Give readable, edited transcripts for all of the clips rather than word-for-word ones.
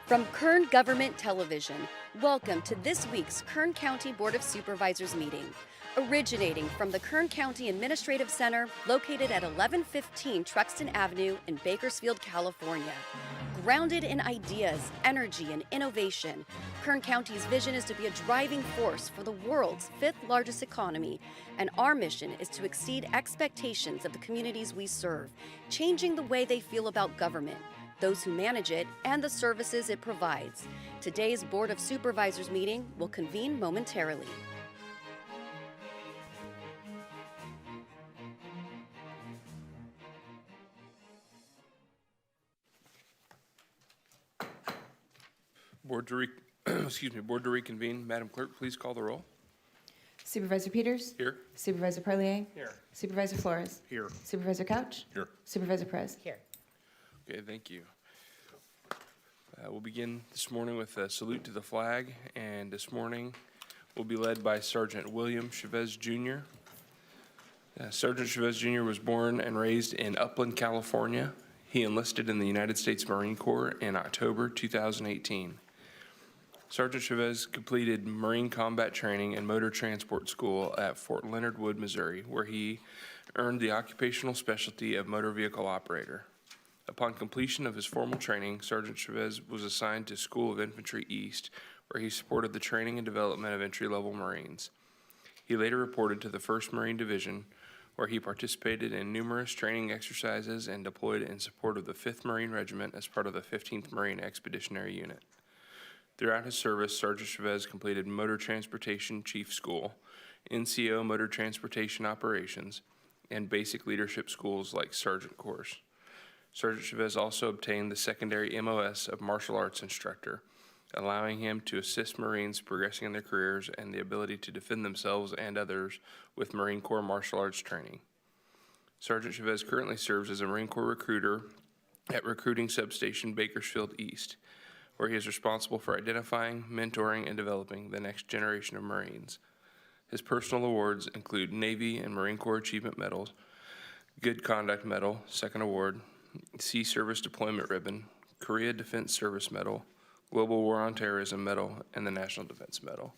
From Kern Government Television, welcome to this week's Kern County Board of Supervisors meeting. Originating from the Kern County Administrative Center, located at 1115 Truxtun Avenue in Bakersfield, California. Grounded in ideas, energy, and innovation, Kern County's vision is to be a driving force for the world's fifth largest economy, and our mission is to exceed expectations of the communities we serve, changing the way they feel about government, those who manage it, and the services it provides. Today's Board of Supervisors meeting will convene momentarily. Board to reconvene. Madam Clerk, please call the roll. Supervisor Peters? Here. Supervisor Parlier? Here. Supervisor Flores? Here. Supervisor Couch? Here. Supervisor Perez? Here. Okay, thank you. We'll begin this morning with a salute to the flag, and this morning will be led by Sergeant William Chavez Jr. Sergeant Chavez Jr. was born and raised in Upland, California. He enlisted in the United States Marine Corps in October 2018. Sergeant Chavez completed Marine Combat Training and Motor Transport School at Fort Leonard Wood, Missouri, where he earned the occupational specialty of motor vehicle operator. Upon completion of his formal training, Sergeant Chavez was assigned to School of Infantry East, where he supported the training and development of entry-level Marines. He later reported to the 1st Marine Division, where he participated in numerous training exercises and deployed in support of the 5th Marine Regiment as part of the 15th Marine Expeditionary Unit. Throughout his service, Sergeant Chavez completed Motor Transportation Chief School, NCO Motor Transportation Operations, and basic leadership schools like Sergeant Course. Sergeant Chavez also obtained the secondary MOS of Martial Arts Instructor, allowing him to assist Marines progressing in their careers and the ability to defend themselves and others with Marine Corps martial arts training. Sergeant Chavez currently serves as a Marine Corps recruiter at Recruiting Substation Bakersfield East, where he is responsible for identifying, mentoring, and developing the next generation of Marines. His personal awards include Navy and Marine Corps Achievement Medals, Good Conduct Medal, 2nd Award, Sea Service Deployment Ribbon, Korea Defense Service Medal, Global War on Terrorism Medal, and the National Defense Medal.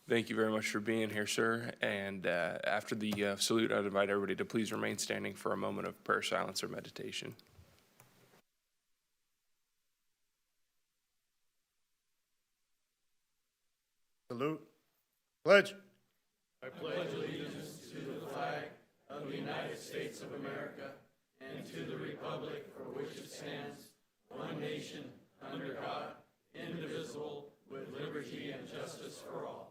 Thank you very much for being here, sir. And after the salute, I'd invite everybody to please remain standing for a moment of prayer, silence, or meditation. Salute. Pledge. I pledge allegiance to the flag of the United States of America and to the republic for which it stands, one nation, under God, indivisible, with liberty and justice for all.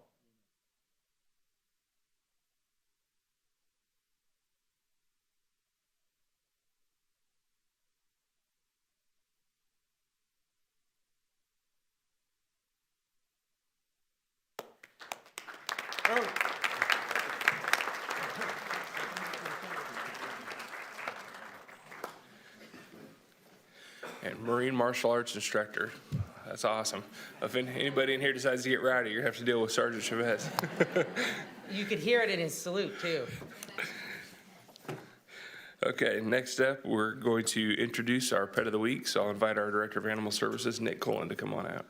And Marine Martial Arts Instructor. That's awesome. If anybody in here decides to get rowdy, you have to deal with Sergeant Chavez. You could hear it in his salute, too. Okay, next up, we're going to introduce our Pet of the Week. So I'll invite our Director of Animal Services, Nick Cullen, to come on out.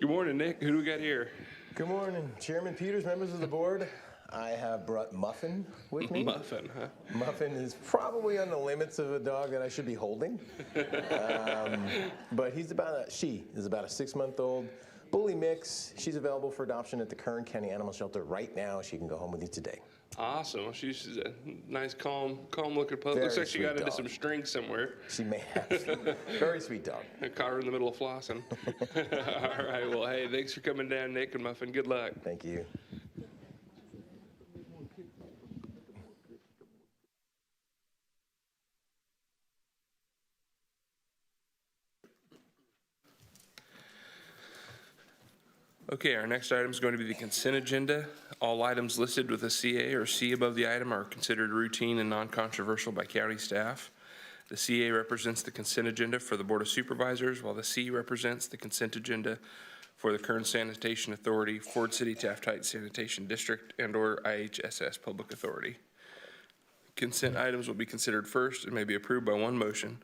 Good morning, Nick. Who do we got here? Good morning, Chairman Peters, members of the board. I have brought Muffin with me. Muffin, huh? Muffin is probably on the limits of a dog that I should be holding. But she is about a 6-month-old bully mix. She's available for adoption at the Kern County Animal Shelter right now. She can go home with you today. Awesome. She's a nice, calm looking pup. Looks like she got into some strings somewhere. She may have. Very sweet dog. I caught her in the middle of flossing. All right. Well, hey, thanks for coming down, Nick and Muffin. Good luck. Thank you. Okay, our next item is going to be the consent agenda. All items listed with a CA or C above the item are considered routine and non-controversial by county staff. The CA represents the consent agenda for the Board of Supervisors, while the C represents the consent agenda for the Kern Sanitation Authority, Ford City Taft Heights Sanitation District, and/or IHSS Public Authority. Consent items will be considered first and may be approved by one motion.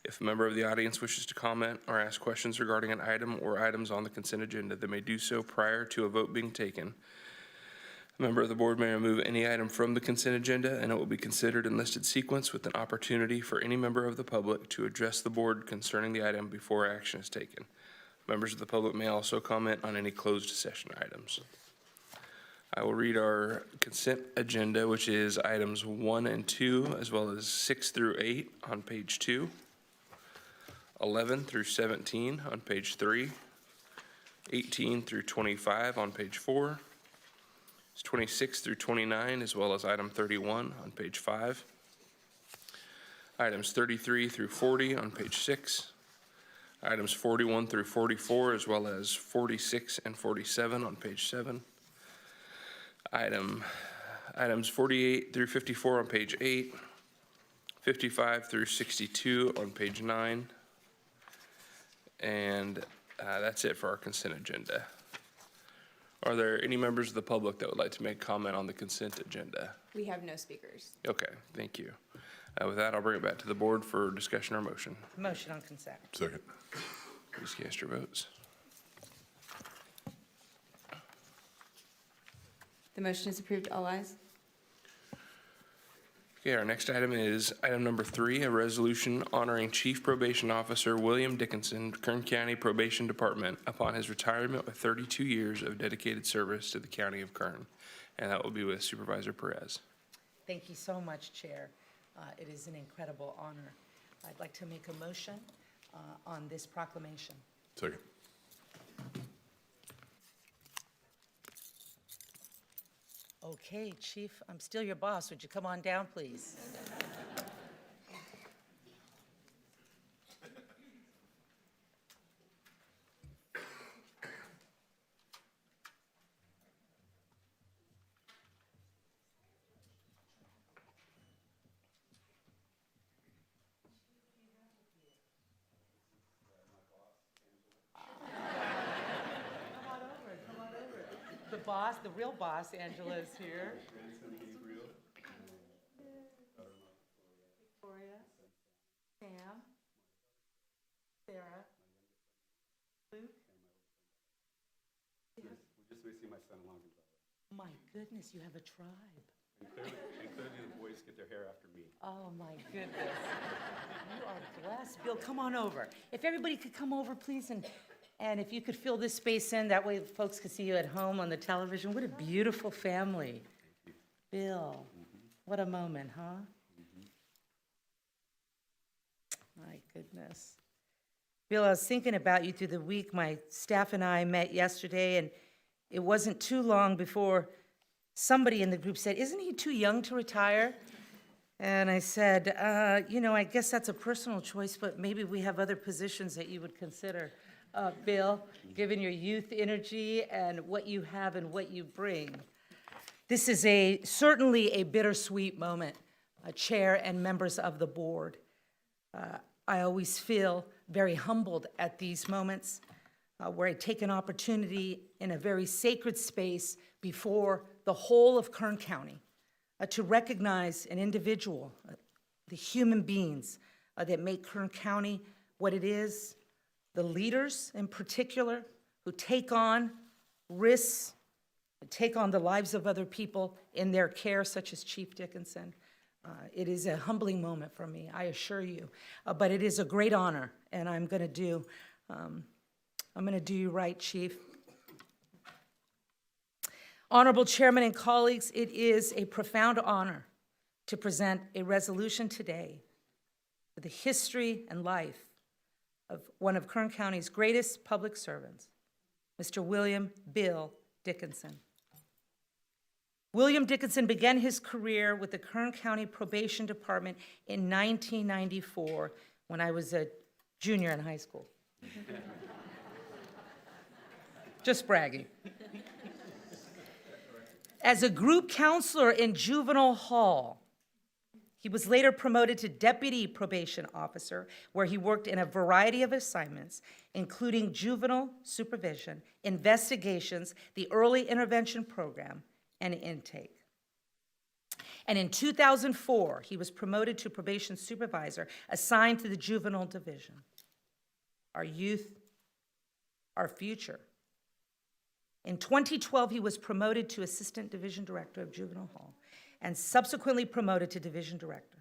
If a member of the audience wishes to comment or ask questions regarding an item or items on the consent agenda, they may do so prior to a vote being taken. A member of the board may remove any item from the consent agenda, and it will be considered in listed sequence with an opportunity for any member of the public to address the board concerning the item before action is taken. Members of the public may also comment on any closed session items. I will read our consent agenda, which is items 1 and 2, as well as 6 through 8 on page 2, 11 through 17 on page 3, 18 through 25 on page 4, 26 through 29, as well as item 31 on page 5, items 33 through 40 on page 6, items 41 through 44, as well as 46 and 47 on page 7, items 48 through 54 on page 8, 55 through 62 on page 9, and that's it for our consent agenda. Are there any members of the public that would like to make comment on the consent agenda? We have no speakers. Okay, thank you. With that, I'll bring it back to the board for discussion or motion. Motion on consent. Second. Please cast your votes. The motion is approved. All ayes. Okay, our next item is item number 3, a resolution honoring Chief Probation Officer William Dickinson, Kern County Probation Department, upon his retirement with 32 years of dedicated service to the County of Kern. And that will be with Supervisor Perez. Thank you so much, Chair. It is an incredible honor. I'd like to make a motion on this proclamation. Second. Okay, Chief, I'm still your boss. Would you come on down, please? The boss, the real boss, Angela, is here. Victoria, Sam, Sarah, Luke. We just may see my son-in-law. My goodness, you have a tribe. And clearly the boys get their hair after me. Oh, my goodness. You are blessed. Bill, come on over. If everybody could come over, please, and if you could fill this space in, that way folks could see you at home on the television. What a beautiful family. Bill, what a moment, huh? My goodness. Bill, I was thinking about you through the week. My staff and I met yesterday, and it wasn't too long before somebody in the group said, "Isn't he too young to retire?" And I said, I guess that's a personal choice, but maybe we have other positions that you would consider. Bill, given your youth energy and what you have and what you bring. This is certainly a bittersweet moment, Chair and members of the board. I always feel very humbled at these moments where I take an opportunity in a very sacred space before the whole of Kern County to recognize an individual, the human beings that make Kern County what it is, the leaders in particular who take on risks, take on the lives of other people in their care, such as Chief Dickinson. It is a humbling moment for me, I assure you, but it is a great honor, and I'm going to do you right, Chief. Honorable Chairman and colleagues, it is a profound honor to present a resolution today for the history and life of one of Kern County's greatest public servants, Mr. William Bill Dickinson. William Dickinson began his career with the Kern County Probation Department in 1994 when I was a junior in high school. Just bragging. As a group counselor in juvenile hall, he was later promoted to deputy probation officer, where he worked in a variety of assignments, including juvenile supervision, investigations, the early intervention program, and intake. And in 2004, he was promoted to probation supervisor, assigned to the juvenile division. Our youth, our future. In 2012, he was promoted to assistant division director of juvenile hall and subsequently promoted to division director.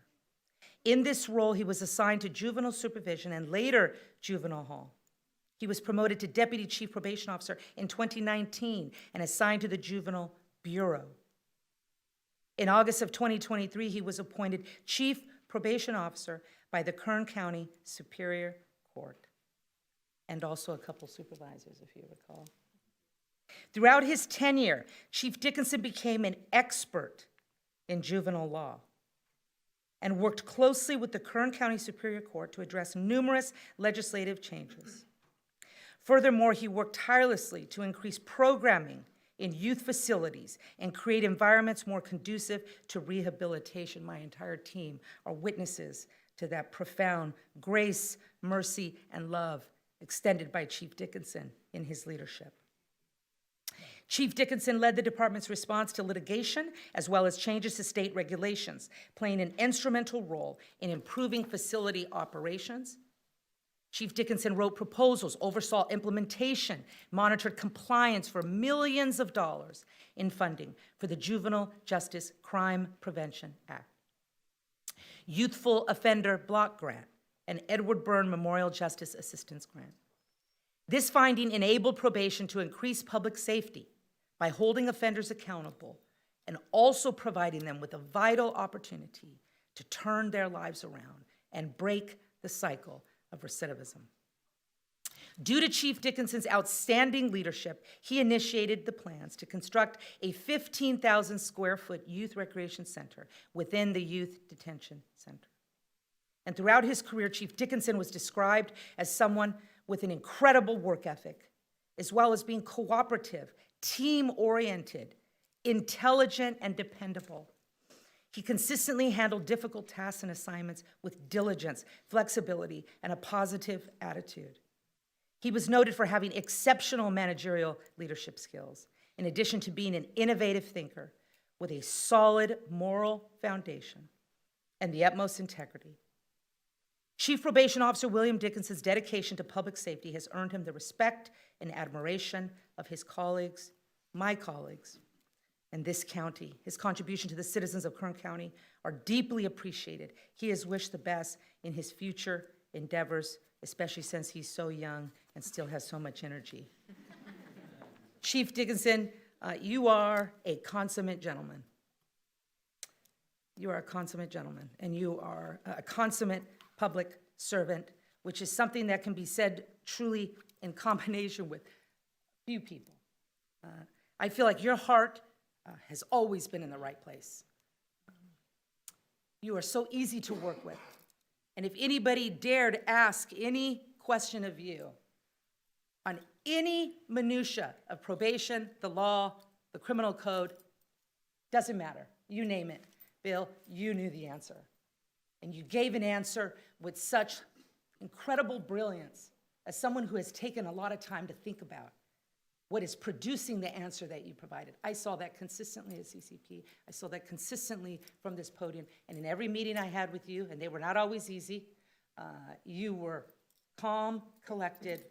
In this role, he was assigned to juvenile supervision and later juvenile hall. He was promoted to deputy chief probation officer in 2019 and assigned to the juvenile bureau. In August of 2023, he was appointed chief probation officer by the Kern County Superior Court, and also a couple supervisors, if you recall. Throughout his tenure, Chief Dickinson became an expert in juvenile law and worked closely with the Kern County Superior Court to address numerous legislative changes. Furthermore, he worked tirelessly to increase programming in youth facilities and create environments more conducive to rehabilitation. My entire team are witnesses to that profound grace, mercy, and love extended by Chief Dickinson in his leadership. Chief Dickinson led the department's response to litigation as well as changes to state regulations, playing an instrumental role in improving facility operations. Chief Dickinson wrote proposals, oversaw implementation, monitored compliance for millions of dollars in funding for the Juvenile Justice Crime Prevention Act, Youthful Offender Block Grant, and Edward Byrne Memorial Justice Assistance Grant. This finding enabled probation to increase public safety by holding offenders accountable and also providing them with a vital opportunity to turn their lives around and break the cycle of recidivism. Due to Chief Dickinson's outstanding leadership, he initiated the plans to construct a 15,000 square foot youth recreation center within the Youth Detention Center. And throughout his career, Chief Dickinson was described as someone with an incredible work ethic, as well as being cooperative, team-oriented, intelligent, and dependable. He consistently handled difficult tasks and assignments with diligence, flexibility, and a positive attitude. He was noted for having exceptional managerial leadership skills, in addition to being an innovative thinker with a solid moral foundation and the utmost integrity. Chief Probation Officer William Dickinson's dedication to public safety has earned him the respect and admiration of his colleagues, my colleagues, and this county. His contribution to the citizens of Kern County are deeply appreciated. He has wished the best in his future endeavors, especially since he's so young and still has so much energy. Chief Dickinson, you are a consummate gentleman. You are a consummate gentleman, and you are a consummate public servant, which is something that can be said truly in combination with few people. I feel like your heart has always been in the right place. You are so easy to work with. And if anybody dared ask any question of you on any minutia of probation, the law, the criminal code, doesn't matter, you name it, Bill, you knew the answer. And you gave an answer with such incredible brilliance as someone who has taken a lot of time to think about what is producing the answer that you provided. I saw that consistently at CCP. I saw that consistently from this podium. And in every meeting I had with you, and they were not always easy, you were calm, collected,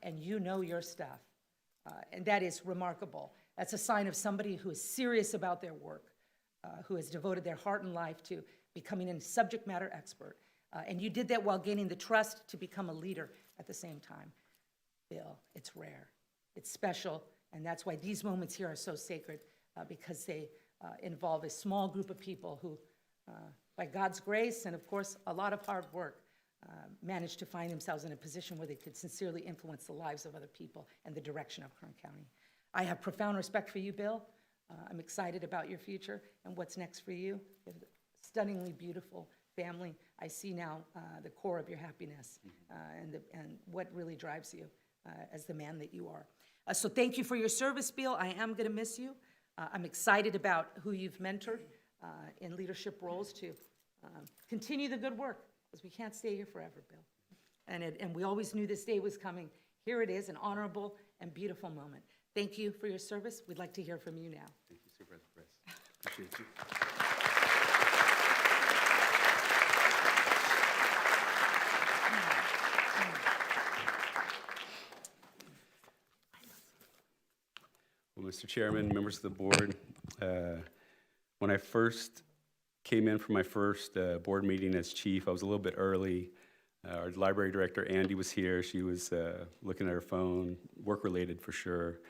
and you know your stuff. And that is remarkable. That's a sign of somebody who is serious about their work, who has devoted their heart and life to becoming a subject matter expert. And you did that while gaining the trust to become a leader at the same time. Bill, it's rare. It's special, and that's why these moments here are so sacred, because they involve a small group of people who, by God's grace and, of course, a lot of hard work, managed to find themselves in a position where they could sincerely influence the lives of other people and the direction of Kern County. I have profound respect for you, Bill. I'm excited about your future and what's next for you. You have a stunningly beautiful family. I see now the core of your happiness and what really drives you as the man that you are. So thank you for your service, Bill. I am going to miss you. I'm excited about who you've mentored in leadership roles to continue the good work, because we can't stay here forever, Bill. And we always knew this day was coming. Here it is, an honorable and beautiful moment. Thank you for your service. We'd like to hear from you now. Thank you, Supervisor Price. Appreciate you. Mr. Chairman, members of the board. When I first came in for my first board meeting as chief, I was a little bit early. Our library director, Andy, was here. She was looking at her phone, work-related for sure.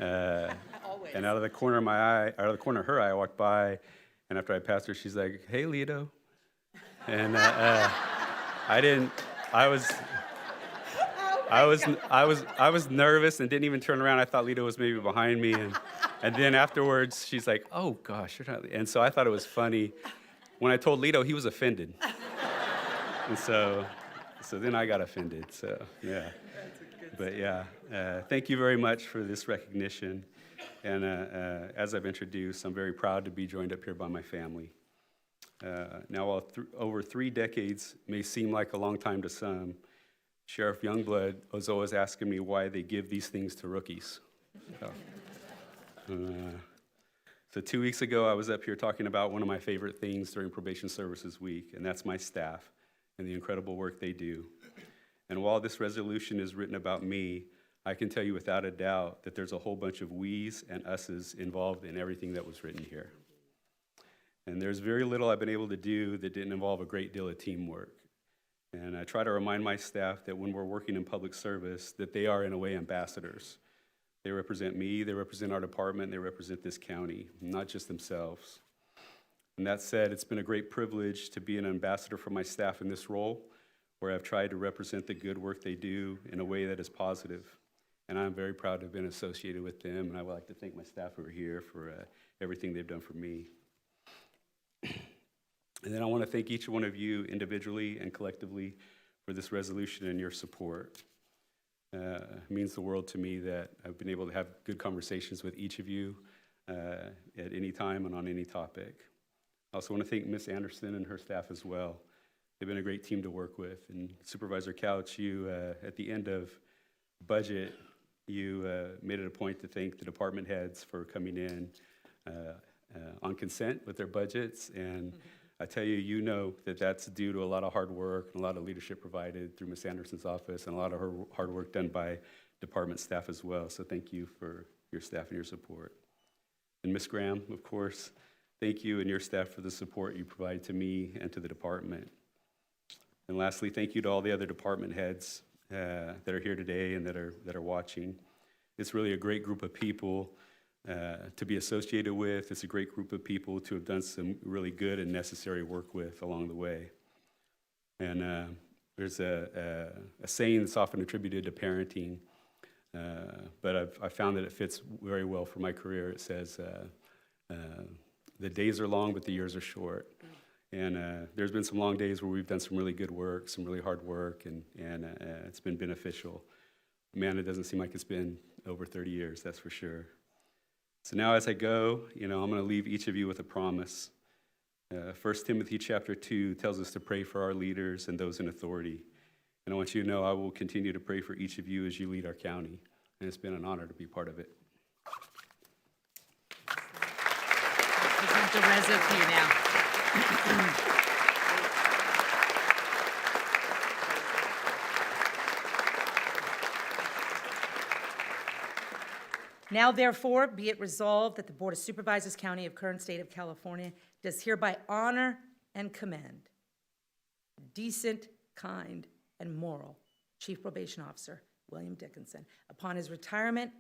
Always. And out of the corner of my eye, out of the corner of her eye, I walked by, and after I passed her, she's like, "Hey, Lito." And I was nervous and didn't even turn around. I thought Lito was maybe behind me, and then afterwards, she's like, "Oh gosh, you're not." And so I thought it was funny. When I told Lito, he was offended, and so then I got offended. So yeah, but yeah, thank you very much for this recognition. And as I've introduced, I'm very proud to be joined up here by my family. Now, while over 3 decades may seem like a long time to some, Sheriff Youngblood was always asking me why they give these things to rookies. So 2 weeks ago, I was up here talking about one of my favorite things during Probation Services Week, and that's my staff and the incredible work they do. And while this resolution is written about me, I can tell you without a doubt that there's a whole bunch of we's and us's involved in everything that was written here. And there's very little I've been able to do that didn't involve a great deal of teamwork. And I try to remind my staff that when we're working in public service, that they are in a way ambassadors. They represent me, they represent our department, they represent this county, not just themselves. And that said, it's been a great privilege to be an ambassador for my staff in this role, where I've tried to represent the good work they do in a way that is positive. And I'm very proud to have been associated with them, and I would like to thank my staff over here for everything they've done for me. And then I want to thank each one of you individually and collectively for this resolution and your support. It means the world to me that I've been able to have good conversations with each of you at any time and on any topic. I also want to thank Ms. Anderson and her staff as well. They've been a great team to work with. And Supervisor Couch, you, at the end of budget, you made it a point to thank the department heads for coming in on consent with their budgets. And I tell you, you know that that's due to a lot of hard work and a lot of leadership provided through Ms. Anderson's office and a lot of her hard work done by department staff as well. So thank you for your staff and your support. And Ms. Graham, of course, thank you and your staff for the support you provide to me and to the department. And lastly, thank you to all the other department heads that are here today and that are watching. It's really a great group of people to be associated with. It's a great group of people to have done some really good and necessary work with along the way. And there's a saying that's often attributed to parenting, but I've found that it fits very well for my career. It says, the days are long, but the years are short. And there's been some long days where we've done some really good work, some really hard work, and it's been beneficial. Man, it doesn't seem like it's been over 30 years, that's for sure. So now as I go, I'm going to leave each of you with a promise. 1 Timothy chapter 2 tells us to pray for our leaders and those in authority. And I want you to know I will continue to pray for each of you as you lead our county. And it's been an honor to be part of it. Present the reso to you now. Now, therefore, be it resolved that the Board of Supervisors, County of Kern, State of California, does hereby honor and commend decent, kind, and moral Chief Probation Officer William Dickinson upon his retirement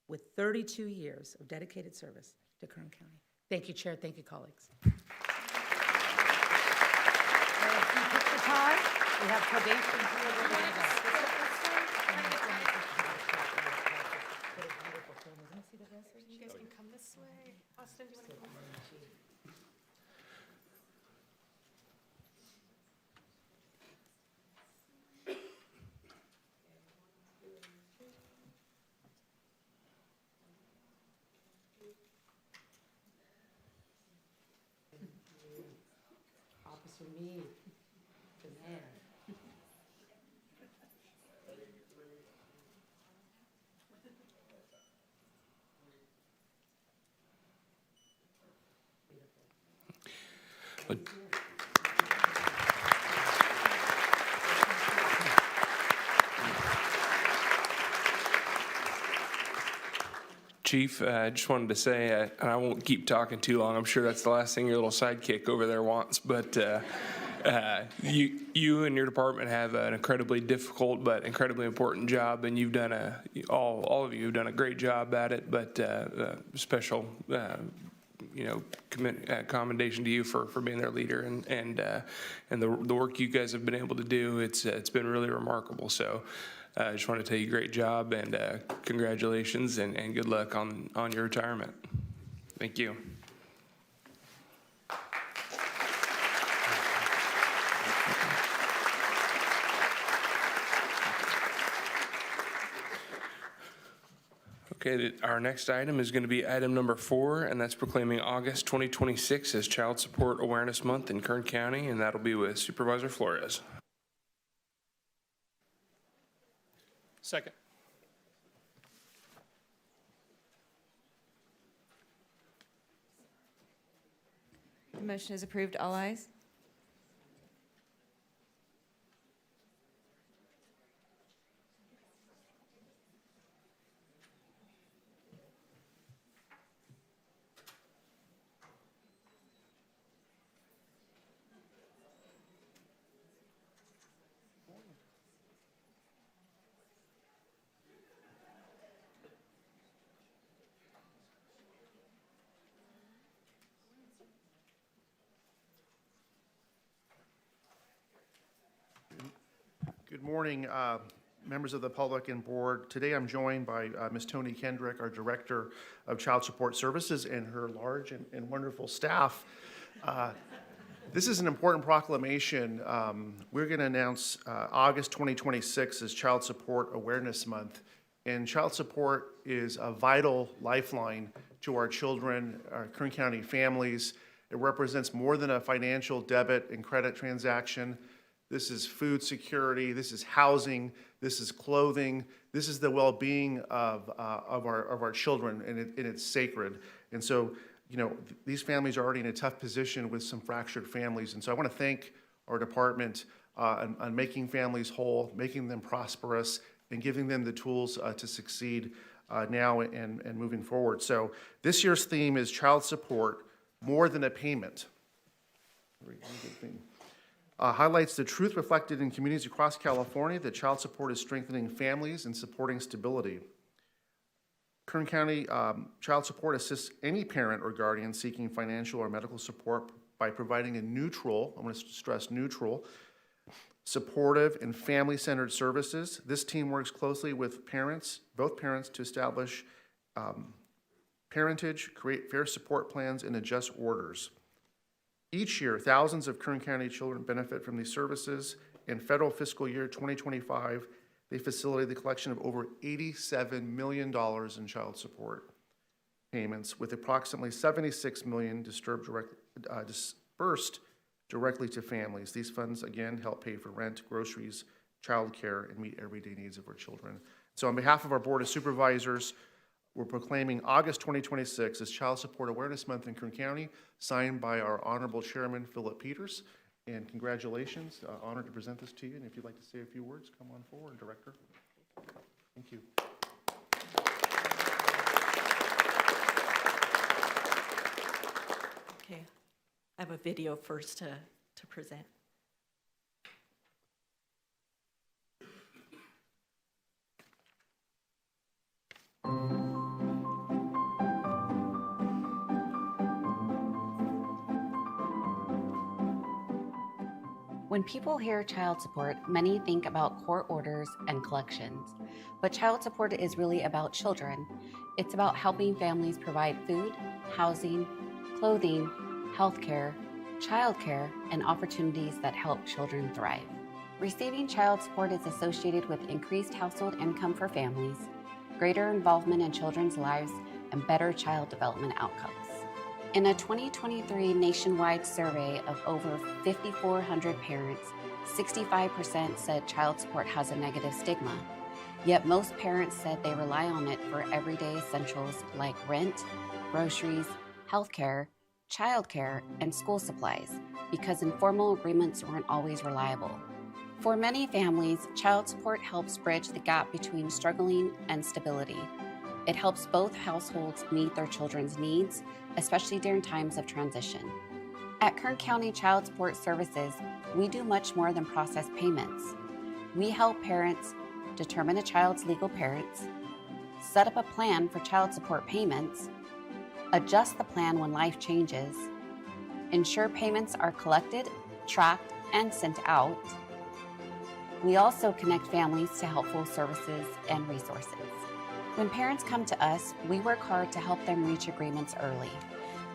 with 32 years of dedicated service to Kern County. Thank you, Chair. Thank you, colleagues. If you pick the time, we have probation here. We're ready to go. You guys can come this way. Austin, do you want to come? Officer Meade, the man. Chief, I just wanted to say, and I won't keep talking too long, I'm sure that's the last thing your little sidekick over there wants, but you and your department have an incredibly difficult but incredibly important job, and you've done all of you have done a great job at it, but special commendation to you for being their leader and the work you guys have been able to do. It's been really remarkable. So I just want to tell you great job and congratulations and good luck on your retirement. Thank you. Okay, our next item is going to be item number 4, and that's proclaiming August 2026 as Child Support Awareness Month in Kern County, and that'll be with Supervisor Flores. Second. The motion is approved. All ayes. Good morning, members of the public and board. Today I'm joined by Ms. Toni Kendrick, our Director of Child Support Services, and her large and wonderful staff. This is an important proclamation. We're going to announce August 2026 as Child Support Awareness Month. And child support is a vital lifeline to our children, our Kern County families. It represents more than a financial debit and credit transaction. This is food security, this is housing, this is clothing, this is the well-being of our children, and it's sacred. And so, these families are already in a tough position with some fractured families. And so I want to thank our department on making families whole, making them prosperous, and giving them the tools to succeed now and moving forward. So this year's theme is child support, more than a payment. Very good theme. Highlights the truth reflected in communities across California that child support is strengthening families and supporting stability. Kern County Child Support assists any parent or guardian seeking financial or medical support by providing a neutral, I want to stress neutral, supportive and family-centered services. This team works closely with parents, both parents, to establish parentage, create fair support plans, and adjust orders. Each year, thousands of Kern County children benefit from these services. In federal fiscal year 2025, they facilitated the collection of over $87 million in child support payments, with approximately $76 million dispersed directly to families. These funds, again, help pay for rent, groceries, childcare, and meet everyday needs of our children. So on behalf of our Board of Supervisors, we're proclaiming August 2026 as Child Support Awareness Month in Kern County, signed by our Honorable Chairman, Philip Peters. And congratulations, honored to present this to you. And if you'd like to say a few words, come on forward, Director. Thank you. Okay, I have a video first to present. When people hear child support, many think about court orders and collections. But child support is really about children. It's about helping families provide food, housing, clothing, healthcare, childcare, and opportunities that help children thrive. Receiving child support is associated with increased household income for families, greater involvement in children's lives, and better child development outcomes. In a 2023 nationwide survey of over 5,400 parents, 65% said child support has a negative stigma. Yet most parents said they rely on it for everyday essentials like rent, groceries, healthcare, childcare, and school supplies, because informal agreements weren't always reliable. For many families, child support helps bridge the gap between struggling and stability. It helps both households meet their children's needs, especially during times of transition. At Kern County Child Support Services, we do much more than process payments. We help parents determine a child's legal parents, set up a plan for child support payments, adjust the plan when life changes, ensure payments are collected, tracked, and sent out. We also connect families to helpful services and resources. When parents come to us, we work hard to help them reach agreements early.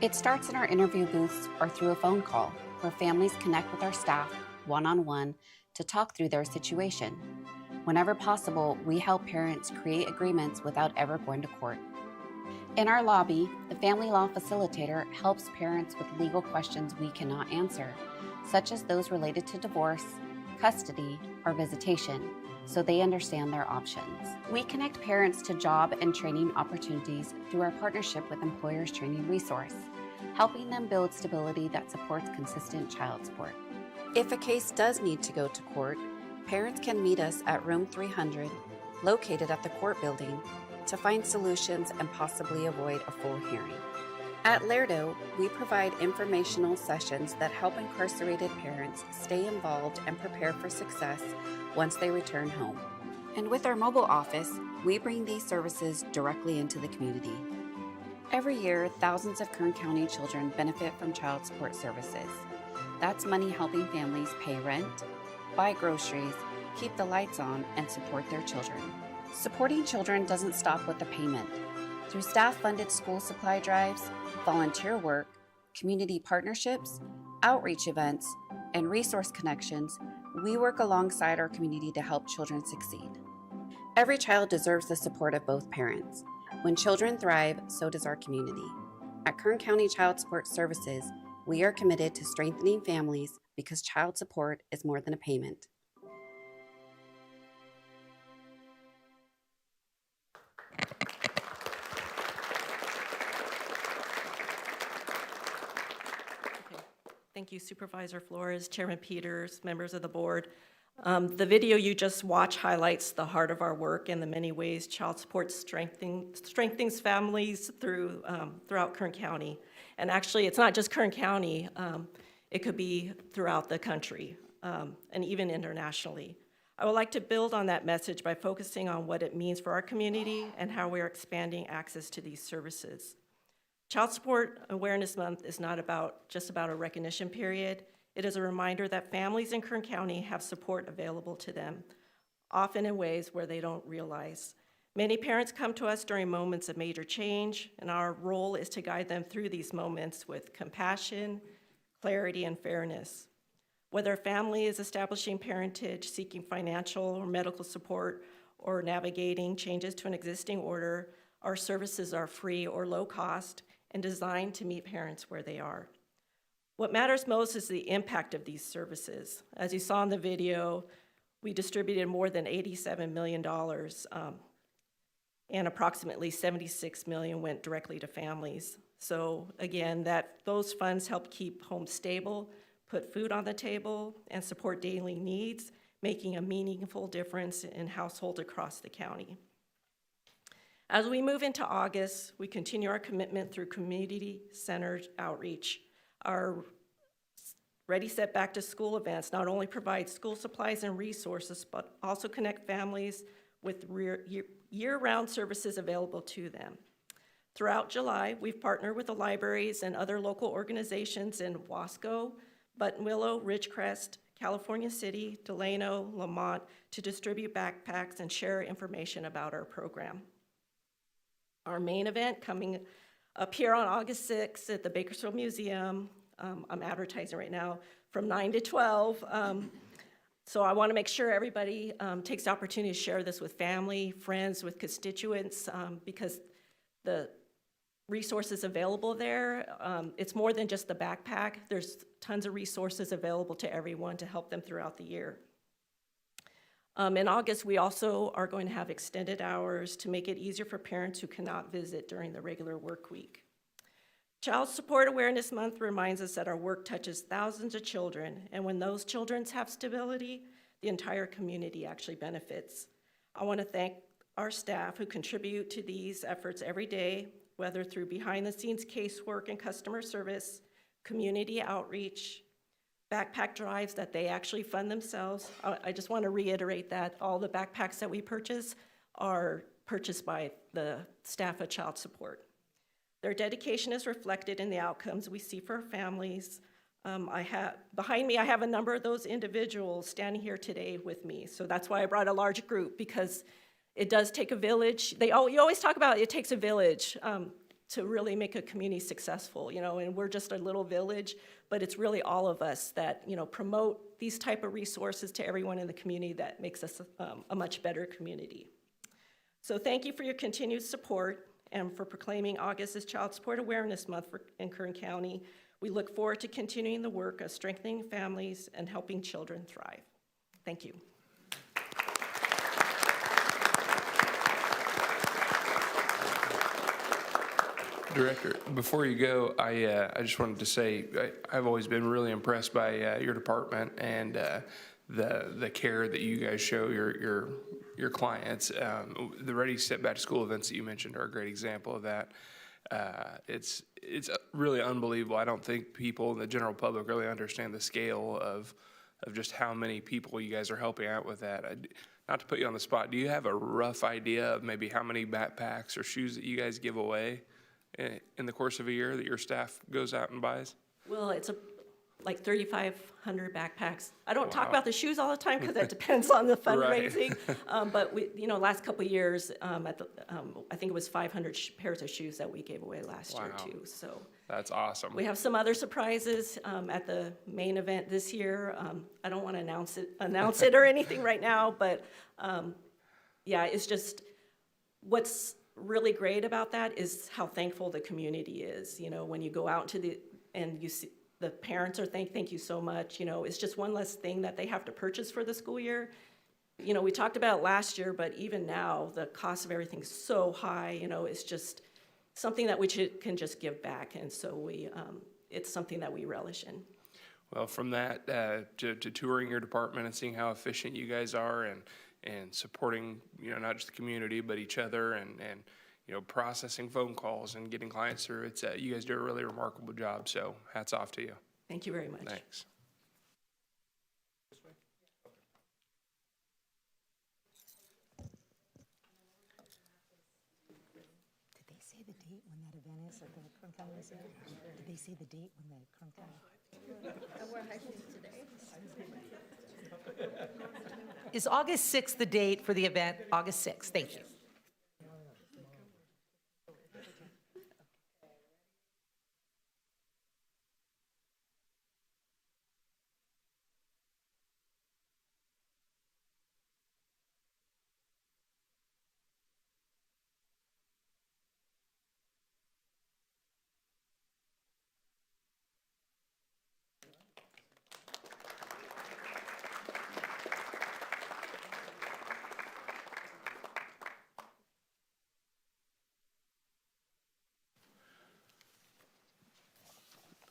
It starts in our interview booths or through a phone call, where families connect with our staff one-on-one to talk through their situation. Whenever possible, we help parents create agreements without ever going to court. In our lobby, the family law facilitator helps parents with legal questions we cannot answer, such as those related to divorce, custody, or visitation, so they understand their options. We connect parents to job and training opportunities through our partnership with Employers Training Resource, helping them build stability that supports consistent child support. If a case does need to go to court, parents can meet us at room 300, located at the court building, to find solutions and possibly avoid a full hearing. At Lerdo, we provide informational sessions that help incarcerated parents stay involved and prepare for success once they return home. And with our mobile office, we bring these services directly into the community. Every year, thousands of Kern County children benefit from child support services. That's money helping families pay rent, buy groceries, keep the lights on, and support their children. Supporting children doesn't stop with the payment. Through staff-funded school supply drives, volunteer work, community partnerships, outreach events, and resource connections, we work alongside our community to help children succeed. Every child deserves the support of both parents. When children thrive, so does our community. At Kern County Child Support Services, we are committed to strengthening families because child support is more than a payment. Thank you, Supervisor Flores, Chairman Peters, members of the board. The video you just watched highlights the heart of our work and the many ways child support strengthens families throughout Kern County. And actually, it's not just Kern County. It could be throughout the country and even internationally. I would like to build on that message by focusing on what it means for our community and how we're expanding access to these services. Child Support Awareness Month is not just about a recognition period. It is a reminder that families in Kern County have support available to them, often in ways where they don't realize. Many parents come to us during moments of major change, and our role is to guide them through these moments with compassion, clarity, and fairness. Whether a family is establishing parentage, seeking financial or medical support, or navigating changes to an existing order, our services are free or low cost and designed to meet parents where they are. What matters most is the impact of these services. As you saw in the video, we distributed more than $87 million, and approximately $76 million went directly to families. So again, those funds help keep homes stable, put food on the table, and support daily needs, making a meaningful difference in households across the county. As we move into August, we continue our commitment through community-centered outreach. Our Ready, Set, Back to School events not only provide school supplies and resources, but also connect families with year-round services available to them. Throughout July, we've partnered with the libraries and other local organizations in Wasco, Buttonwillow, Ridgecrest, California City, Delano, Lamont to distribute backpacks and share information about our program. Our main event coming up here on August 6th at the Bakersfield Museum. I'm advertising right now from 9 to 12. So I want to make sure everybody takes the opportunity to share this with family, friends, with constituents, because the resources available there, it's more than just the backpack. There's tons of resources available to everyone to help them throughout the year. In August, we also are going to have extended hours to make it easier for parents who cannot visit during the regular work week. Child Support Awareness Month reminds us that our work touches thousands of children, and when those children have stability, the entire community actually benefits. I want to thank our staff who contribute to these efforts every day, whether through behind-the-scenes casework and customer service, community outreach, backpack drives that they actually fund themselves. I just want to reiterate that all the backpacks that we purchase are purchased by the staff at Child Support. Their dedication is reflected in the outcomes we see for our families. Behind me, I have a number of those individuals standing here today with me. So that's why I brought a large group, because it does take a village. You always talk about it takes a village to really make a community successful, and we're just a little village, but it's really all of us that, promote these type of resources to everyone in the community that makes us a much better community. So thank you for your continued support and for proclaiming August as Child Support Awareness Month in Kern County. We look forward to continuing the work of strengthening families and helping children thrive. Thank you. Director, before you go, I just wanted to say I've always been really impressed by your department and the care that you guys show your clients. The Ready Set Back to School events that you mentioned are a great example of that. It's really unbelievable. I don't think people in the general public really understand the scale of just how many people you guys are helping out with that. Not to put you on the spot, do you have a rough idea of maybe how many backpacks or shoes that you guys give away in the course of a year that your staff goes out and buys? Well, it's like 3,500 backpacks. I don't talk Wow. about the shoes all the time because that depends on the fundraising. But we, last couple of years, I think it was 500 pairs of shoes that we gave away last year too. So that's awesome. we have some other surprises at the main event this year. I don't want to announce it or anything right now, but yeah, it's just what's really great about that is how thankful the community is. When you go out and you see the parents are thank you so much. It's just one less thing that they have to purchase for the school year. We talked about it last year, but even now the cost of everything's so high. It's just something that we can just give back, and so it's something that we relish in. Well, from that to touring your department and seeing how efficient you guys are and supporting, not just the community, but each other and processing phone calls and getting clients through, you guys do a really remarkable job. So hats off to you. Thank you very much. Thanks. Did they say the date when that event is at the Kern County Museum? Did they say the date when the Kern County? Is August 6th the date for the event? August 6th, thank you.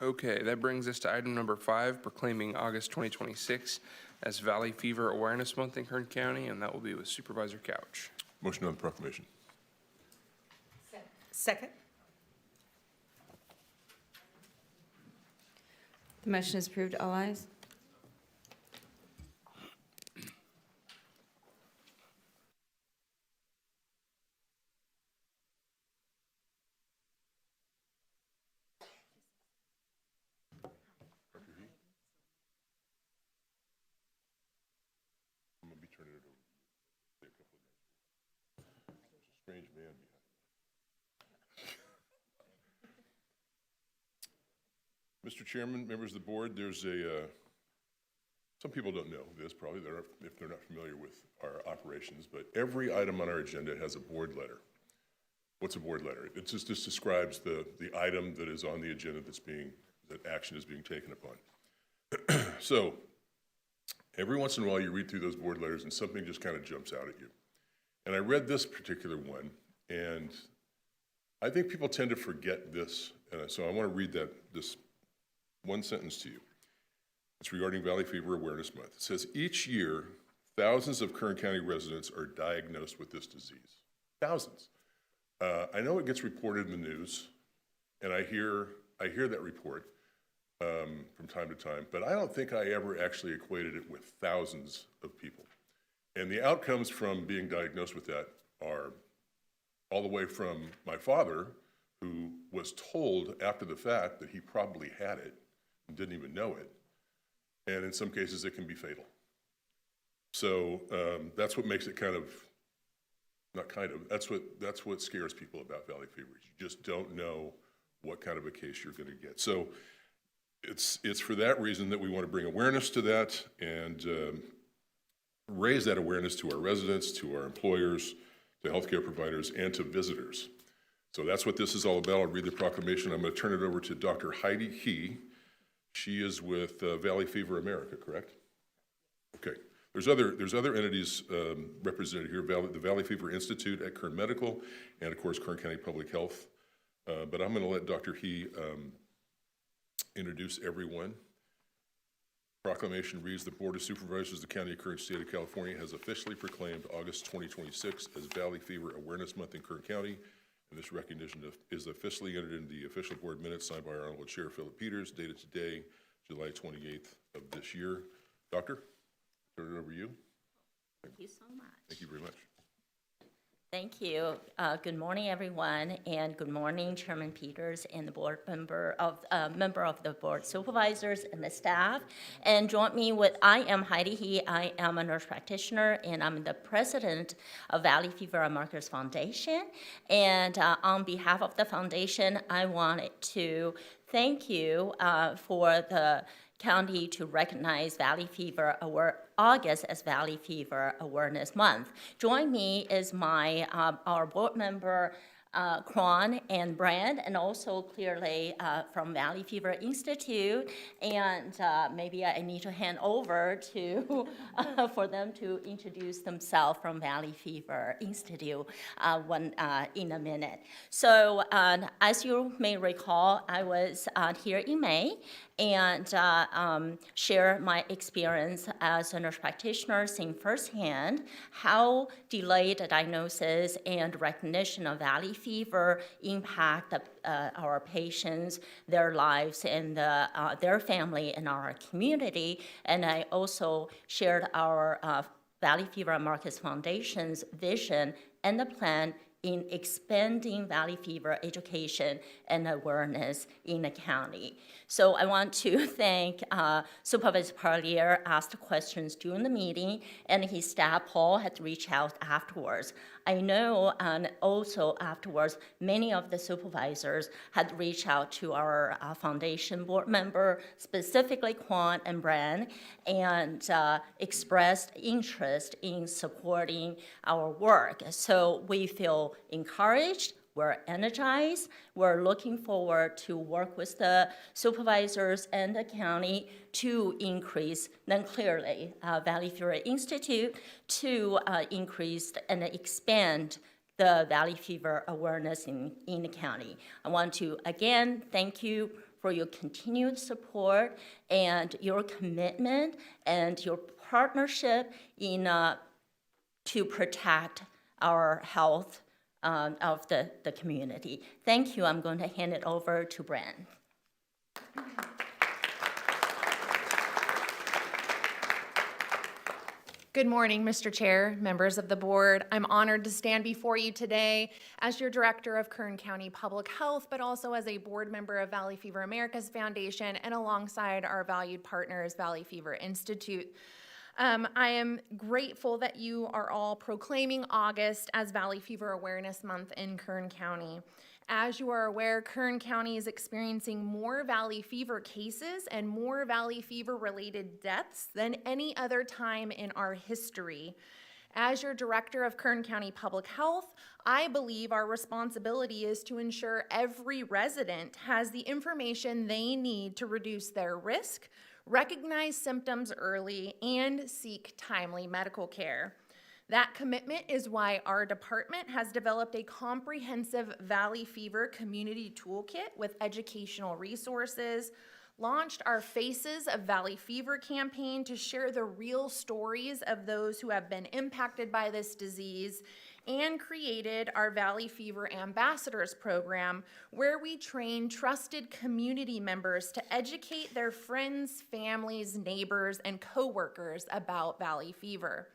Okay, that brings us to item number 5, proclaiming August 2026 as Valley Fever Awareness Month in Kern County, and that will be with Supervisor Couch. Motion on the proclamation. Second. The motion is approved. All ayes. I'm going to be turning it over. Say a couple of names. There's a strange man behind. Mr. Chairman, members of the board, there's some people don't know this probably, if they're not familiar with our operations, but every item on our agenda has a board letter. What's a board letter? It just describes the item that is on the agenda that action is being taken upon. So, every once in a while you read through those board letters and something just kind of jumps out at you. And I read this particular one, and I think people tend to forget this, so I want to read this one sentence to you. It's regarding Valley Fever Awareness Month. It says, each year, thousands of Kern County residents are diagnosed with this disease. Thousands. I know it gets reported in the news, and I hear that report from time to time, but I don't think I ever actually equated it with thousands of people. And the outcomes from being diagnosed with that are all the way from my father, who was told after the fact that he probably had it and didn't even know it. And in some cases, it can be fatal. So that's what makes it that's what scares people about valley fever. You just don't know what kind of a case you're going to get. So it's for that reason that we want to bring awareness to that and raise that awareness to our residents, to our employers, to healthcare providers, and to visitors. So that's what this is all about. I'll read the proclamation. I'm going to turn it over to Dr. Heidi He. She is with Valley Fever America, correct? Okay. There's other entities represented here, the Valley Fever Institute at Kern Medical, and of course Kern County Public Health. But I'm going to let Dr. He introduce everyone. Proclamation reads, the Board of Supervisors of the County of Kern, State of California has officially proclaimed August 2026 as Valley Fever Awareness Month in Kern County. And this recognition is officially entered into the official board minutes signed by our Honorable Chair Philip Peters, dated today, July 28th of this year. Doctor, turn it over to you. Thank you so much. Thank you very much. Thank you. Good morning, everyone, and good morning, Chairman Peters and the board member of the board supervisors and the staff. And join me with, I am Heidi He. I am a nurse practitioner, and I'm the president of Valley Fever America's Foundation. And on behalf of the foundation, I wanted to thank you for the county to recognize Valley Fever August as Valley Fever Awareness Month. Join me is our board member, Kron and Brand, and also clearly from Valley Fever Institute. And maybe I need to hand over to for them to introduce themselves from Valley Fever Institute in a minute. So as you may recall, I was here in May and share my experience as a nurse practitioner, seeing firsthand how delayed diagnosis and recognition of valley fever impact our patients, their lives, and their family and our community. And I also shared our Valley Fever America's Foundation's vision and the plan in expanding valley fever education and awareness in the county. So I want to thank Supervisor Parlier asked questions during the meeting, and his staff, Paul, had reached out afterwards. I know, and also afterwards, many of the supervisors had reached out to our foundation board member, specifically Quan and Bran, and expressed interest in supporting our work. So we feel encouraged, we're energized, we're looking forward to work with the supervisors and the county to increase, then clearly Valley Fever Institute to increase and expand the valley fever awareness in the county. I want to again thank you for your continued support and your commitment and your partnership in to protect our health of the community. Thank you. I'm going to hand it over to Bran. Good morning, Mr. Chair, members of the board. I'm honored to stand before you today as your director of Kern County Public Health, but also as a board member of Valley Fever America's Foundation and alongside our valued partners, Valley Fever Institute. I am grateful that you are all proclaiming August as Valley Fever Awareness Month in Kern County. As you are aware, Kern County is experiencing more valley fever cases and more valley fever related deaths than any other time in our history. As your director of Kern County Public Health, I believe our responsibility is to ensure every resident has the information they need to reduce their risk, recognize symptoms early, and seek timely medical care. That commitment is why our department has developed a comprehensive Valley Fever community toolkit with educational resources, launched our Faces of Valley Fever campaign to share the real stories of those who have been impacted by this disease, and created our Valley Fever Ambassadors program, where we train trusted community members to educate their friends, families, neighbors, and coworkers about Valley Fever.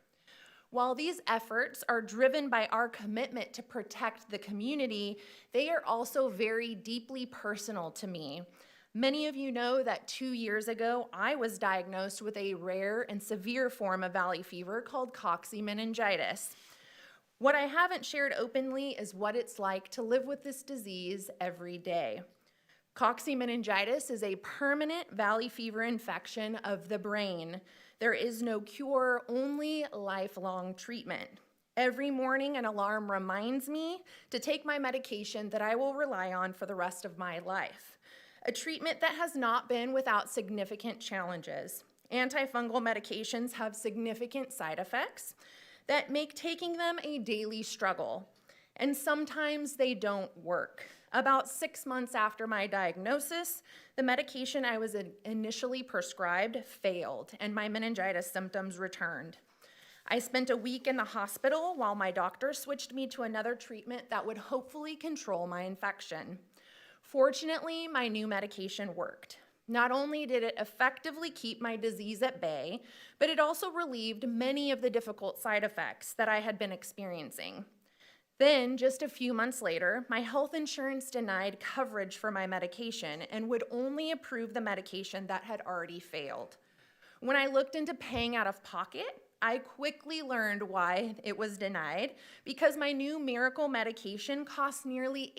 While these efforts are driven by our commitment to protect the community, they are also very deeply personal to me. Many of you know that 2 years ago, I was diagnosed with a rare and severe form of valley fever called cocci-meningitis. What I haven't shared openly is what it's like to live with this disease every day. Cocci-meningitis is a permanent valley fever infection of the brain. There is no cure, only lifelong treatment. Every morning, an alarm reminds me to take my medication that I will rely on for the rest of my life. A treatment that has not been without significant challenges. Antifungal medications have significant side effects that make taking them a daily struggle, and sometimes they don't work. About 6 months after my diagnosis, the medication I was initially prescribed failed, and my meningitis symptoms returned. I spent a week in the hospital while my doctor switched me to another treatment that would hopefully control my infection. Fortunately, my new medication worked. Not only did it effectively keep my disease at bay, but it also relieved many of the difficult side effects that I had been experiencing. Then, just a few months later, my health insurance denied coverage for my medication and would only approve the medication that had already failed. When I looked into paying out of pocket, I quickly learned why it was denied, because my new miracle medication cost nearly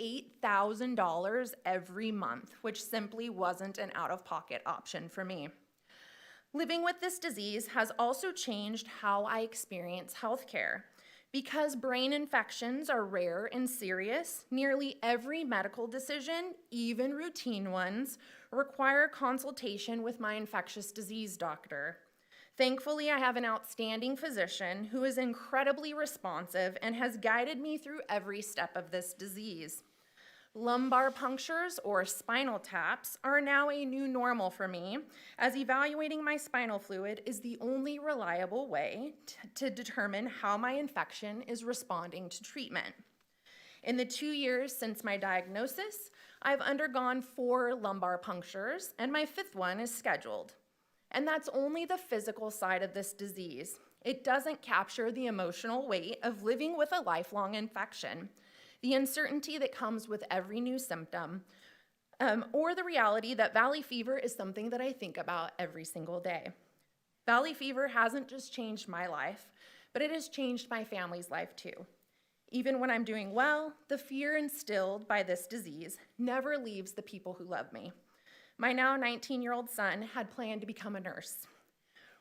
$8,000 every month, which simply wasn't an out-of-pocket option for me. Living with this disease has also changed how I experience healthcare. Because brain infections are rare and serious, nearly every medical decision, even routine ones, require consultation with my infectious disease doctor. Thankfully, I have an outstanding physician who is incredibly responsive and has guided me through every step of this disease. Lumbar punctures or spinal taps are now a new normal for me, as evaluating my spinal fluid is the only reliable way to determine how my infection is responding to treatment. In the 2 years since my diagnosis, I've undergone 4 lumbar punctures, and my 5th one is scheduled. And that's only the physical side of this disease. It doesn't capture the emotional weight of living with a lifelong infection, the uncertainty that comes with every new symptom, or the reality that valley fever is something that I think about every single day. Valley fever hasn't just changed my life, but it has changed my family's life too. Even when I'm doing well, the fear instilled by this disease never leaves the people who love me. My now 19-year-old son had planned to become a nurse.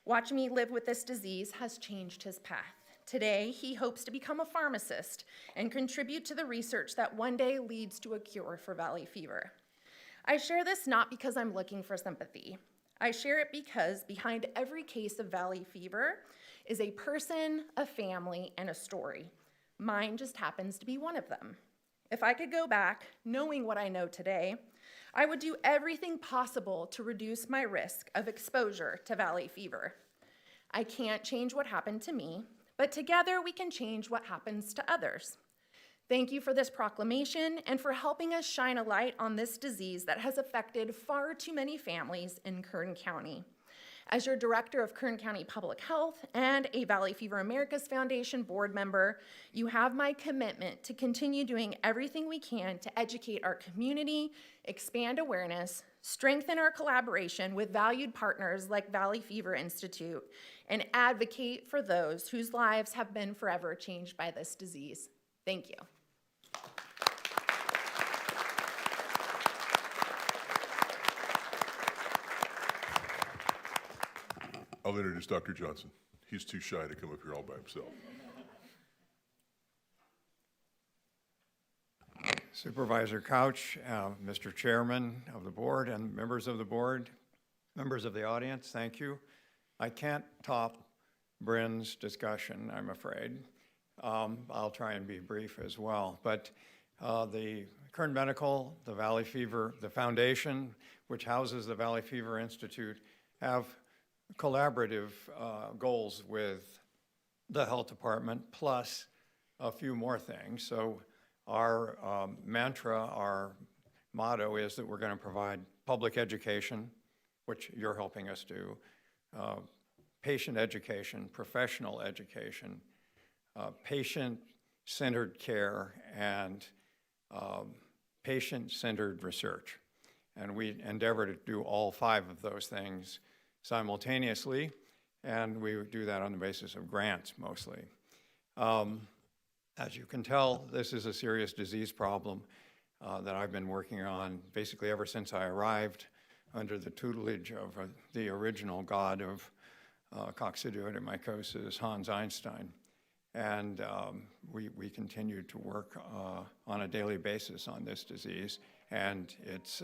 Watching me live with this disease has changed his path. Today, he hopes to become a pharmacist and contribute to the research that one day leads to a cure for valley fever. I share this not because I'm looking for sympathy. I share it because behind every case of valley fever is a person, a family, and a story. Mine just happens to be one of them. If I could go back, knowing what I know today, I would do everything possible to reduce my risk of exposure to valley fever. I can't change what happened to me, but together we can change what happens to others. Thank you for this proclamation and for helping us shine a light on this disease that has affected far too many families in Kern County. As your Director of Kern County Public Health and a Valley Fever Americas Foundation board member, you have my commitment to continue doing everything we can to educate our community, expand awareness, strengthen our collaboration with valued partners like Valley Fever Institute, and advocate for those whose lives have been forever changed by this disease. Thank you. I'll introduce Dr. Johnson. He's too shy to come up here all by himself. Supervisor Couch, Mr. Chairman of the board, and members of the board, members of the audience, thank you. I can't top Bryn's discussion, I'm afraid. I'll try and be brief as well. But The Kern Medical, the Valley Fever, the foundation, which houses the Valley Fever Institute, have collaborative goals with the health department, plus a few more things. So our mantra, our motto is that we're going to provide public education, which you're helping us do, patient education, professional education, patient-centered care, and patient-centered research. And we endeavor to do all 5 of those things simultaneously, and we do that on the basis of grants mostly. As you can tell, this is a serious disease problem that I've been working on basically ever since I arrived under the tutelage of the original god of coccidioidomycosis, Hans Einstein. And we continue to work on a daily basis on this disease. And it's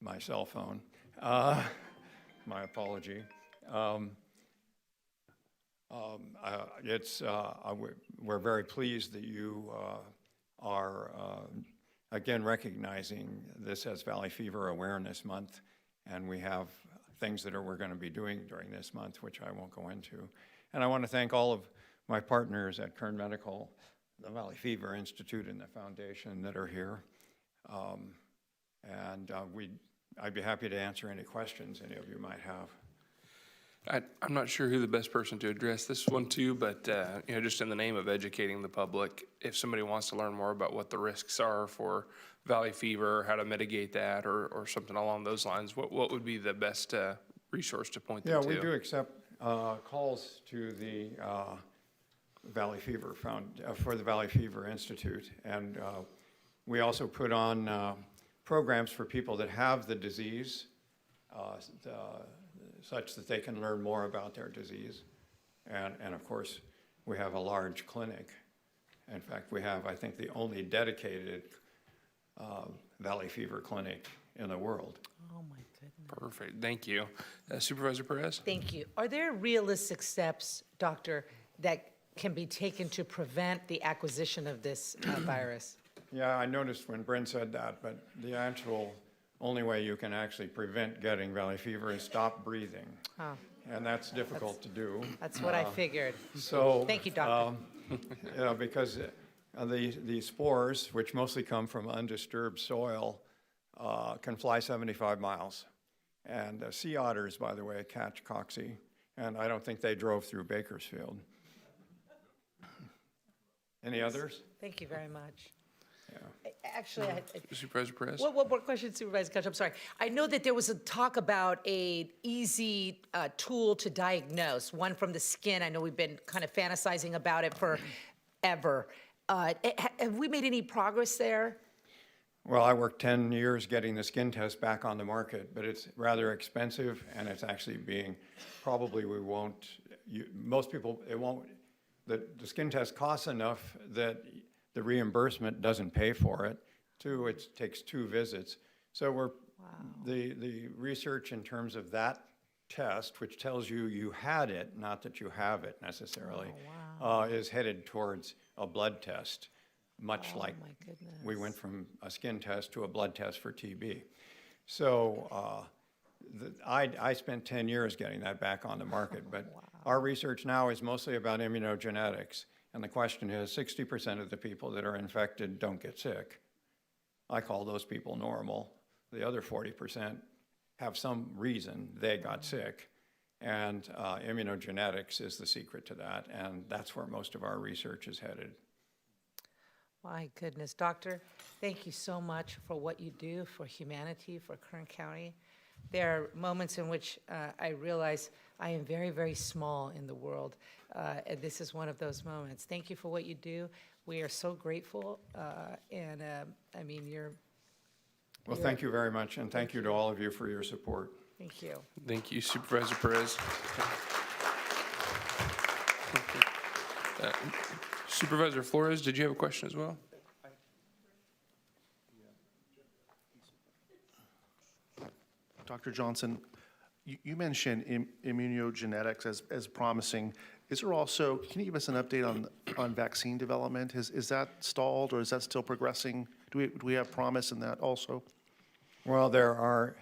my cell phone. My apology. We're very pleased that you are again recognizing this as Valley Fever Awareness Month, and we have things that we're going to be doing during this month, which I won't go into. And I want to thank all of my partners at Kern Medical, the Valley Fever Institute, and the foundation that are here. I'd be happy to answer any questions any of you might have. I'm not sure who the best person to address this one to, but just in the name of educating the public, if somebody wants to learn more about what the risks are for valley fever, how to mitigate that, or something along those lines, what would be the best resource to point them to? Yeah, we do accept calls to the Valley Fever for the Valley Fever Institute, and we also put on programs for people that have the disease, such that they can learn more about their disease. And of course, we have a large clinic. In fact, we have, I think, the only dedicated Valley Fever clinic in the world. Oh, my goodness. Perfect, thank you. Supervisor Perez? Thank you. Are there realistic steps, Doctor, that can be taken to prevent the acquisition of this virus? Yeah, I noticed when Bryn said that, but the actual only way you can actually prevent getting valley fever is stop breathing. Oh. And that's difficult to do. That's what I figured. So, thank you, Doctor. Because the spores, which mostly come from undisturbed soil, can fly 75 miles. And sea otters, by the way, catch cocci, and I don't think they drove through Bakersfield. Any others? Thank you very much. Yeah. Actually, Supervisor Perez? One more question, Supervisor Couch. I'm sorry. I know that there was a talk about an easy tool to diagnose, one from the skin. I know we've been kind of fantasizing about it forever. Have we made any progress there? Well, I worked 10 years getting the skin test back on the market, but it's rather expensive, and it's actually being, probably we won't, most people, it won't, the skin test costs enough that the reimbursement doesn't pay for it. 2, it takes 2 visits. So the research in terms of that test, which tells you you had it, not that you have it necessarily, is headed towards a blood test, much like we went from a skin test to a blood test for TB. So I spent 10 years getting that back on the market, but our research now is mostly about immunogenetics. And the question is, 60% of the people that are infected don't get sick. I call those people normal. The other 40% have some reason they got sick. And immunogenetics is the secret to that. And that's where most of our research is headed. My goodness. Doctor, thank you so much for what you do for humanity, for Kern County. There are moments in which I realize I am very, very small in the world. And this is one of those moments. Thank you for what you do. We are so grateful. I mean, Well, thank you very much. And thank you to all of you for your support. Thank you. Thank you, Supervisor Perez. Supervisor Flores, did you have a question as well? Dr. Johnson, You mentioned immunogenetics as promising. Is there also, can you give us an update on vaccine development? Is that stalled, or is that still progressing? Do we have promise in that also? Well, there are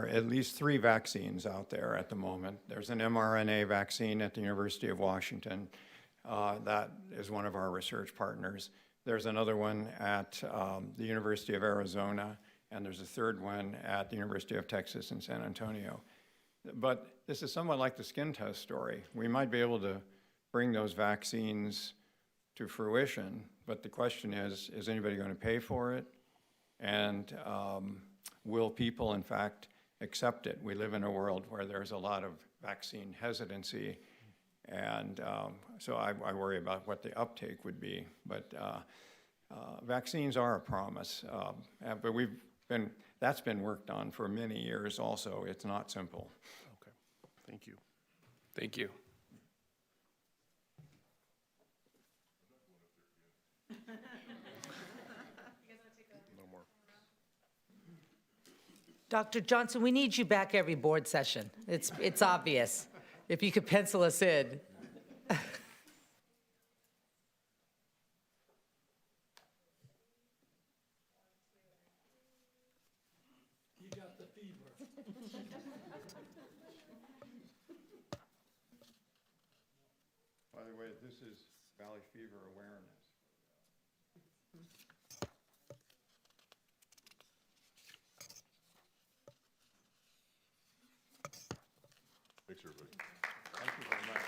at least 3 vaccines out there at the moment. There's an mRNA vaccine at the University of Washington. That is one of our research partners. There's another one at the University of Arizona, and there's a third one at the University of Texas in San Antonio. But this is somewhat like the skin test story. We might be able to bring those vaccines to fruition, but the question is anybody going to pay for it? And will people, in fact, accept it? We live in a world where there's a lot of vaccine hesitancy, and so I worry about what the uptake would be. But vaccines are a promise, but that's been worked on for many years also. It's not simple. Okay, thank you. Thank you. No more. Dr. Johnson, we need you back every board session. It's obvious. If you could pencil us in. You got the fever. By the way, this is Valley Fever Awareness. Thanks, everybody. Thank you very much.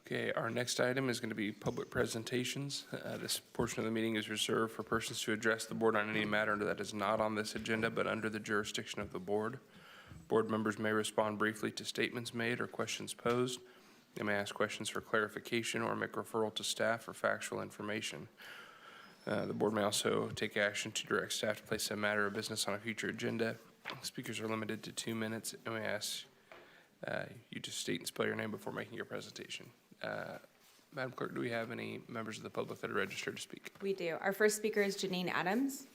Okay, our next item is going to be public presentations. This portion of the meeting is reserved for persons to address the board on any matter that is not on this agenda but under the jurisdiction of the board. Board members may respond briefly to statements made or questions posed. They may ask questions for clarification or make referral to staff for factual information. The board may also take action to direct staff to place a matter of business on a future agenda. Speakers are limited to 2 minutes, and we ask you to state and spell your name before making your presentation. Madam Clerk, do we have any members of the public that are registered to speak? We do. Our first speaker is Janine Adams.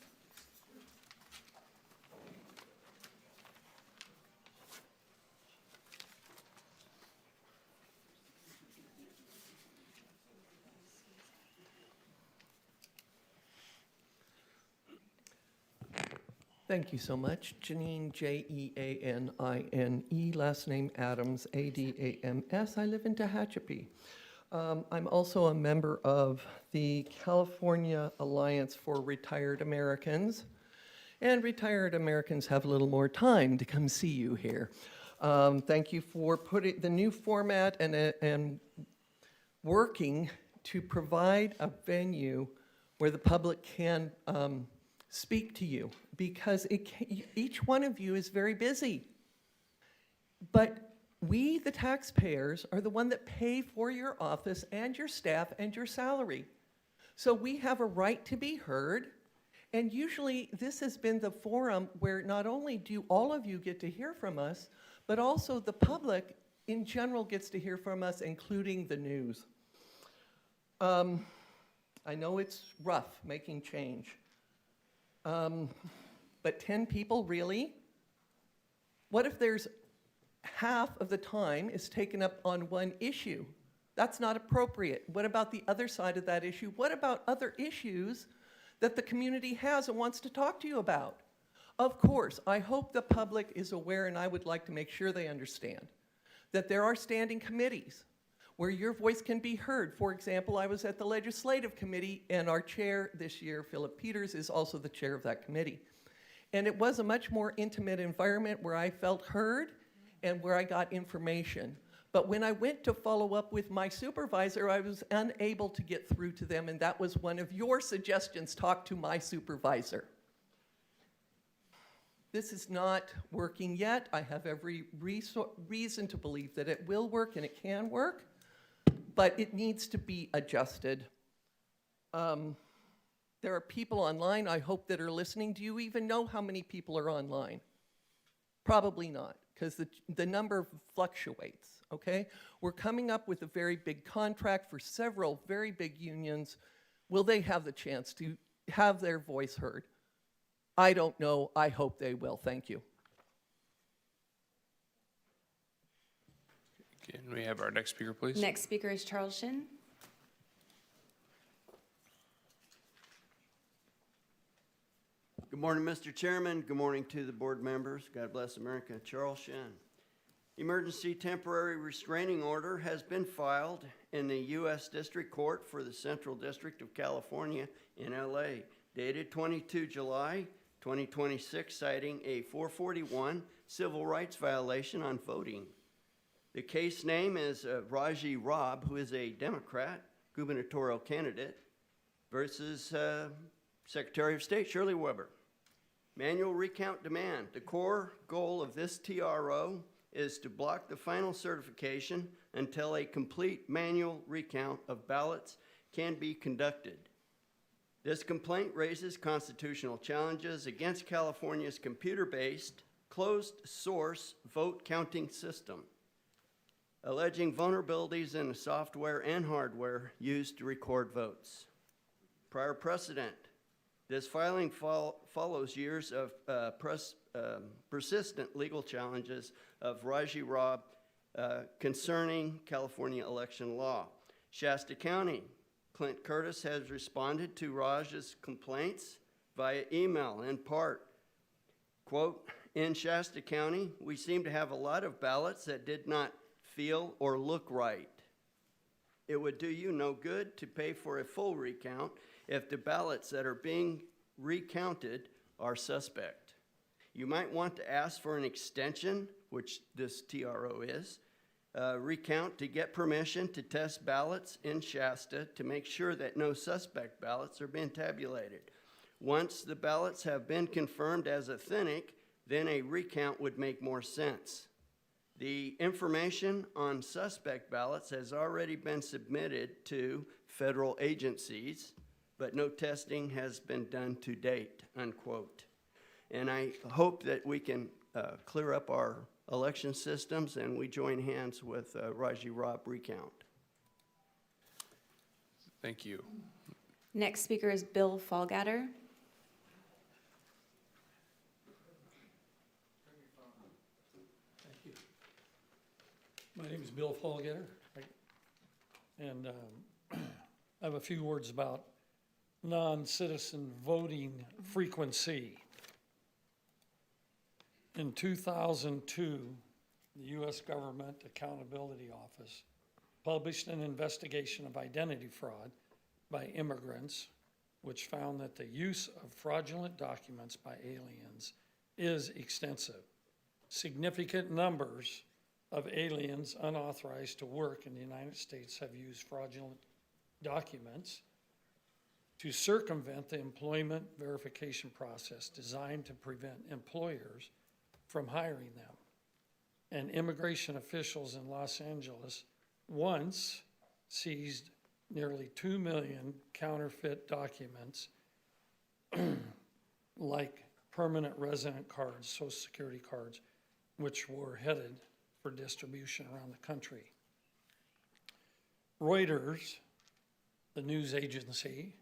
Thank you so much. Janine, Jeanine, last name Adams, Adams. I live in Tehachapi. I'm also a member of the California Alliance for Retired Americans, and retired Americans have a little more time to come see you here. Thank you for putting the new format and working to provide a venue where the public can speak to you, because each one of you is very busy. But we, the taxpayers, are the one that pay for your office and your staff and your salary. So we have a right to be heard, and usually this has been the forum where not only do all of you get to hear from us, but also the public in general gets to hear from us, including the news. I know it's rough making change. But 10 people, really? What if there's half of the time is taken up on one issue? That's not appropriate. What about the other side of that issue? What about other issues that the community has and wants to talk to you about? Of course, I hope the public is aware, and I would like to make sure they understand, that there are standing committees where your voice can be heard. For example, I was at the Legislative Committee, and our chair this year, Philip Peters, is also the chair of that committee. And it was a much more intimate environment where I felt heard and where I got information. But when I went to follow up with my supervisor, I was unable to get through to them, and that was one of your suggestions: talk to my supervisor. This is not working yet. I have every reason to believe that it will work and it can work, but it needs to be adjusted. There are people online, I hope, that are listening. Do you even know how many people are online? Probably not. because the number fluctuates, okay? We're coming up with a very big contract for several very big unions. Will they have the chance to have their voice heard? I don't know. I hope they will. Thank you. Can we have our next speaker, please? Next speaker is Charles Shin. Good morning, Mr. Chairman. Good morning to the board members. God bless America. Charles Shin. Emergency temporary restraining order has been filed in the U.S. District Court for the Central District of California in L.A., dated 22 July 2026, citing a 441 civil rights violation on voting. The case name is Raji Robb, who is a Democrat gubernatorial candidate, versus Secretary of State Shirley Weber. Manual recount demand. The core goal of this TRO is to block the final certification until a complete manual recount of ballots can be conducted. This complaint raises constitutional challenges against California's computer-based, closed-source vote counting system, alleging vulnerabilities in the software and hardware used to record votes. Prior precedent. This filing follows years of persistent legal challenges of Raji Robb concerning California election law. Shasta County, Clint Curtis has responded to Raj's complaints via email in part. Quote, in Shasta County, we seem to have a lot of ballots that did not feel or look right. It would do you no good to pay for a full recount if the ballots that are being recounted are suspect. You might want to ask for an extension, which this TRO is, recount to get permission to test ballots in Shasta to make sure that no suspect ballots are being tabulated. Once the ballots have been confirmed as authentic, then a recount would make more sense. The information on suspect ballots has already been submitted to federal agencies, but no testing has been done to date, unquote. And I hope that we can clear up our election systems and we join hands with Raji Robb recount. Thank you. Next speaker is Bill Fallgatter. My name is Bill Fallgatter, and I have a few words about non-citizen voting frequency. In 2002, the U.S. Government Accountability Office published an investigation of identity fraud by immigrants, which found that the use of fraudulent documents by aliens is extensive. Significant numbers of aliens unauthorized to work in the United States have used fraudulent documents to circumvent the employment verification process designed to prevent employers from hiring them. And immigration officials in Los Angeles once seized nearly 2 million counterfeit documents like permanent resident cards, Social Security cards, which were headed for distribution around the country. Reuters, the news agency,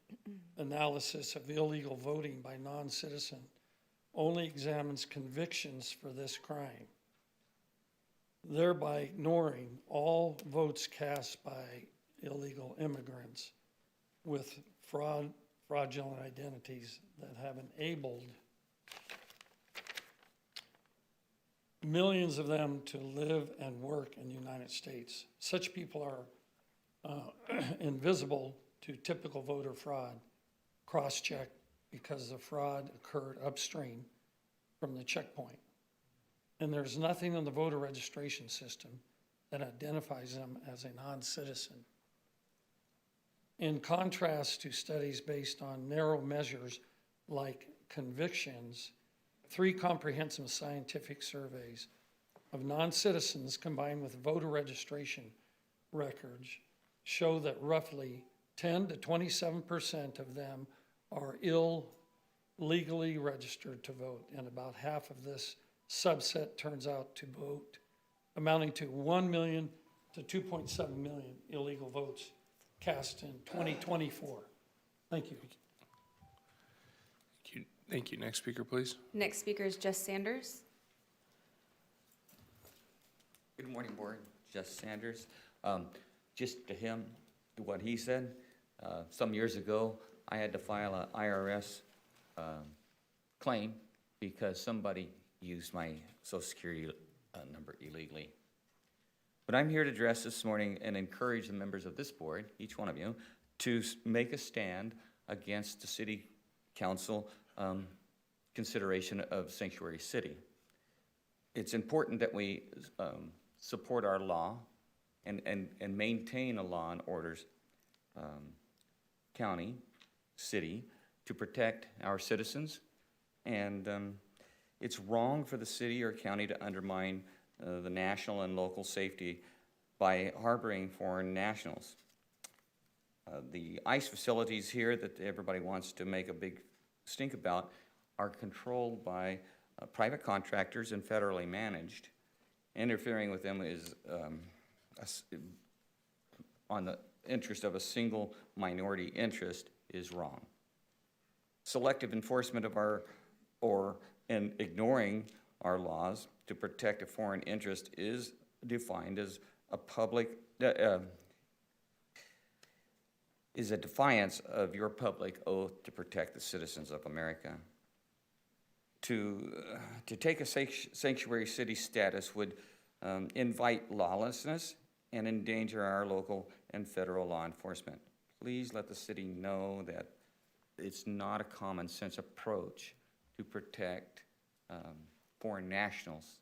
analysis of illegal voting by non-citizen only examines convictions for this crime, thereby ignoring all votes cast by illegal immigrants with fraudulent identities that have enabled millions of them to live and work in the United States. Such people are invisible to typical voter fraud cross-check because the fraud occurred upstream from the checkpoint. And there's nothing in the voter registration system that identifies them as a non-citizen. In contrast to studies based on narrow measures like convictions, 3 comprehensive scientific surveys of non-citizens combined with voter registration records show that roughly 10 to 27% of them are illegally registered to vote, and about half of this subset turns out to vote, amounting to 1 million to 2.7 million illegal votes cast in 2024. Thank you. Thank you. Next speaker, please. Next speaker is Jess Sanders. Good morning, Board. Jess Sanders. Just to what he said, some years ago, I had to file an IRS claim because somebody used my Social Security number illegally. But I'm here to address this morning and encourage the members of this board, each one of you, to make a stand against the City Council consideration of sanctuary city. It's important that we support our law and maintain a law and orders county, city, to protect our citizens. And it's wrong for the city or county to undermine the national and local safety by harboring foreign nationals. The ICE facilities here that everybody wants to make a big stink about are controlled by private contractors and federally managed. Interfering with them is on the interest of a single minority interest is wrong. Selective enforcement of and ignoring our laws to protect a foreign interest is defined as a public is a defiance of your public oath to protect the citizens of America. To take a sanctuary city status would invite lawlessness and endanger our local and federal law enforcement. Please let the city know that it's not a common sense approach to protect foreign nationals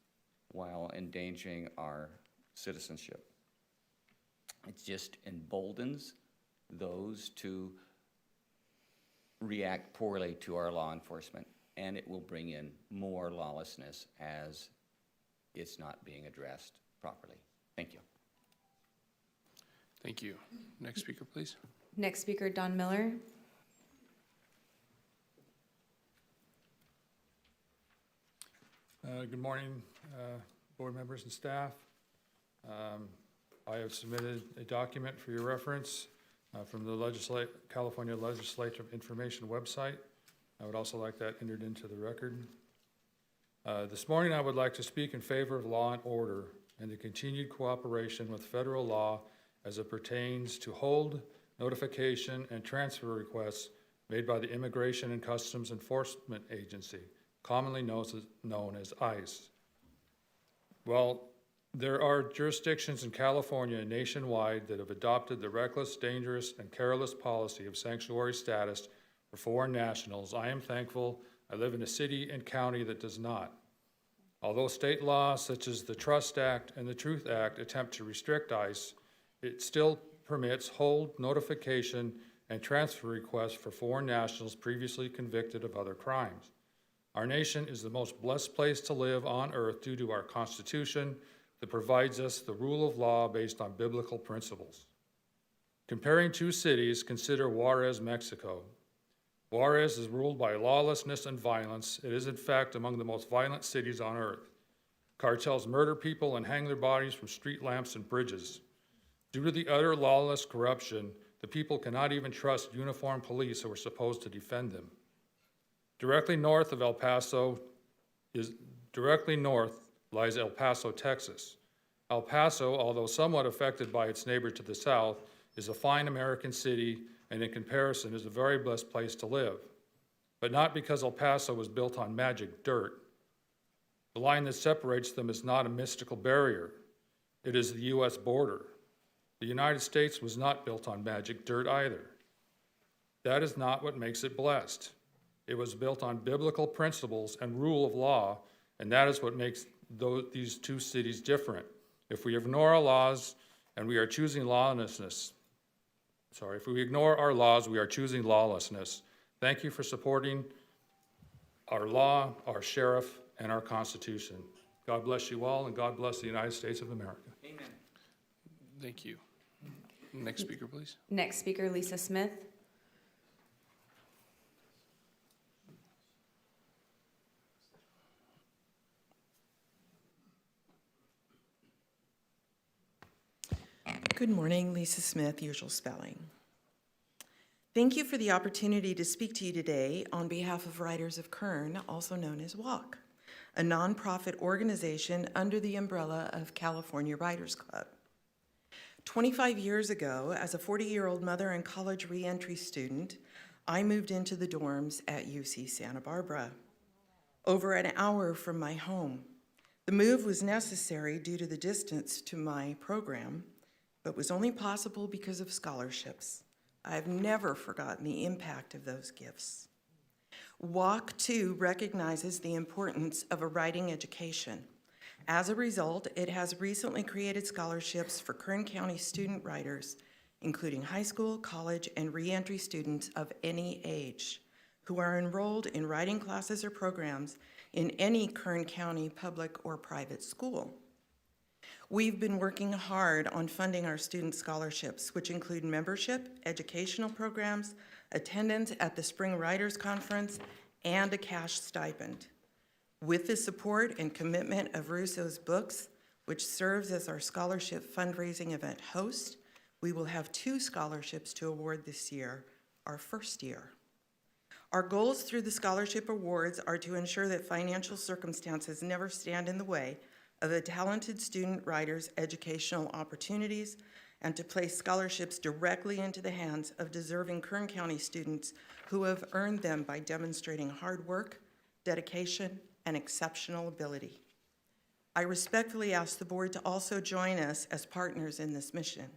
while endangering our citizenship. It just emboldens those to react poorly to our law enforcement, and it will bring in more lawlessness as it's not being addressed properly. Thank you. Thank you. Next speaker, please. Next speaker, Don Miller. Good morning, board members and staff. I have submitted a document for your reference from the California Legislative Information website. I would also like that entered into the record. This morning, I would like to speak in favor of law and order and the continued cooperation with federal law as it pertains to hold, notification, and transfer requests made by the Immigration and Customs Enforcement Agency, commonly known as ICE. Well, there are jurisdictions in California and nationwide that have adopted the reckless, dangerous, and careless policy of sanctuary status for foreign nationals. I am thankful I live in a city and county that does not. Although state laws such as the Trust Act and the Truth Act attempt to restrict ICE, it still permits hold, notification, and transfer requests for foreign nationals previously convicted of other crimes. Our nation is the most blessed place to live on earth due to our Constitution that provides us the rule of law based on biblical principles. Comparing two cities, consider Juarez, Mexico. Juarez is ruled by lawlessness and violence. It is, in fact, among the most violent cities on earth. Cartels murder people and hang their bodies from street lamps and bridges. Due to the utter lawless corruption, the people cannot even trust uniformed police who are supposed to defend them. Directly north lies El Paso, Texas. El Paso, although somewhat affected by its neighbor to the south, is a fine American city and in comparison is a very blessed place to live. But not because El Paso was built on magic dirt. The line that separates them is not a mystical barrier. It is the U.S. border. The United States was not built on magic dirt either. That is not what makes it blessed. It was built on biblical principles and rule of law, and that is what makes these two cities different. If we ignore our laws and we are choosing lawlessness, if we ignore our laws, we are choosing lawlessness. Thank you for supporting our law, our sheriff, and our Constitution. God bless you all, and God bless the United States of America. Amen. Thank you. Next speaker, please. Next speaker, Lisa Smith. Good morning, Lisa Smith, usual spelling. Thank you for the opportunity to speak to you today on behalf of Writers of Kern, also known as WALK, a nonprofit organization under the umbrella of California Writers Club. 25 years ago, as a 40-year-old mother and college reentry student, I moved into the dorms at UC Santa Barbara, over an hour from my home. The move was necessary due to the distance to my program, but was only possible because of scholarships. I've never forgotten the impact of those gifts. WALK, too, recognizes the importance of a writing education. As a result, it has recently created scholarships for Kern County student writers, including high school, college, and reentry students of any age who are enrolled in writing classes or programs in any Kern County public or private school. We've been working hard on funding our student scholarships, which include membership, educational programs, attendance at the Spring Writers Conference, and a cash stipend. With the support and commitment of Russo's Books, which serves as our scholarship fundraising event host, we will have 2 scholarships to award this year, our first year. Our goals through the scholarship awards are to ensure that financial circumstances never stand in the way of a talented student writer's educational opportunities, and to place scholarships directly into the hands of deserving Kern County students who have earned them by demonstrating hard work, dedication, and exceptional ability. I respectfully ask the board to also join us as partners in this mission.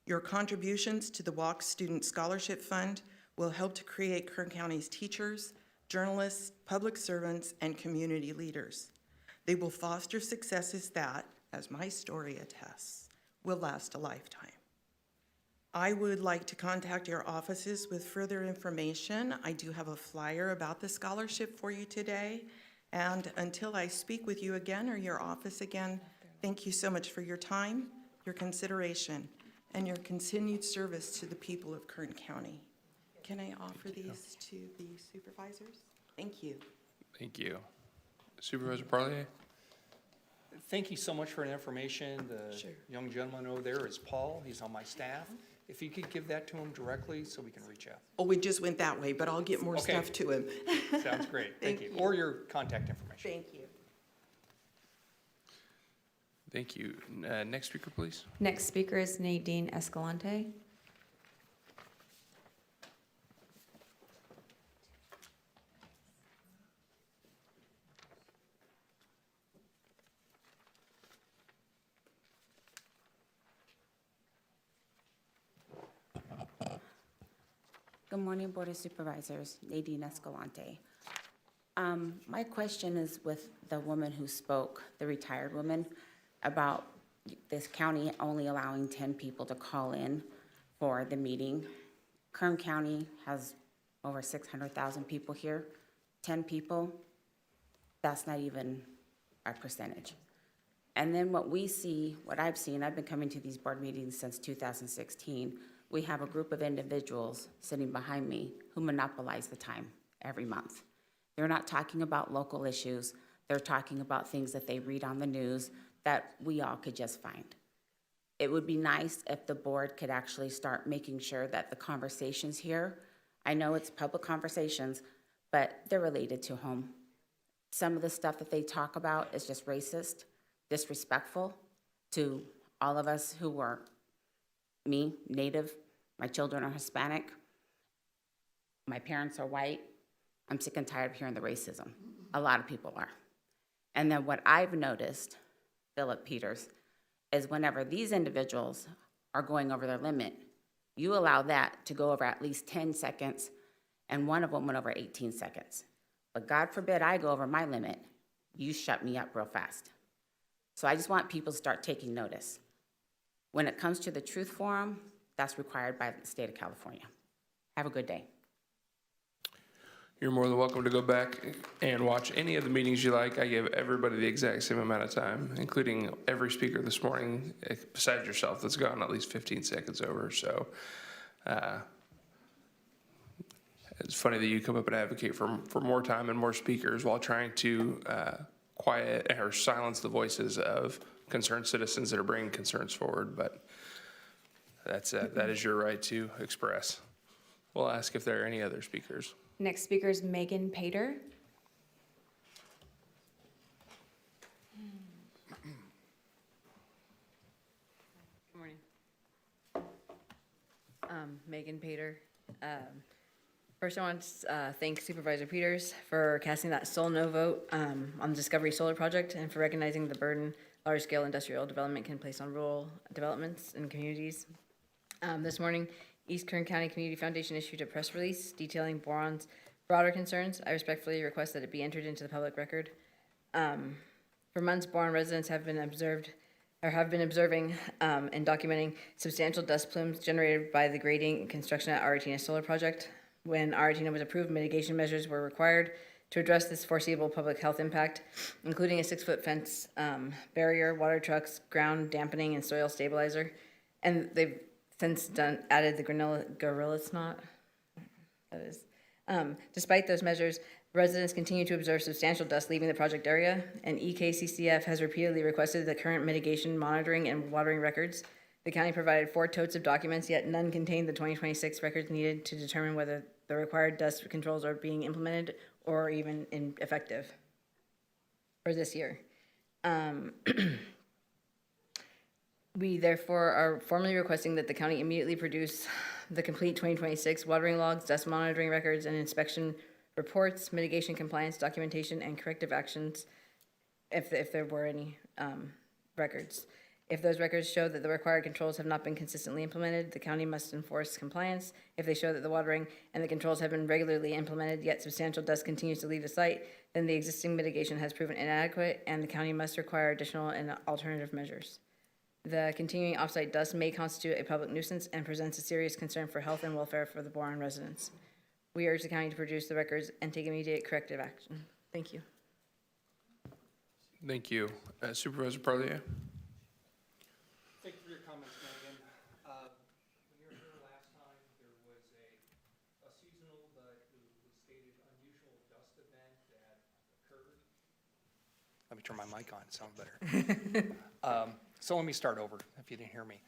Your contributions to the WALK Student Scholarship Fund will help to create Kern County's teachers, journalists, public servants, and community leaders. They will foster successes that, as my story attests, will last a lifetime. I would like to contact your offices with further information. I do have a flyer about the scholarship for you today. And until I speak with you again or your office again, thank you so much for your time, your consideration, and your continued service to the people of Kern County. Can I offer these to the supervisors? Thank you. Thank you. Supervisor Parlier? Thank you so much for the information. The young gentleman over there is Paul. He's on my staff. If you could give that to him directly so we can reach out. Oh, we just went that way, but I'll get more stuff to him. Sounds great. Thank you. Or your contact information. Thank you. Thank you. Next speaker, please. Next speaker is Nadine Escalante. Good morning, Board of Supervisors. Nadine Escalante. My question is with the woman who spoke, the retired woman, about this county only allowing 10 people to call in for the meeting. Kern County has over 600,000 people here. 10 people, that's not even a percentage. And then what we see, what I've seen, I've been coming to these board meetings since 2016. We have a group of individuals sitting behind me who monopolize the time every month. They're not talking about local issues. They're talking about things that they read on the news that we all could just find. It would be nice if the board could actually start making sure that the conversations here, I know it's public conversations, but they're related to home. Some of the stuff that they talk about is just racist, disrespectful to all of us who were me, Native, my children are Hispanic, my parents are white. I'm sick and tired of hearing the racism. A lot of people are. And then what I've noticed, Philip Peters, is whenever these individuals are going over their limit, you allow that to go over at least 10 seconds, and one of them went over 18 seconds. But God forbid I go over my limit, you shut me up real fast. So I just want people to start taking notice. When it comes to the Truth Forum, that's required by the state of California. Have a good day. You're more than welcome to go back and watch any of the meetings you like. I gave everybody the exact same amount of time, including every speaker this morning, besides yourself, that's gone at least 15 seconds over. So it's funny that you come up and advocate for more time and more speakers while trying to quiet or silence the voices of concerned citizens that are bringing concerns forward. But that is your right to express. We'll ask if there are any other speakers. Next speaker is Megan Pater. Good morning. Megan Pater. First, I want to thank Supervisor Peters for casting that sole no vote on the Discovery Solar Project and for recognizing the burden large-scale industrial development can place on rural developments and communities. This morning, East Kern County Community Foundation issued a press release detailing boron's broader concerns. I respectfully request that it be entered into the public record. For months, boron residents have been observing and documenting substantial dust plumes generated by the grading and construction at Aratina Solar Project. When Aratina was approved, mitigation measures were required to address this foreseeable public health impact, including a 6-foot fence barrier, water trucks, ground dampening, and soil stabilizer. And they've since added the gorilla snot. That is. Despite those measures, residents continue to observe substantial dust leaving the project area, and EKCCF has repeatedly requested the current mitigation monitoring and watering records. The county provided 4 totes of documents, yet none contained the 2026 records needed to determine whether the required dust controls are being implemented or even effective for this year. We therefore are formally requesting that the county immediately produce the complete 2026 watering logs, dust monitoring records, and inspection reports, mitigation compliance documentation, and corrective actions if there were any records. If those records show that the required controls have not been consistently implemented, the county must enforce compliance. If they show that the watering and the controls have been regularly implemented, yet substantial dust continues to leave the site, then the existing mitigation has proven inadequate, and the county must require additional and alternative measures. The continuing offsite dust may constitute a public nuisance and presents a serious concern for health and welfare for the boron residents. We urge the county to produce the records and take immediate corrective action. Thank you. Thank you. Supervisor Parlier? Thank you for your comments, Megan. When you were here last time, there was a seasonal but was stated unusual dust event that occurred. Let me turn my mic on, it sounds better. So let me start over if you didn't hear me.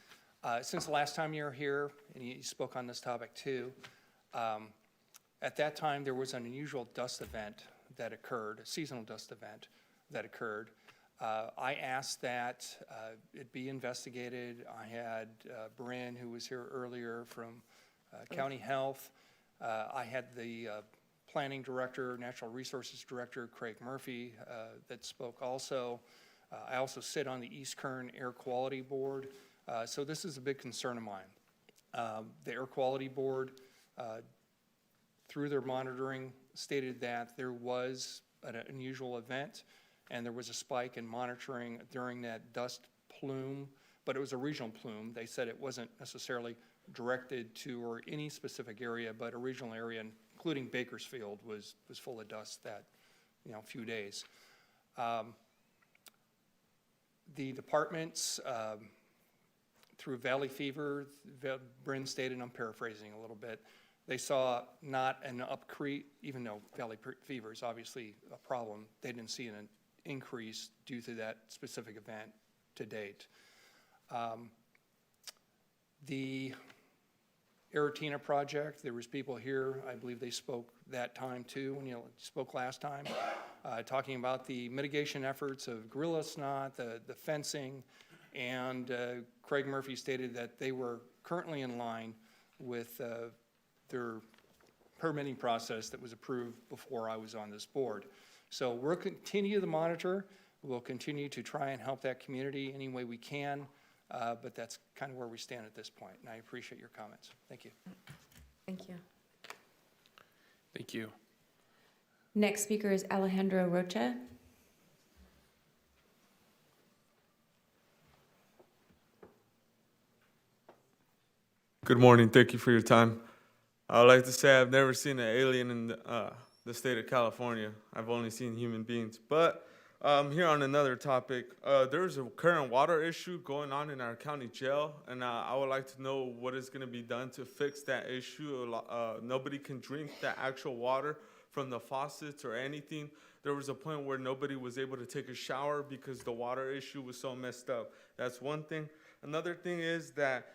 Since the last time you were here, and you spoke on this topic too, at that time there was an unusual dust event that occurred, a seasonal dust event that occurred. I asked that it be investigated. I had Bryn, who was here earlier from County Health. I had the Planning Director, Natural Resources Director, Craig Murphy, that spoke also. I also sit on the East Kern Air Quality Board, so this is a big concern of mine. The Air Quality Board, through their monitoring, stated that there was an unusual event and there was a spike in monitoring during that dust plume, but it was a regional plume. They said it wasn't necessarily directed to or any specific area, but a regional area, including Bakersfield, was full of dust that few days. The departments, through Valley Fever, Bryn stated, and I'm paraphrasing a little bit, they saw not an upcrease, even though Valley Fever is obviously a problem, they didn't see an increase due to that specific event to date. The Aratina project, there was people here, I believe they spoke that time too, when you spoke last time, talking about the mitigation efforts of gorilla snot, the fencing, and Craig Murphy stated that they were currently in line with their permitting process that was approved before I was on this board. So we'll continue to monitor. We'll continue to try and help that community any way we can, but that's kind of where we stand at this point, and I appreciate your comments. Thank you. Thank you. Thank you. Next speaker is Alejandro Rocha. Good morning. Thank you for your time. I would like to say I've never seen an alien in the state of California. I've only seen human beings. But here on another topic, there's a current water issue going on in our county jail, and I would like to know what is going to be done to fix that issue. Nobody can drink the actual water from the faucets or anything. There was a point where nobody was able to take a shower because the water issue was so messed up. That's one thing. Another thing is that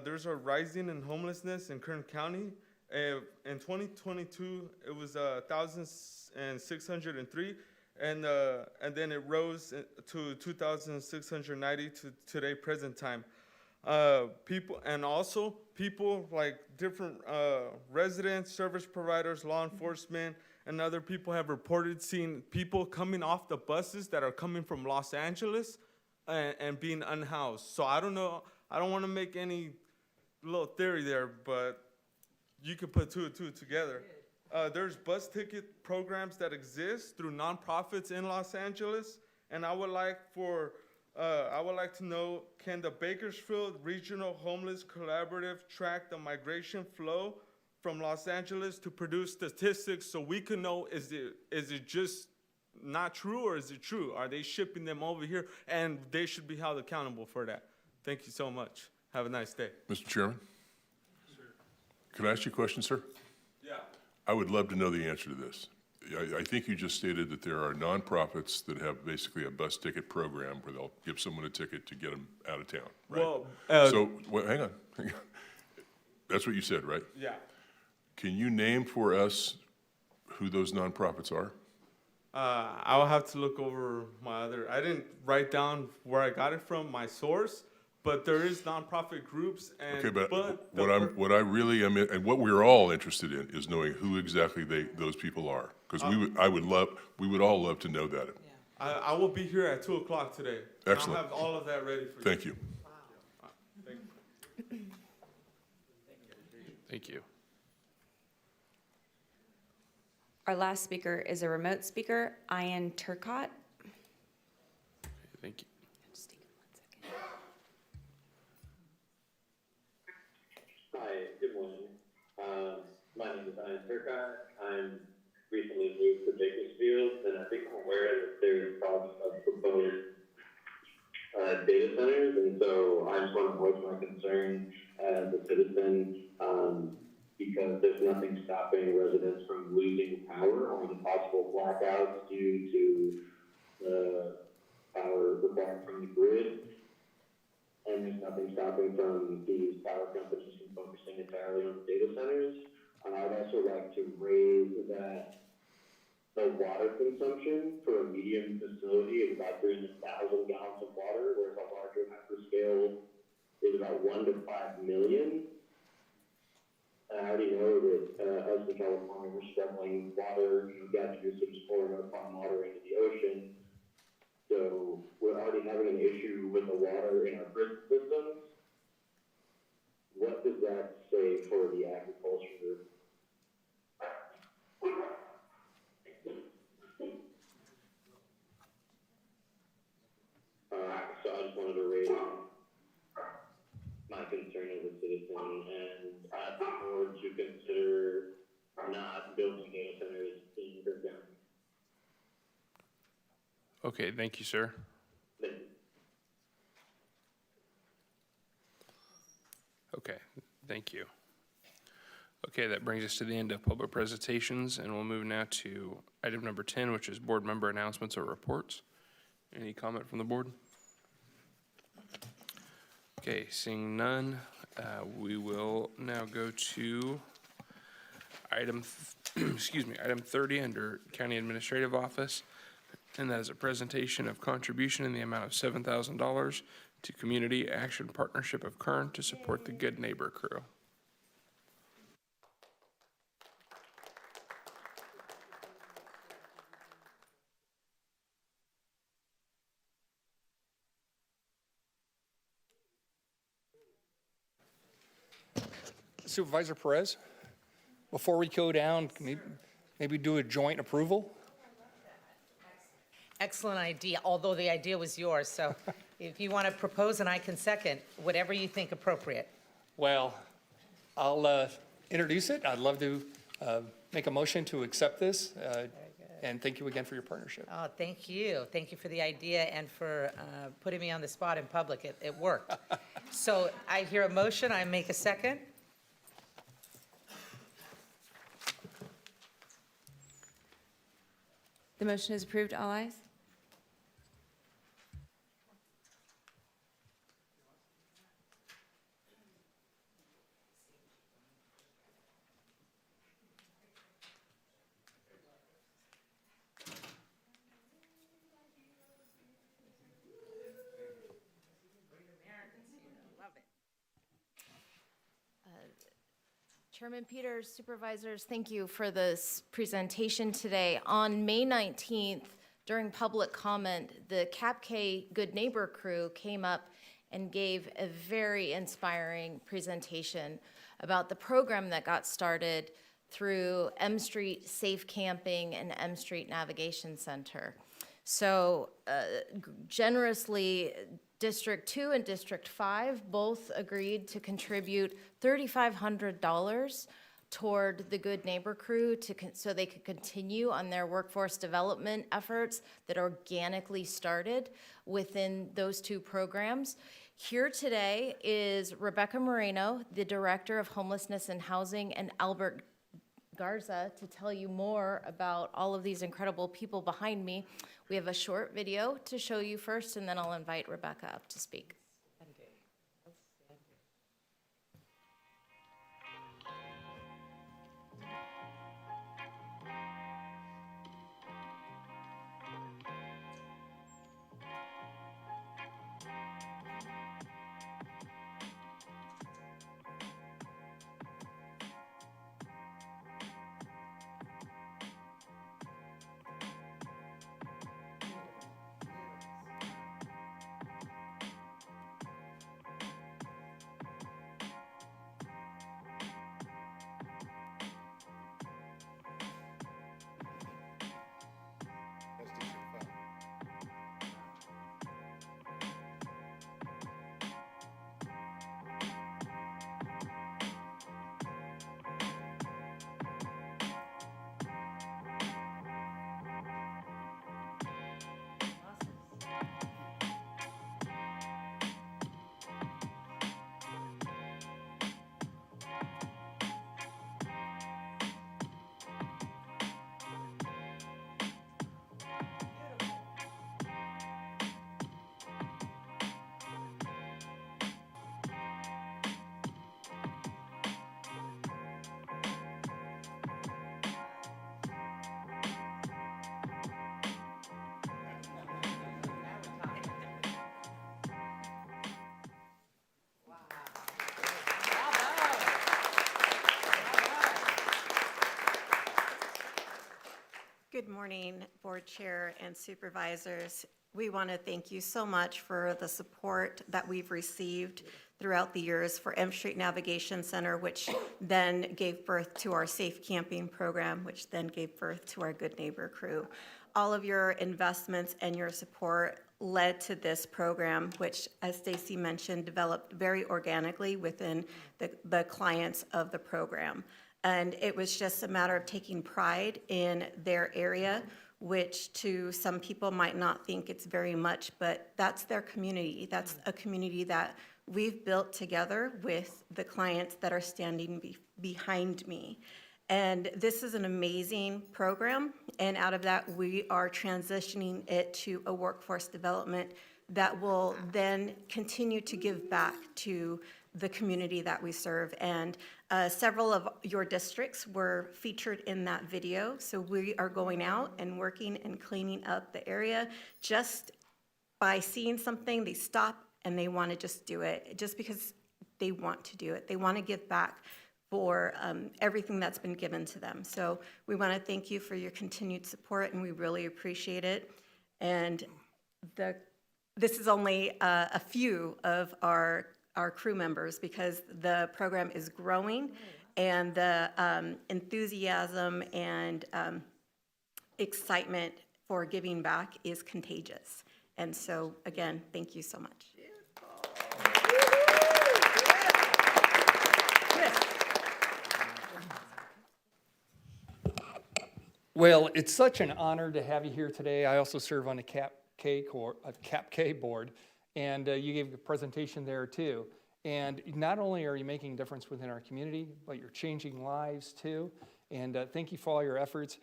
there's a rising in homelessness in Kern County. In 2022, it was 1,603, and then it rose to 2,690 to today present time. People like different residents, service providers, law enforcement, and other people have reported seeing people coming off the buses that are coming from Los Angeles and being unhoused. So I don't know. I don't want to make any little theory there, but you could put two and two together. There's bus ticket programs that exist through nonprofits in Los Angeles, and I would like to know, can the Bakersfield Regional Homeless Collaborative track the migration flow from Los Angeles to produce statistics so we can know, is it just not true or is it true? Are they shipping them over here? And they should be held accountable for that. Thank you so much. Have a nice day. Mr. Chairman? Can I ask you a question, sir? Yeah. I would love to know the answer to this. I think you just stated that there are nonprofits that have basically a bus ticket program where they'll give someone a ticket to get them out of town, right? Well, hang on. That's what you said, right? Yeah. Can you name for us who those nonprofits are? I'll have to look over I didn't write down where I got it from, my source, but there is nonprofit groups and. Okay, but what I really am, and what we're all interested in is knowing who exactly those people are. Because we would all love to know that. I will be here at 2:00 today. Excellent. I'll have all of that ready for you. Thank you. Thank you. Thank you. Our last speaker is a remote speaker, Ian Turcott. Thank you. Hi, good morning. My name is Ian Turcott. I'm recently moved to Bakersfield, and I think I'm aware that there's talks of proposed data centers, and so I just want to voice my concern as a citizen because there's nothing stopping residents from losing power or the possible blackouts due to the power required from the grid. And there's nothing stopping from these power companies from focusing entirely on data centers. I'd also like to raise that the water consumption for a medium facility is about 300,000 gallons of water, whereas a larger hyperscale is about 1 to 5 million. And I already know that us in California, we're struggling with water, gas usage, pouring our farm water into the ocean. So we're already having an issue with the water in our grid systems. What does that say for the agriculture? So I just wanted to raise my concern as a citizen and ask the board to consider not building data centers in Kern County. Okay, thank you, sir. Thank you. Okay, thank you. Okay, that brings us to the end of public presentations, and we'll move now to item number 10, which is board member announcements or reports. Any comment from the board? Okay, seeing none, we will now go to item 30 under County Administrative Office, and that is a presentation of contribution in the amount of $7,000 to Community Action Partnership of Kern to support the Good Neighbor Crew. Supervisor Perez, before we go down, can maybe do a joint approval? Excellent idea, although the idea was yours, so if you want to propose and I can second, whatever you think appropriate. Well, I'll introduce it. I'd love to make a motion to accept this, and thank you again for your partnership. Oh, thank you. Thank you for the idea and for putting me on the spot in public. It worked. So I hear a motion, I make a second. The motion is approved. All ayes. Chairman Peters, Supervisors, thank you for this presentation today. On May 19th, during public comment, the CAP-K Good Neighbor crew came up and gave a very inspiring presentation about the program that got started through M Street Safe Camping and M Street Navigation Center. So generously, District 2 and District 5 both agreed to contribute $3,500 toward the Good Neighbor crew so they could continue on their workforce development efforts that organically started within those two programs. Here today is Rebecca Moreno, the Director of Homelessness and Housing, and Albert Garza to tell you more about all of these incredible people behind me. We have a short video to show you first, and then I'll invite Rebecca up to speak. Good morning, Board Chair and Supervisors. We want to thank you so much for the support that we've received throughout the years for M Street Navigation Center, which then gave birth to our Safe Camping program, which then gave birth to our Good Neighbor crew. All of your investments and your support led to this program, which, as Stacy mentioned, developed very organically within the clients of the program. And it was just a matter of taking pride in their area, which to some people might not think it's very much, but that's their community. That's a community that we've built together with the clients that are standing behind me. And this is an amazing program, and out of that, we are transitioning it to a workforce development that will then continue to give back to the community that we serve. And several of your districts were featured in that video. So we are going out and working and cleaning up the area. Just by seeing something, they stop and they want to just do it, just because they want to do it. They want to give back for everything that's been given to them. So we want to thank you for your continued support, and we really appreciate it. And this is only a few of our crew members, because the program is growing, and the enthusiasm and excitement for giving back is contagious. And so, again, thank you so much. Well, it's such an honor to have you here today. I also serve on the CAP-K board, and you gave a presentation there too. And not only are you making a difference within our community, but you're changing lives too. And thank you for all your efforts.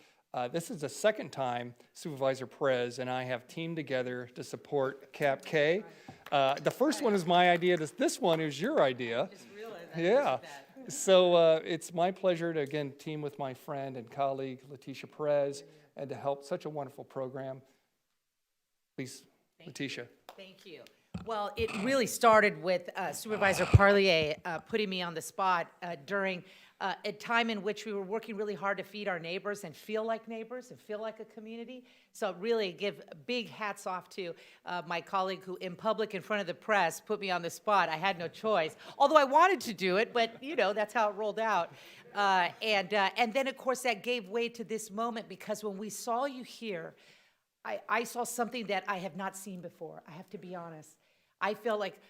This is the second time Supervisor Perez and I have teamed together to support CAP-K. The first one is my idea. This one is your idea. Yeah. So it's my pleasure to, again, team with my friend and colleague, Letitia Perez, and to help such a wonderful program. Please, Letitia. Thank you. Well, it really started with Supervisor Parlier putting me on the spot during a time in which we were working really hard to feed our neighbors and feel like neighbors and feel like a community. So really give big hats off to my colleague who in public in front of the press put me on the spot. I had no choice, although I wanted to do it, but you know, that's how it rolled out. And then of course that gave way to this moment, because when we saw you here, I saw something that I have not seen before. I have to be honest. I felt like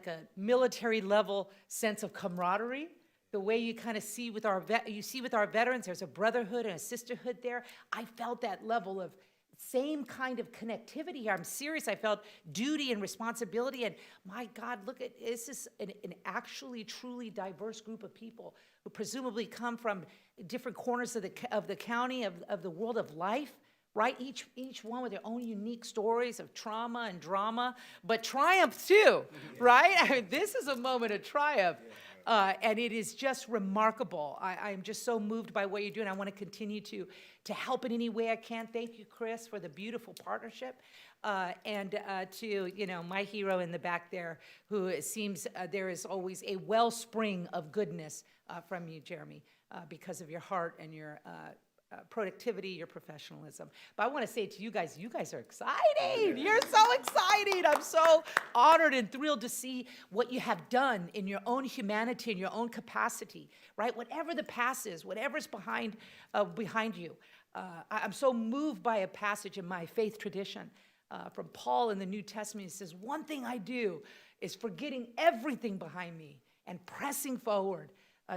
a military level sense of camaraderie. The way you kind of see with our veterans, there's a brotherhood and a sisterhood there. I felt that level of same kind of connectivity here. I'm serious. I felt duty and responsibility. And my God, look at this is an actually truly diverse group of people who presumably come from different corners of the county, of the world of life. Right, each one with their own unique stories of trauma and drama, but triumph too, right? I mean, this is a moment of triumph, and it is just remarkable. I am just so moved by what you're doing. I want to continue to help in any way I can. Thank you, Chris, for the beautiful partnership, and to my hero in the back there, who it seems there is always a wellspring of goodness from you, Jeremy, because of your heart and your productivity, your professionalism. But I want to say to you guys are exciting. You're so exciting. I'm so honored and thrilled to see what you have done in your own humanity, in your own capacity, right? Whatever the past is, whatever's behind you. I'm so moved by a passage in my faith tradition from Paul in the New Testament. He says, one thing I do is forgetting everything behind me and pressing forward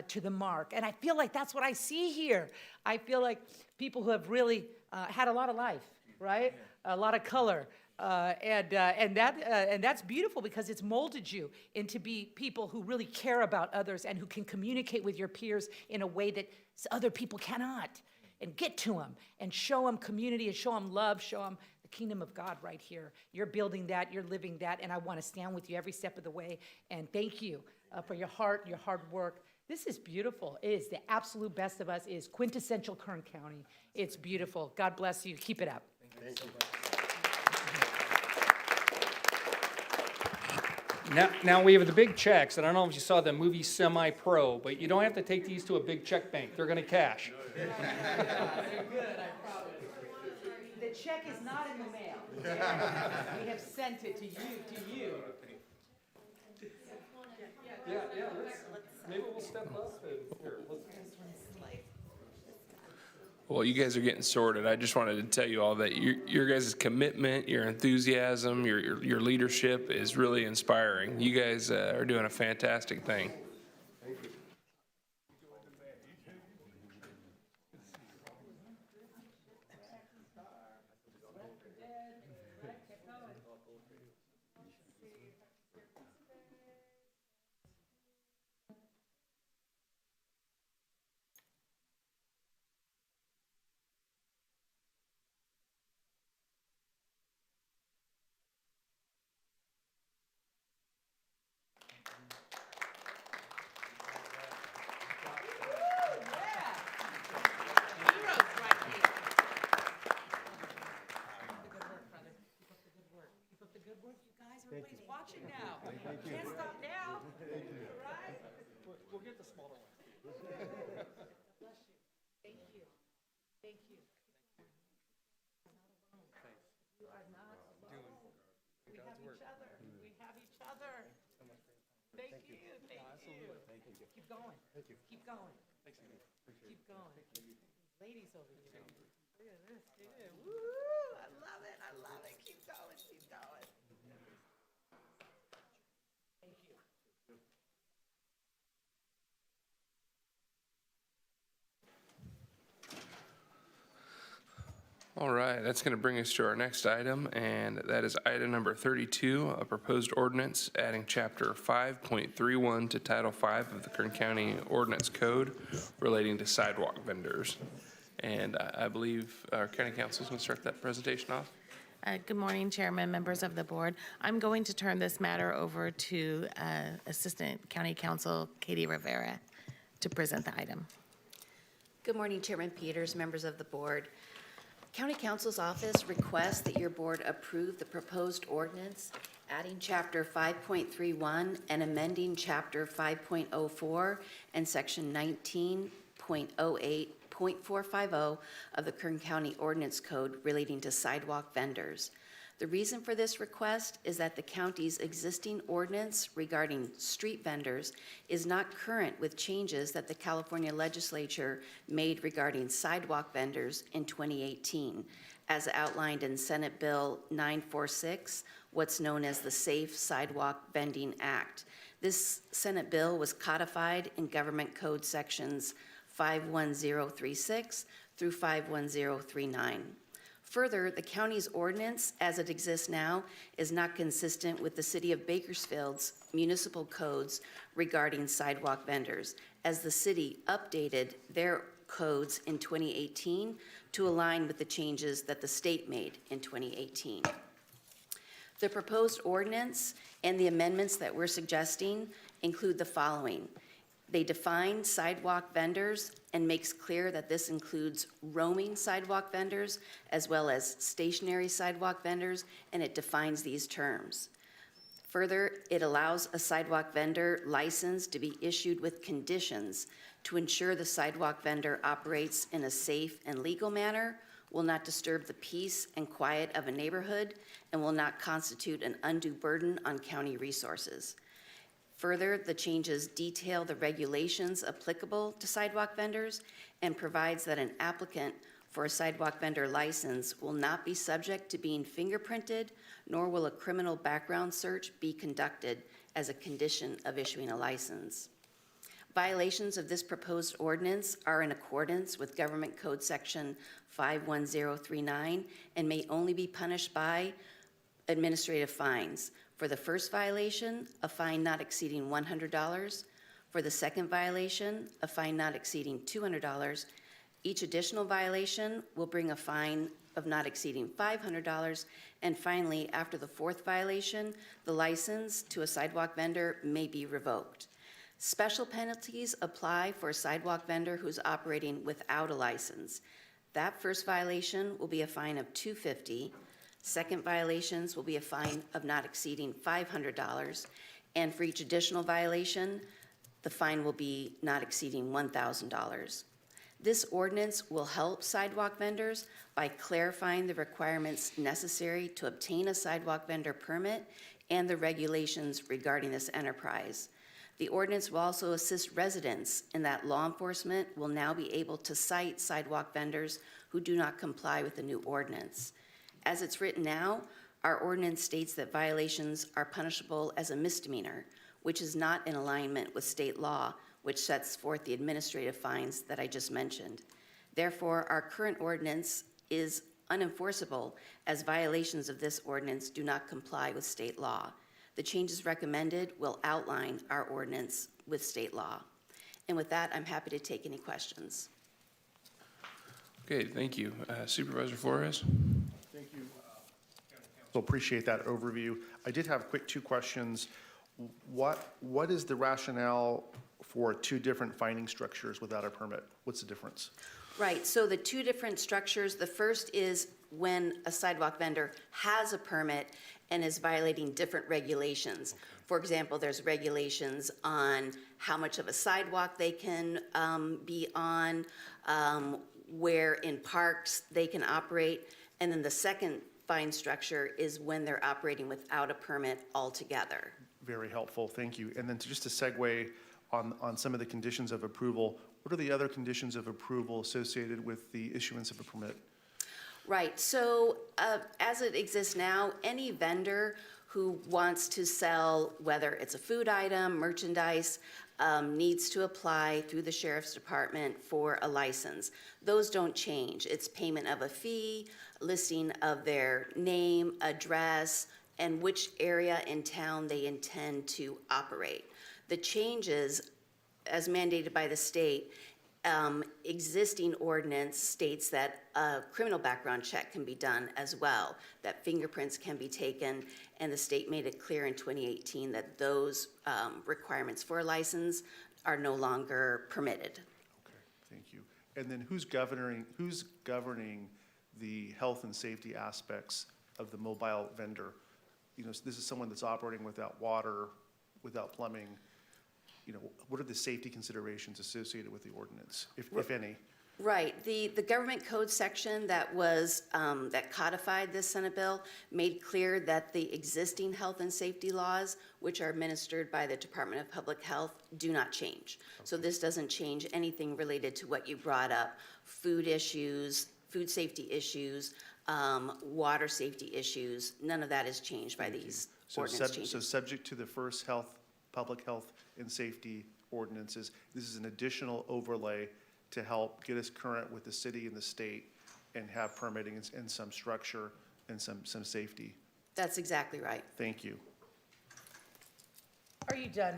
to the mark. And I feel like that's what I see here. I feel like people who have really had a lot of life, right? A lot of color. And that's beautiful, because it's molded you into be people who really care about others and who can communicate with your peers in a way that other people cannot. And get to them and show them community and show them love, show them the kingdom of God right here. You're building that, you're living that, and I want to stand with you every step of the way. And thank you for your heart, your hard work. This is beautiful. It is the absolute best of us. It is quintessential Kern County. It's beautiful. God bless you. Keep it up. Thank you. Now we have the big checks, and I don't know if you saw the movie Semi-Pro, but you don't have to take these to a big check bank. They're going to cash. They're good, I promise. The check is not in the mail. We have sent it to you. Yeah, maybe we'll step up and here. Well, you guys are getting sorted. I just wanted to tell you all that your guys' commitment, your enthusiasm, your leadership is really inspiring. You guys are doing a fantastic thing. Everybody's watching now. Can't stop now. Right? We'll get the smaller one. Bless you. Thank you. Thank you. You are not alone. We have each other. We have each other. Thank you. Thank you. Keep going. Keep going. Keep going. Ladies over here. Look at this. Woo! I love it. I love it. Keep going. Keep going. Thank you. All right, that's going to bring us to our next item, and that is item number 32, a proposed ordinance adding chapter 5.31 to Title 5 of the Kern County Ordinance Code relating to sidewalk vendors. And I believe our county council is going to start that presentation off. Good morning, Chairman, members of the board. I'm going to turn this matter over to Assistant County Counsel Katie Rivera to present the item. Good morning, Chairman Peters, members of the board. County Counsel's Office requests that your board approve the proposed ordinance adding Chapter 5.31 and amending Chapter 5.04 and Section 19.08.450 of the Kern County Ordinance Code relating to sidewalk vendors. The reason for this request is that the county's existing ordinance regarding street vendors is not current with changes that the California legislature made regarding sidewalk vendors in 2018, as outlined in Senate Bill 946, what's known as the Safe Sidewalk Vending Act. This Senate bill was codified in Government Code sections 51036 through 51039. Further, the county's ordinance, as it exists now, is not consistent with the City of Bakersfield's municipal codes regarding sidewalk vendors, as the city updated their codes in 2018 to align with the changes that the state made in 2018. The proposed ordinance and the amendments that we're suggesting include the following. They define sidewalk vendors and makes clear that this includes roaming sidewalk vendors as well as stationary sidewalk vendors, and it defines these terms. Further, it allows a sidewalk vendor license to be issued with conditions to ensure the sidewalk vendor operates in a safe and legal manner, will not disturb the peace and quiet of a neighborhood, and will not constitute an undue burden on county resources. Further, the changes detail the regulations applicable to sidewalk vendors and provides that an applicant for a sidewalk vendor license will not be subject to being fingerprinted, nor will a criminal background search be conducted as a condition of issuing a license. Violations of this proposed ordinance are in accordance with Government Code Section 51039 and may only be punished by administrative fines. For the first violation, a fine not exceeding $100. For the second violation, a fine not exceeding $200. Each additional violation will bring a fine of not exceeding $500. And finally, after the fourth violation, the license to a sidewalk vendor may be revoked. Special penalties apply for a sidewalk vendor who's operating without a license. That first violation will be a fine of $250. Second violations will be a fine of not exceeding $500, and for each additional violation, the fine will be not exceeding $1,000. This ordinance will help sidewalk vendors by clarifying the requirements necessary to obtain a sidewalk vendor permit and the regulations regarding this enterprise. The ordinance will also assist residents in that law enforcement will now be able to cite sidewalk vendors who do not comply with the new ordinance. As it's written now, our ordinance states that violations are punishable as a misdemeanor, which is not in alignment with state law, which sets forth the administrative fines that I just mentioned. Therefore, our current ordinance is unenforceable as violations of this ordinance do not comply with state law. The changes recommended will outline our ordinance with state law. And with that, I'm happy to take any questions. Okay, thank you. Supervisor Flores? Thank you. So appreciate that overview. I did have quick two questions. What is the rationale for two different finding structures without a permit? What's the difference? Right, so the two different structures, the first is when a sidewalk vendor has a permit and is violating different regulations. For example, there's regulations on how much of a sidewalk they can be on, where in parks they can operate, and then the second fine structure is when they're operating without a permit altogether. Very helpful, thank you. And then just to segue on some of the conditions of approval, what are the other conditions of approval associated with the issuance of a permit? Right, so as it exists now, any vendor who wants to sell, whether it's a food item, merchandise, needs to apply through the Sheriff's Department for a license. Those don't change. It's payment of a fee, listing of their name, address, and which area in town they intend to operate. The changes, as mandated by the state, existing ordinance states that a criminal background check can be done as well, that fingerprints can be taken, and the state made it clear in 2018 that those requirements for a license are no longer permitted. Okay, thank you. And then who's governing the health and safety aspects of the mobile vendor. You know, this is someone that's operating without water, without plumbing. You know, what are the safety considerations associated with the ordinance, if any? Right. The government code section that was, that codified this Senate bill made clear that the existing health and safety laws, which are administered by the Department of Public Health, do not change. So this doesn't change anything related to what you brought up, food issues, food safety issues, water safety issues. None of that is changed by these ordinance changes. So subject to the first public health and safety ordinances, this is an additional overlay to help get us current with the city and the state and have permitting and some structure and some safety. That's exactly right. Thank you. Are you done?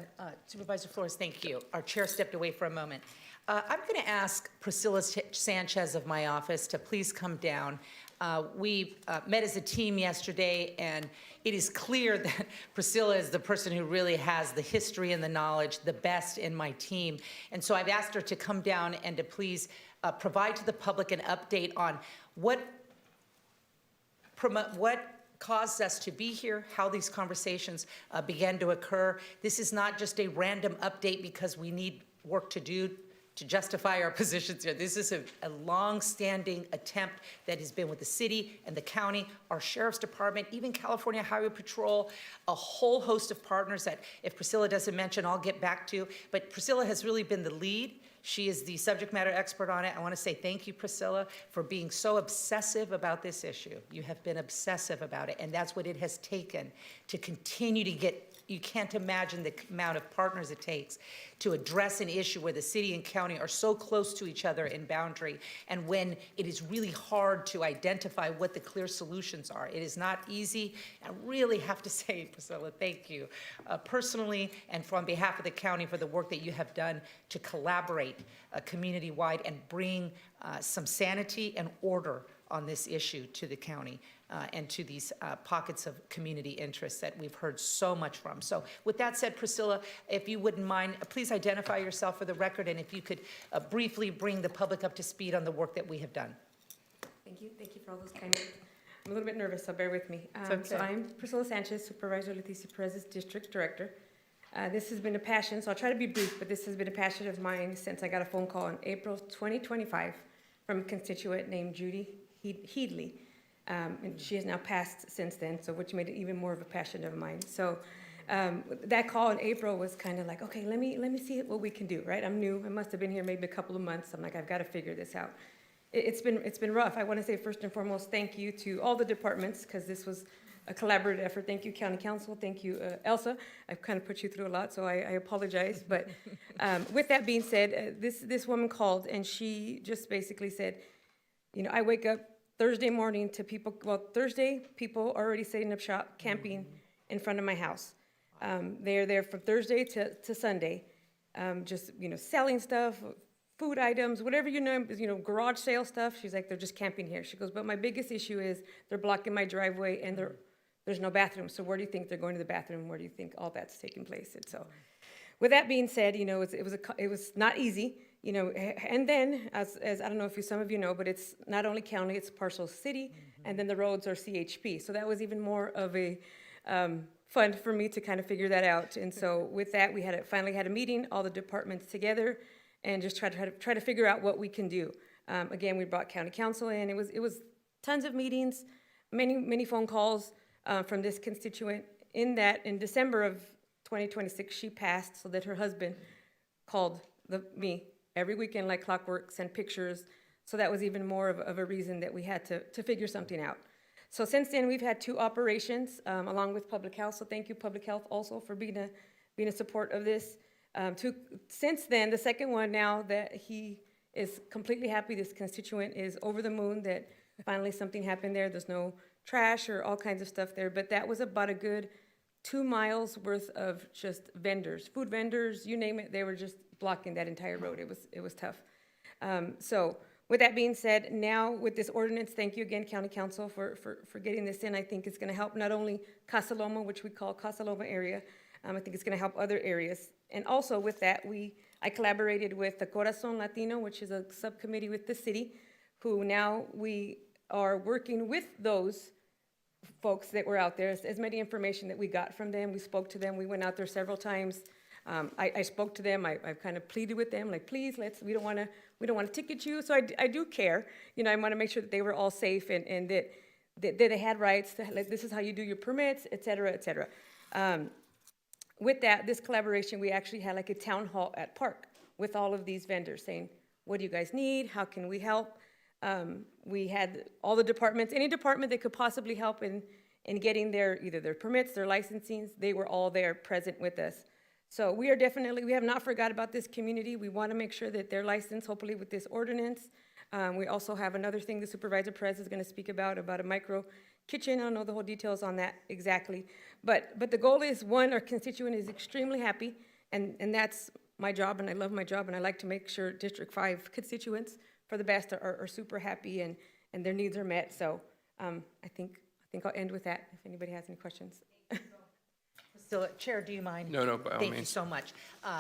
Supervisor Flores, thank you. Our chair stepped away for a moment. I'm going to ask Priscilla Sanchez of my office to please come down. We met as a team yesterday, and it is clear that Priscilla is the person who really has the history and the knowledge, the best in my team. And so I've asked her to come down and to please provide to the public an update on what caused us to be here, how these conversations began to occur. This is not just a random update because we need work to do to justify our positions here. This is a long-standing attempt that has been with the city and the county, our sheriff's department, even California Highway Patrol, a whole host of partners that if Priscilla doesn't mention, I'll get back to. But Priscilla has really been the lead. She is the subject matter expert on it. I want to say thank you, Priscilla, for being so obsessive about this issue. You have been obsessive about it, and that's what it has taken to continue to get. You can't imagine the amount of partners it takes to address an issue where the city and county are so close to each other in boundary, and when it is really hard to identify what the clear solutions are. It is not easy. I really have to say, Priscilla, thank you personally and on behalf of the county for the work that you have done to collaborate community-wide and bring some sanity and order on this issue to the county and to these pockets of community interest that we've heard so much from. So with that said, Priscilla, if you wouldn't mind, please identify yourself for the record, and if you could briefly bring the public up to speed on the work that we have done. Thank you for all those kind words. I'm a little bit nervous, so bear with me. Okay. So I'm Priscilla Sanchez, Supervisor Leticia Perez's District Director. This has been a passion, so I'll try to be brief, but this has been a passion of mine since I got a phone call in April 2025 from a constituent named Judy Headley. And she has now passed since then, so which made it even more of a passion of mine. So that call in April was kind of like, okay, let me see what we can do, right? I'm new. I must have been here maybe a couple of months. I'm like, I've got to figure this out. It's been rough. I want to say first and foremost, thank you to all the departments, because this was a collaborative effort. Thank you, County Council. Thank you, Elsa. I've kind of put you through a lot, so I apologize. But with that being said, this woman called, and she just basically said, you know, I wake up Thursday morning to people, Thursday, people are already setting up shop, camping in front of my house. They're there from Thursday to Sunday, just, you know, selling stuff, food items, whatever, you know, garage sale stuff. She's like, they're just camping here. She goes, but my biggest issue is they're blocking my driveway and there's no bathroom. So where do you think they're going to the bathroom? Where do you think all that's taking place? And so with that being said, you know, it was not easy. You know, and then, as I don't know if some of you know, but it's not only county, it's partial city, and then the roads are CHP. So that was even more of a fun for me to kind of figure that out. And so with that, we finally had a meeting, all the departments together, and just try to figure out what we can do. Again, we brought county council in. It was tons of meetings, many phone calls from this constituent. In December of 2026, she passed so that her husband called me every weekend like clockwork, sent pictures. So that was even more of a reason that we had to figure something out. So since then, we've had 2 operations along with Public Health. So thank you, Public Health, also for being a support of this. Since then, the second one, now that he is completely happy, this constituent is over the moon that finally something happened there. There's no trash or all kinds of stuff there. But that was about a good 2 miles worth of just vendors, food vendors, you name it. They were just blocking that entire road. It was tough. So with that being said, now with this ordinance, thank you again, County Council, for getting this in. I think it's going to help not only Casa Loma, which we call Casa Loma area. I think it's going to help other areas. And also with that, I collaborated with the Corazon Latino, which is a subcommittee with the city, who now we are working with those folks that were out there, as many information that we got from them. We spoke to them. We went out there several times. I spoke to them. I've kind of pleaded with them, like, please, we don't want to ticket you. So I do care. You know, I want to make sure that they were all safe and that they had rights. Like, this is how you do your permits, et cetera, et cetera. With that, this collaboration, we actually had like a town hall at Park with all of these vendors saying, what do you guys need? How can we help? We had all the departments, any department that could possibly help in getting either their permits, their licensings, they were all there present with us. So we have not forgot about this community. We want to make sure that they're licensed, hopefully with this ordinance. We also have another thing the Supervisor Perez is going to speak about a micro kitchen. I don't know the whole details on that exactly. But the goal is, one, our constituent is extremely happy, and that's my job, and I love my job, and I like to make sure District 5 constituents, for the best, are super happy and their needs are met. So I think I'll end with that, if anybody has any questions. Priscilla, Chair, do you mind? No, by all Thank you means. so much.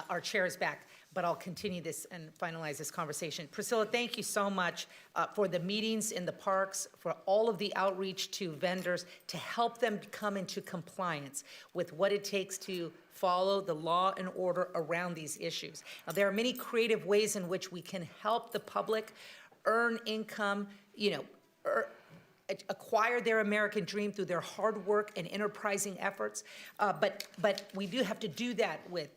Our chair is back, but I'll continue this and finalize this conversation. Priscilla, thank you so much for the meetings in the parks, for all of the outreach to vendors to help them come into compliance with what it takes to follow the law and order around these issues. Now, there are many creative ways in which we can help the public earn income, acquire their American dream through their hard work and enterprising efforts. But we do have to do that with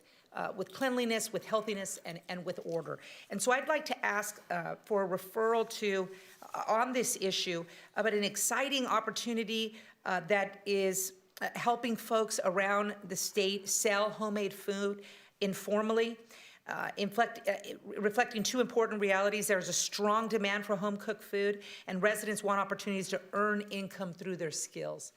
cleanliness, with healthiness, and with order. And so I'd like to ask for a referral on this issue about an exciting opportunity that is helping folks around the state sell homemade food informally. Reflecting two important realities. There's a strong demand for home-cooked food, and residents want opportunities to earn income through their skills.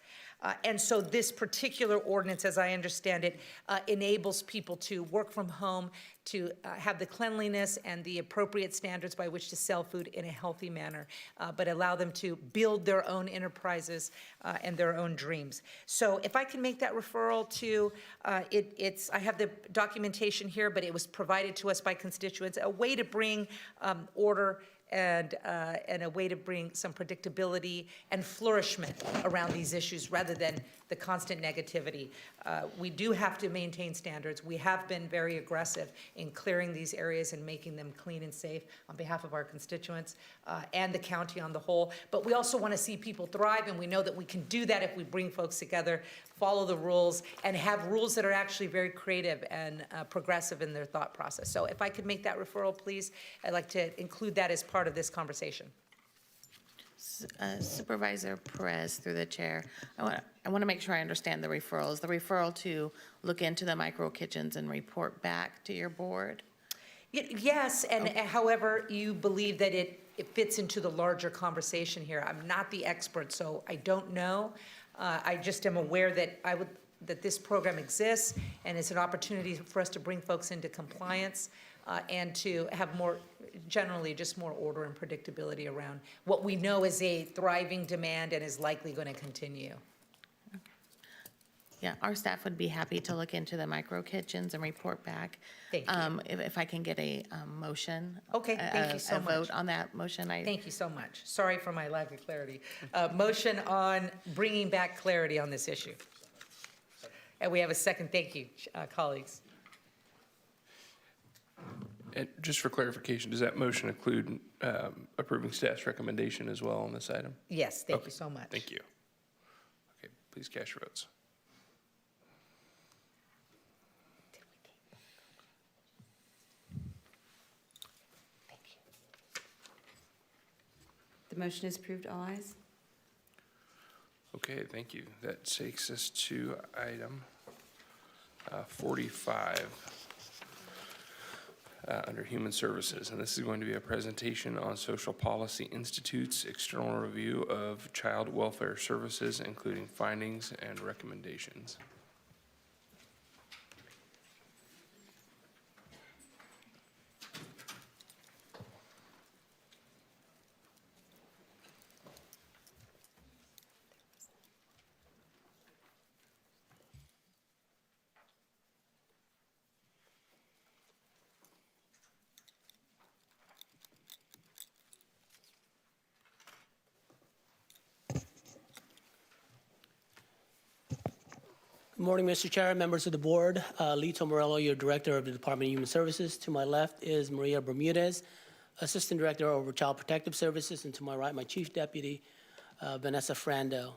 And so this particular ordinance, as I understand it, enables people to work from home, to have the cleanliness and the appropriate standards by which to sell food in a healthy manner, but allow them to build their own enterprises and their own dreams. So if I can make that referral to, I have the documentation here, but it was provided to us by constituents, a way to bring order and a way to bring some predictability and flourishment around these issues rather than the constant negativity. We do have to maintain standards. We have been very aggressive in clearing these areas and making them clean and safe on behalf of our constituents and the county on the whole. But we also want to see people thrive, and we know that we can do that if we bring folks together, follow the rules, and have rules that are actually very creative and progressive in their thought process. So if I could make that referral, please, I'd like to include that as part of this conversation. Supervisor Perez, through the chair, I want to make sure I understand the referral. Is the referral to look into the micro kitchens and report back to your board? Yes, and however you believe that it fits into the larger conversation here. I'm not the expert, so I don't know. I just am aware that this program exists, and it's an opportunity for us to bring folks into compliance and to have generally just more order and predictability around what we know is a thriving demand and is likely going to continue. Yeah, our staff would be happy to look into the micro kitchens and report back. Thank you. If I can get a motion. Okay, thank you so much. A vote on that motion. Thank you so much. Sorry for my lack of clarity. Motion on bringing back clarity on this issue. And we have a second. Thank you, colleagues. And just for clarification, does that motion include approving staff's recommendation as well on this item? Yes, thank you so much. Thank you. Okay, please cast your votes. The motion is approved. All ayes. Okay, thank you. That takes us to item 45 under Human Services. And this is going to be a presentation on Social Policy Institute's external review of child welfare services, including findings and recommendations. Good morning, Mr. Chair, members of the board. Lito Morello, your Director of the Department of Human Services. To my left is Maria Bermudez, Assistant Director over Child Protective Services, and to my right, my Chief Deputy, Vanessa Frando.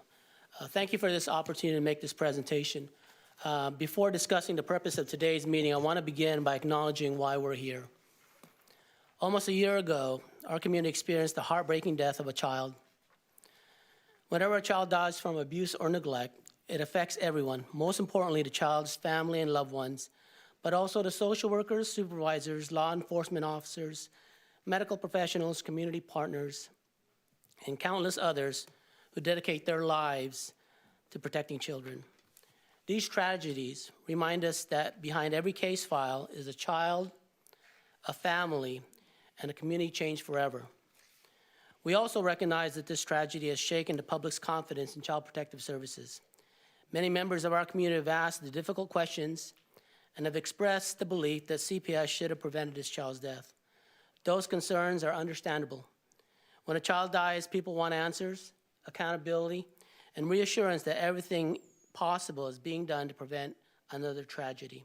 Thank you for this opportunity to make this presentation. Before discussing the purpose of today's meeting, I want to begin by acknowledging why we're here. Almost a year ago, our community experienced the heartbreaking death of a child. Whenever a child dies from abuse or neglect, it affects everyone, most importantly the child's family and loved ones, but also the social workers, supervisors, law enforcement officers, medical professionals, community partners, and countless others who dedicate their lives to protecting children. These tragedies remind us that behind every case file is a child, a family, and a community changed forever. We also recognize that this tragedy has shaken the public's confidence in child protective services. Many members of our community have asked the difficult questions and have expressed the belief that CPS should have prevented this child's death. Those concerns are understandable. When a child dies, people want answers, accountability, and reassurance that everything possible is being done to prevent another tragedy.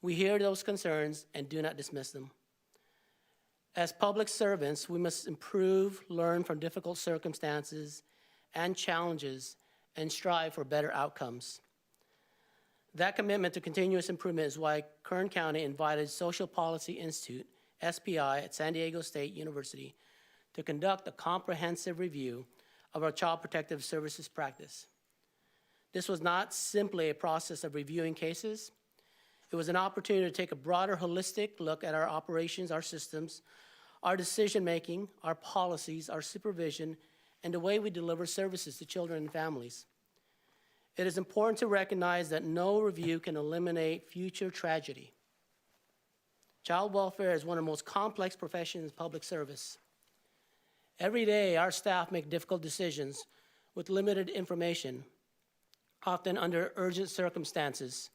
We hear those concerns and do not dismiss them. As public servants, we must improve, learn from difficult circumstances and challenges, and strive for better outcomes. That commitment to continuous improvement is why Kern County invited Social Policy Institute, SPI, at San Diego State University to conduct a comprehensive review of our child protective services practice. This was not simply a process of reviewing cases. It was an opportunity to take a broader, holistic look at our operations, our systems, our decision-making, our policies, our supervision, and the way we deliver services to children and families. It is important to recognize that no review can eliminate future tragedy. Child welfare is one of the most complex professions in public service. Every day, our staff make difficult decisions with limited information, often under urgent circumstances,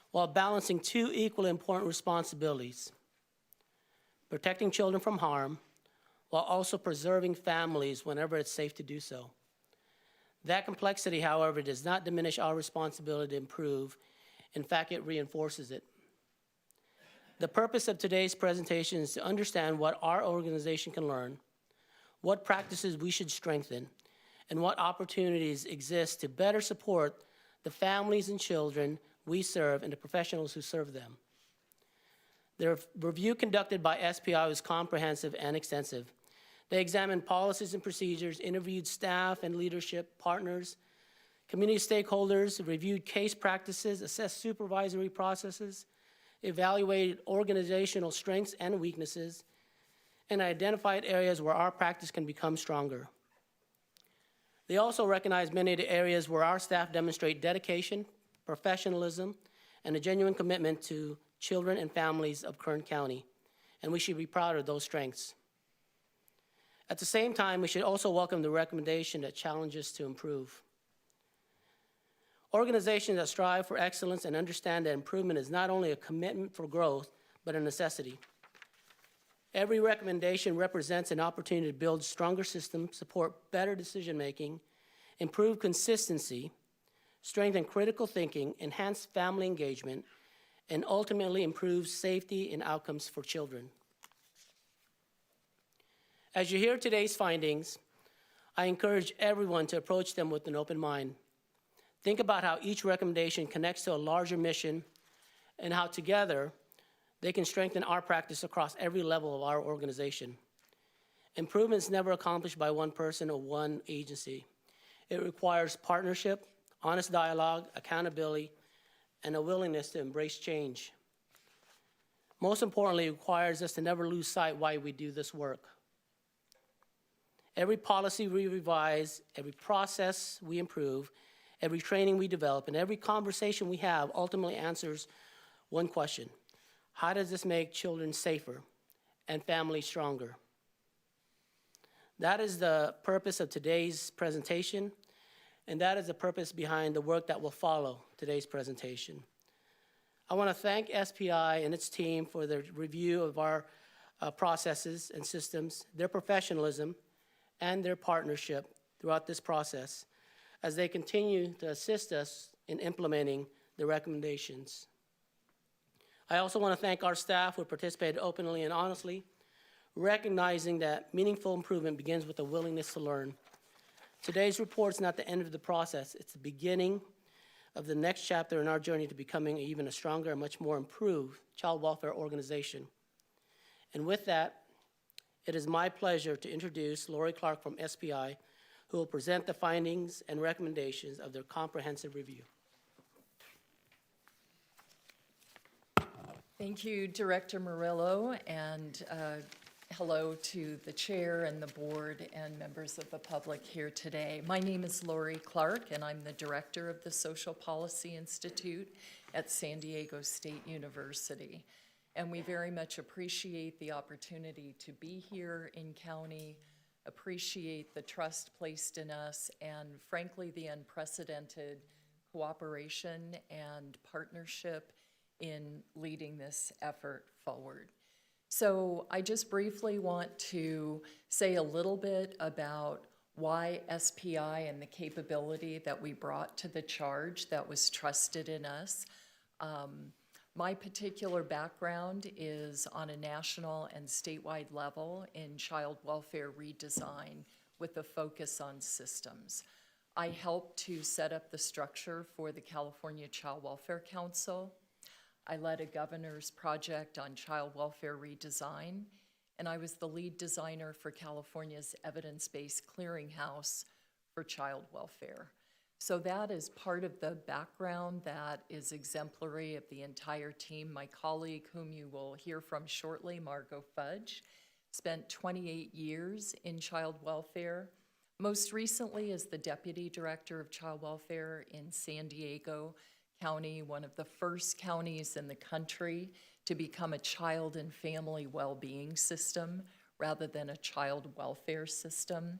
while balancing two equally important responsibilities: protecting children from harm, while also preserving families whenever it's safe to do so. That complexity, however, does not diminish our responsibility to improve. In fact, it reinforces it. The purpose of today's presentation is to understand what our organization can learn, what practices we should strengthen, and what opportunities exist to better support the families and children we serve and the professionals who serve them. The review conducted by SPI was comprehensive and extensive. They examined policies and procedures, interviewed staff and leadership partners, community stakeholders, reviewed case practices, assessed supervisory processes, evaluated organizational strengths and weaknesses, and identified areas where our practice can become stronger. They also recognized many of the areas where our staff demonstrate dedication, professionalism, and a genuine commitment to children and families of Kern County, and we should be proud of those strengths. At the same time, we should also welcome the recommendation that challenges to improve. Organizations that strive for excellence and understand that improvement is not only a commitment for growth, but a necessity. Every recommendation represents an opportunity to build stronger systems, support better decision-making, improve consistency, strengthen critical thinking, enhance family engagement, and ultimately improve safety and outcomes for children. As you hear today's findings, I encourage everyone to approach them with an open mind. Think about how each recommendation connects to a larger mission and how together they can strengthen our practice across every level of our organization. Improvement is never accomplished by one person or one agency. It requires partnership, honest dialogue, accountability, and a willingness to embrace change. Most importantly, it requires us to never lose sight why we do this work. Every policy we revise, every process we improve, every training we develop, and every conversation we have ultimately answers one question: how does this make children safer and families stronger? That is the purpose of today's presentation, and that is the purpose behind the work that will follow today's presentation. I want to thank SPI and its team for their review of our processes and systems, their professionalism, and their partnership throughout this process as they continue to assist us in implementing the recommendations. I also want to thank our staff who participated openly and honestly, recognizing that meaningful improvement begins with a willingness to learn. Today's report is not the end of the process. It's the beginning of the next chapter in our journey to becoming even a stronger and much more improved child welfare organization. And with that, it is my pleasure to introduce Lori Clark from SPI, who will present the findings and recommendations of their comprehensive review. Thank you, Director Murillo, and hello to the chair and the board and members of the public here today. My name is Lori Clark, and I'm the director of the Social Policy Institute at San Diego State University. And we very much appreciate the opportunity to be here in county, appreciate the trust placed in us, and frankly, the unprecedented cooperation and partnership in leading this effort forward. So I just briefly want to say a little bit about why SPI and the capability that we brought to the charge that was trusted in us. My particular background is on a national and statewide level in child welfare redesign with a focus on systems. I helped to set up the structure for the California Child Welfare Council. I led a governor's project on child welfare redesign, and I was the lead designer for California's evidence-based clearinghouse for child welfare. So that is part of the background that is exemplary of the entire team. My colleague, whom you will hear from shortly, Margot Fudge, spent 28 years in child welfare, most recently as the Deputy Director of Child Welfare in San Diego County, one of the first counties in the country to become a child and family well-being system rather than a child welfare system.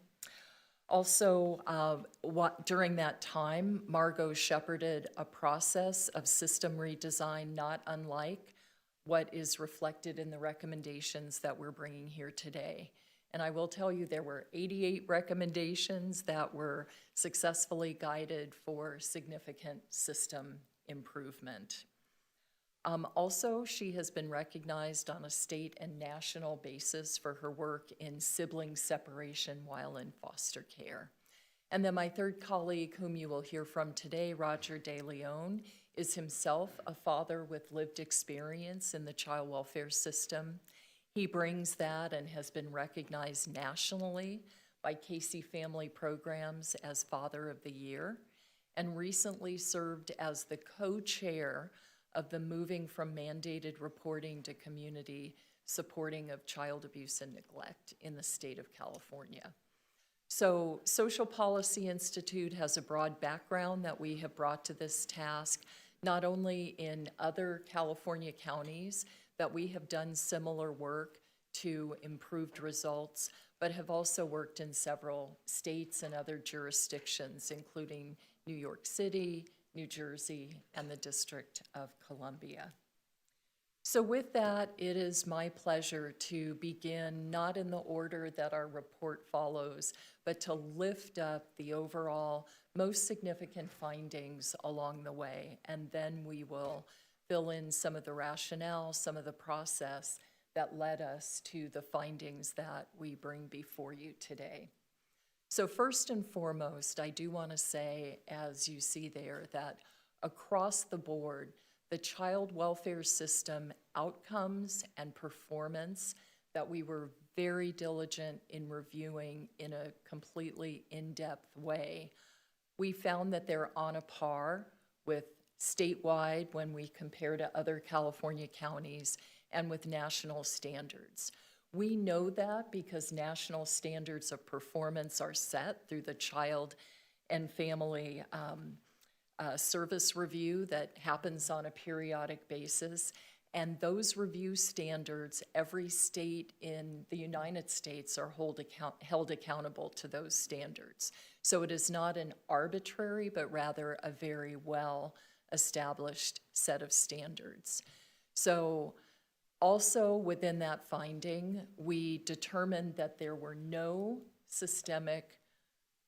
Also, during that time, Margot shepherded a process of system redesign not unlike what is reflected in the recommendations that we're bringing here today. And I will tell you there were 88 recommendations that were successfully guided for significant system improvement. Also, she has been recognized on a state and national basis for her work in sibling separation while in foster care. And then my third colleague, whom you will hear from today, Roger De Leon, is himself a father with lived experience in the child welfare system. He brings that and has been recognized nationally by Casey Family Programs as Father of the Year, and recently served as the co-chair of the Moving from Mandated Reporting to Community Supporting of Child Abuse and Neglect in the state of California. So Social Policy Institute has a broad background that we have brought to this task, not only in other California counties that we have done similar work to improved results, but have also worked in several states and other jurisdictions, including New York City, New Jersey, and the District of Columbia. So with that, it is my pleasure to begin not in the order that our report follows, but to lift up the overall most significant findings along the way, and then we will fill in some of the rationale, some of the process that led us to the findings that we bring before you today. So first and foremost, I do want to say, as you see there, that across the board, the child welfare system outcomes and performance that we were very diligent in reviewing in a completely in-depth way, we found that they're on a par with statewide when we compare to other California counties and with national standards. We know that because national standards of performance are set through the Child and Family Service Review that happens on a periodic basis. And those review standards, every state in the United States are held accountable to those standards. So it is not an arbitrary, but rather a very well-established set of standards. So also within that finding, we determined that there were no systemic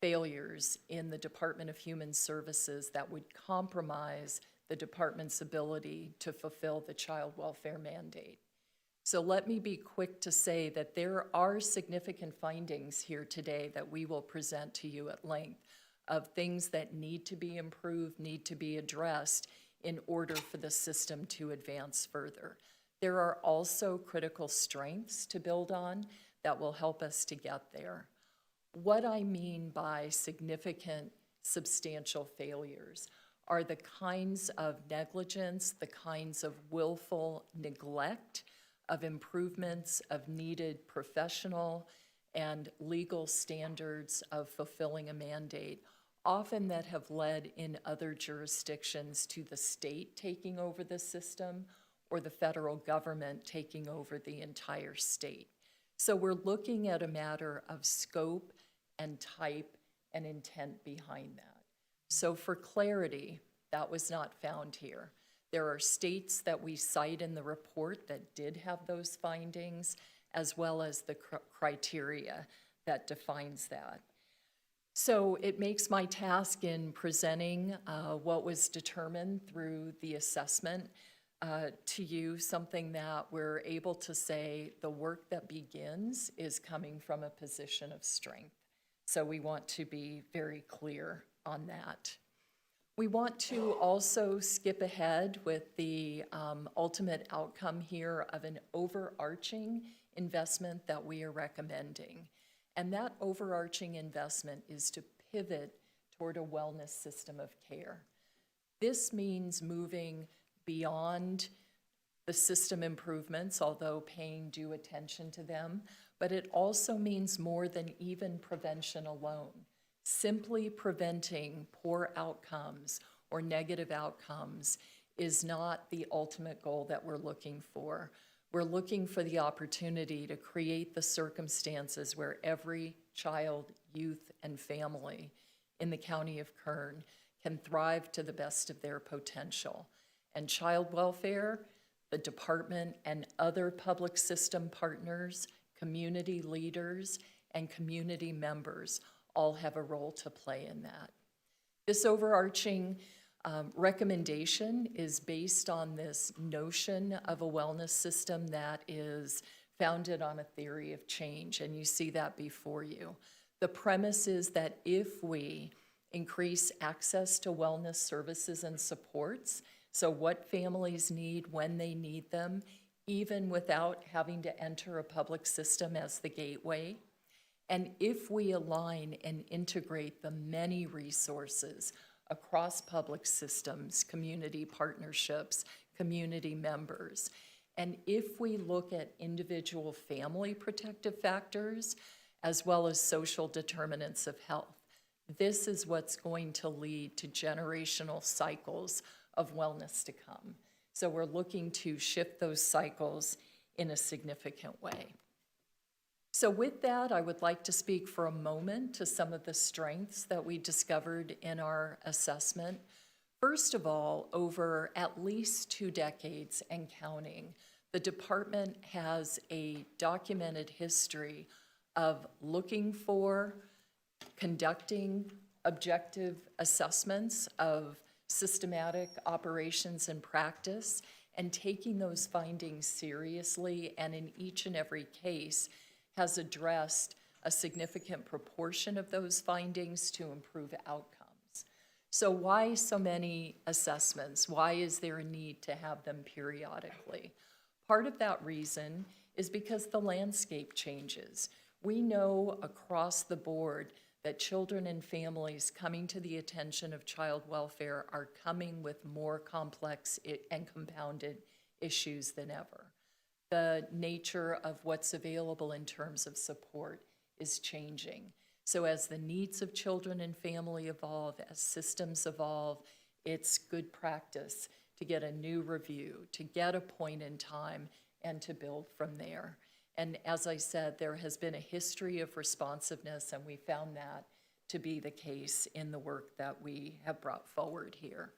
failures in the Department of Human Services that would compromise the department's ability to fulfill the child welfare mandate. So let me be quick to say that there are significant findings here today that we will present to you at length of things that need to be improved, need to be addressed in order for the system to advance further. There are also critical strengths to build on that will help us to get there. What I mean by significant, substantial failures are the kinds of negligence, the kinds of willful neglect of improvements of needed professional and legal standards of fulfilling a mandate, often that have led in other jurisdictions to the state taking over the system or the federal government taking over the entire state. So we're looking at a matter of scope and type and intent behind that. So for clarity, that was not found here. There are states that we cite in the report that did have those findings, as well as the criteria that defines that. So it makes my task in presenting what was determined through the assessment to you something that we're able to say the work that begins is coming from a position of strength. So we want to be very clear on that. We want to also skip ahead with the ultimate outcome here of an overarching investment that we are recommending. And that overarching investment is to pivot toward a wellness system of care. This means moving beyond the system improvements, although paying due attention to them, but it also means more than even prevention alone. Simply preventing poor outcomes or negative outcomes is not the ultimate goal that we're looking for. We're looking for the opportunity to create the circumstances where every child, youth, and family in the county of Kern can thrive to the best of their potential. And child welfare, the department, and other public system partners, community leaders, and community members all have a role to play in that. This overarching recommendation is based on this notion of a wellness system that is founded on a theory of change, and you see that before you. The premise is that if we increase access to wellness services and supports, so what families need when they need them, even without having to enter a public system as the gateway, and if we align and integrate the many resources across public systems, community partnerships, community members, and if we look at individual family protective factors as well as social determinants of health, this is what's going to lead to generational cycles of wellness to come. So we're looking to shift those cycles in a significant way. So with that, I would like to speak for a moment to some of the strengths that we discovered in our assessment. First of all, over at least 2 decades and counting, the department has a documented history of looking for, conducting objective assessments of systematic operations and practice, and taking those findings seriously, and in each and every case, has addressed a significant proportion of those findings to improve outcomes. So why so many assessments? Why is there a need to have them periodically? Part of that reason is because the landscape changes. We know across the board that children and families coming to the attention of child welfare are coming with more complex and compounded issues than ever. The nature of what's available in terms of support is changing. So as the needs of children and family evolve, as systems evolve, it's good practice to get a new review, to get a point in time, and to build from there. And as I said, there has been a history of responsiveness, and we found that to be the case in the work that we have brought forward here.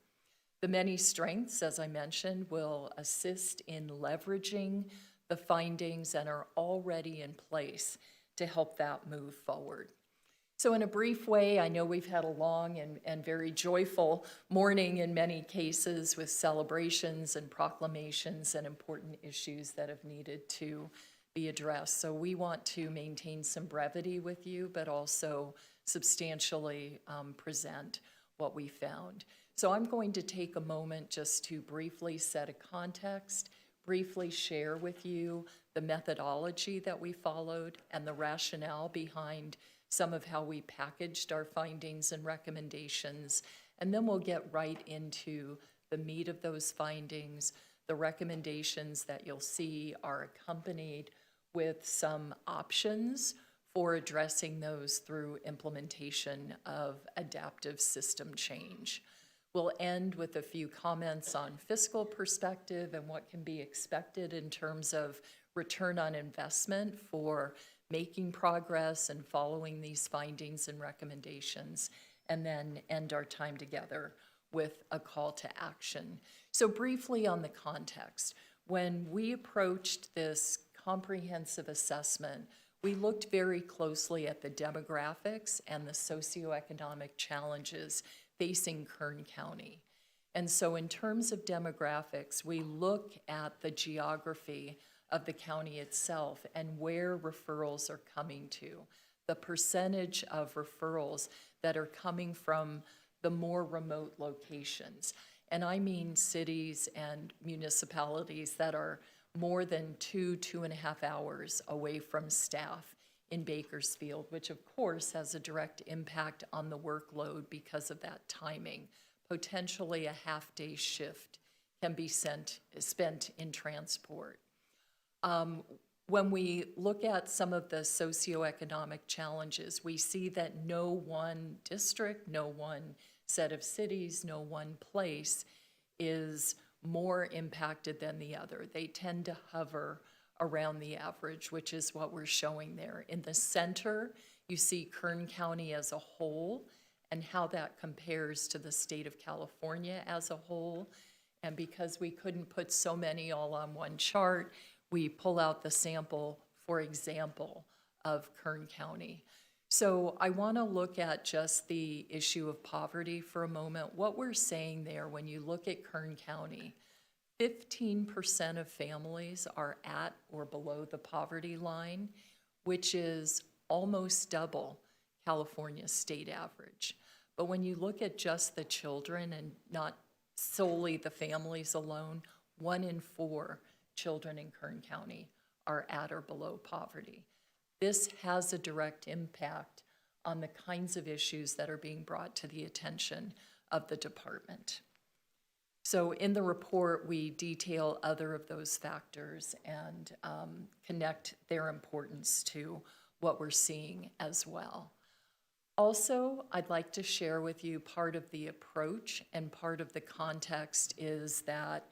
The many strengths, as I mentioned, will assist in leveraging the findings and are already in place to help that move forward. So in a brief way, I know we've had a long and very joyful morning in many cases with celebrations and proclamations and important issues that have needed to be addressed. So we want to maintain some brevity with you, but also substantially present what we found. So I'm going to take a moment just to briefly set a context, briefly share with you the methodology that we followed and the rationale behind some of how we packaged our findings and recommendations, and then we'll get right into the meat of those findings. The recommendations that you'll see are accompanied with some options for addressing those through implementation of adaptive system change. We'll end with a few comments on fiscal perspective and what can be expected in terms of return on investment for making progress and following these findings and recommendations, and then end our time together with a call to action. So briefly on the context, when we approached this comprehensive assessment, we looked very closely at the demographics and the socioeconomic challenges facing Kern County. And so in terms of demographics, we look at the geography of the county itself and where referrals are coming to, the percentage of referrals that are coming from the more remote locations. And I mean cities and municipalities that are more than 2.5 hours away from staff in Bakersfield, which of course has a direct impact on the workload because of that timing. Potentially a half-day shift can be spent in transport. When we look at some of the socioeconomic challenges, we see that no one district, no one set of cities, no one place is more impacted than the other. They tend to hover around the average, which is what we're showing there. In the center, you see Kern County as a whole and how that compares to the state of California as a whole. And because we couldn't put so many all on one chart, we pull out the sample, for example, of Kern County. So I want to look at just the issue of poverty for a moment. What we're saying there, when you look at Kern County, 15% of families are at or below the poverty line, which is almost double California's state average. But when you look at just the children and not solely the families alone, 1 in 4 children in Kern County are at or below poverty. This has a direct impact on the kinds of issues that are being brought to the attention of the department. So in the report, we detail other of those factors and connect their importance to what we're seeing as well. Also, I'd like to share with you part of the approach and part of the context is that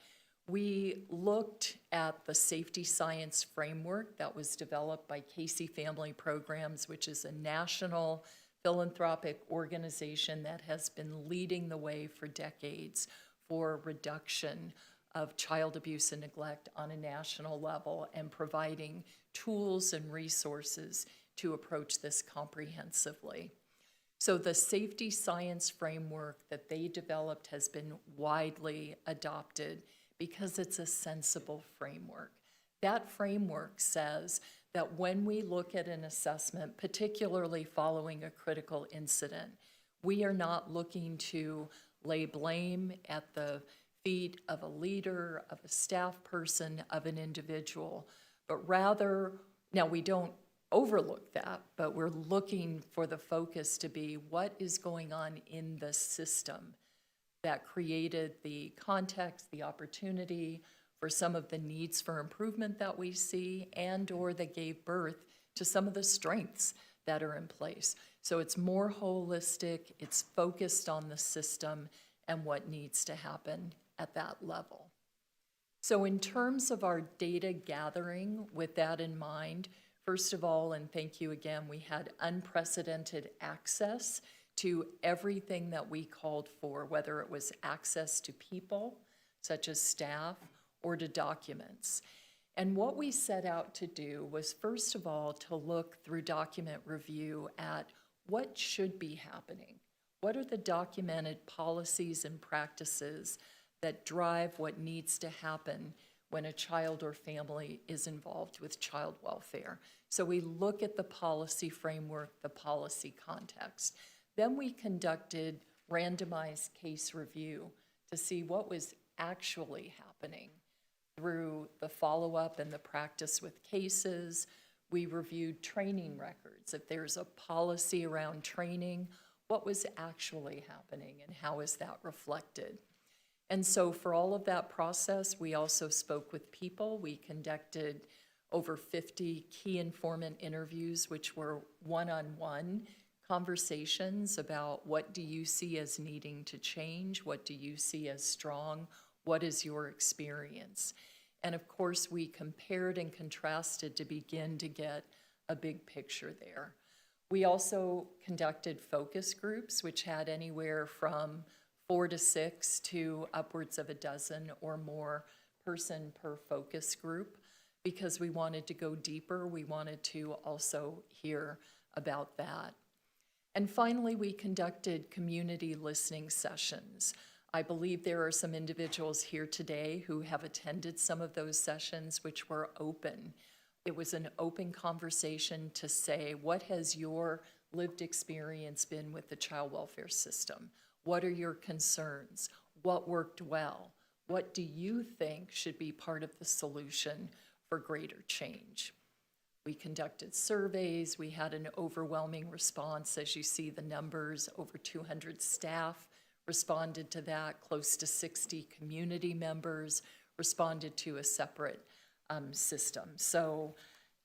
we looked at the safety science framework that was developed by Casey Family Programs, which is a national philanthropic organization that has been leading the way for decades for reduction of child abuse and neglect on a national level and providing tools and resources to approach this comprehensively. So the safety science framework that they developed has been widely adopted because it's a sensible framework. That framework says that when we look at an assessment, particularly following a critical incident, we are not looking to lay blame at the feet of a leader, of a staff person, of an individual, but rather, now we don't overlook that, but we're looking for the focus to be what is going on in the system that created the context, the opportunity for some of the needs for improvement that we see and or that gave birth to some of the strengths that are in place. So it's more holistic, it's focused on the system and what needs to happen at that level. So in terms of our data gathering, with that in mind, first of all, and thank you again, we had unprecedented access to everything that we called for, whether it was access to people, such as staff, or to documents. And what we set out to do was, first of all, to look through document review at what should be happening? What are the documented policies and practices that drive what needs to happen when a child or family is involved with child welfare? So we look at the policy framework, the policy context. Then we conducted randomized case review to see what was actually happening through the follow-up and the practice with cases. We reviewed training records. If there's a policy around training, what was actually happening and how is that reflected? And so for all of that process, we also spoke with people. We conducted over 50 key informant interviews, which were one-on-one conversations about what do you see as needing to change? What do you see as strong? What is your experience? And of course, we compared and contrasted to begin to get a big picture there. We also conducted focus groups, which had anywhere from 4 to 6 to upwards of a dozen or more person per focus group, because we wanted to go deeper. We wanted to also hear about that. And finally, we conducted community listening sessions. I believe there are some individuals here today who have attended some of those sessions, which were open. It was an open conversation to say, what has your lived experience been with the child welfare system? What are your concerns? What worked well? What do you think should be part of the solution for greater change? We conducted surveys. We had an overwhelming response. As you see the numbers, over 200 staff responded to that. Close to 60 community members responded to a separate system. So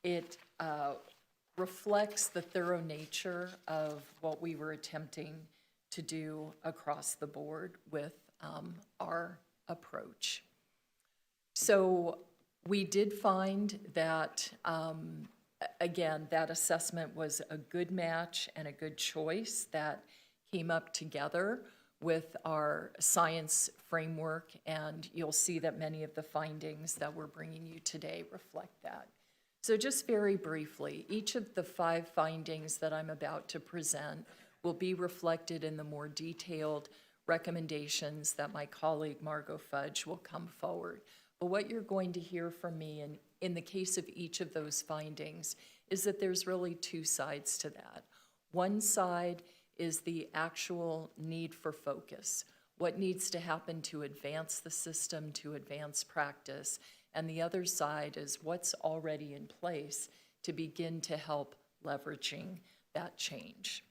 it reflects the thorough nature of what we were attempting to do across the board with our approach. So we did find that, again, that assessment was a good match and a good choice that came up together with our science framework, and you'll see that many of the findings that we're bringing you today reflect that. So just very briefly, each of the 5 findings that I'm about to present will be reflected in the more detailed recommendations that my colleague Margot Fudge will come forward. But what you're going to hear from me in the case of each of those findings is that there's really 2 sides to that. One side is the actual need for focus. What needs to happen to advance the system, to advance practice? And the other side is what's already in place to begin to help leveraging that change.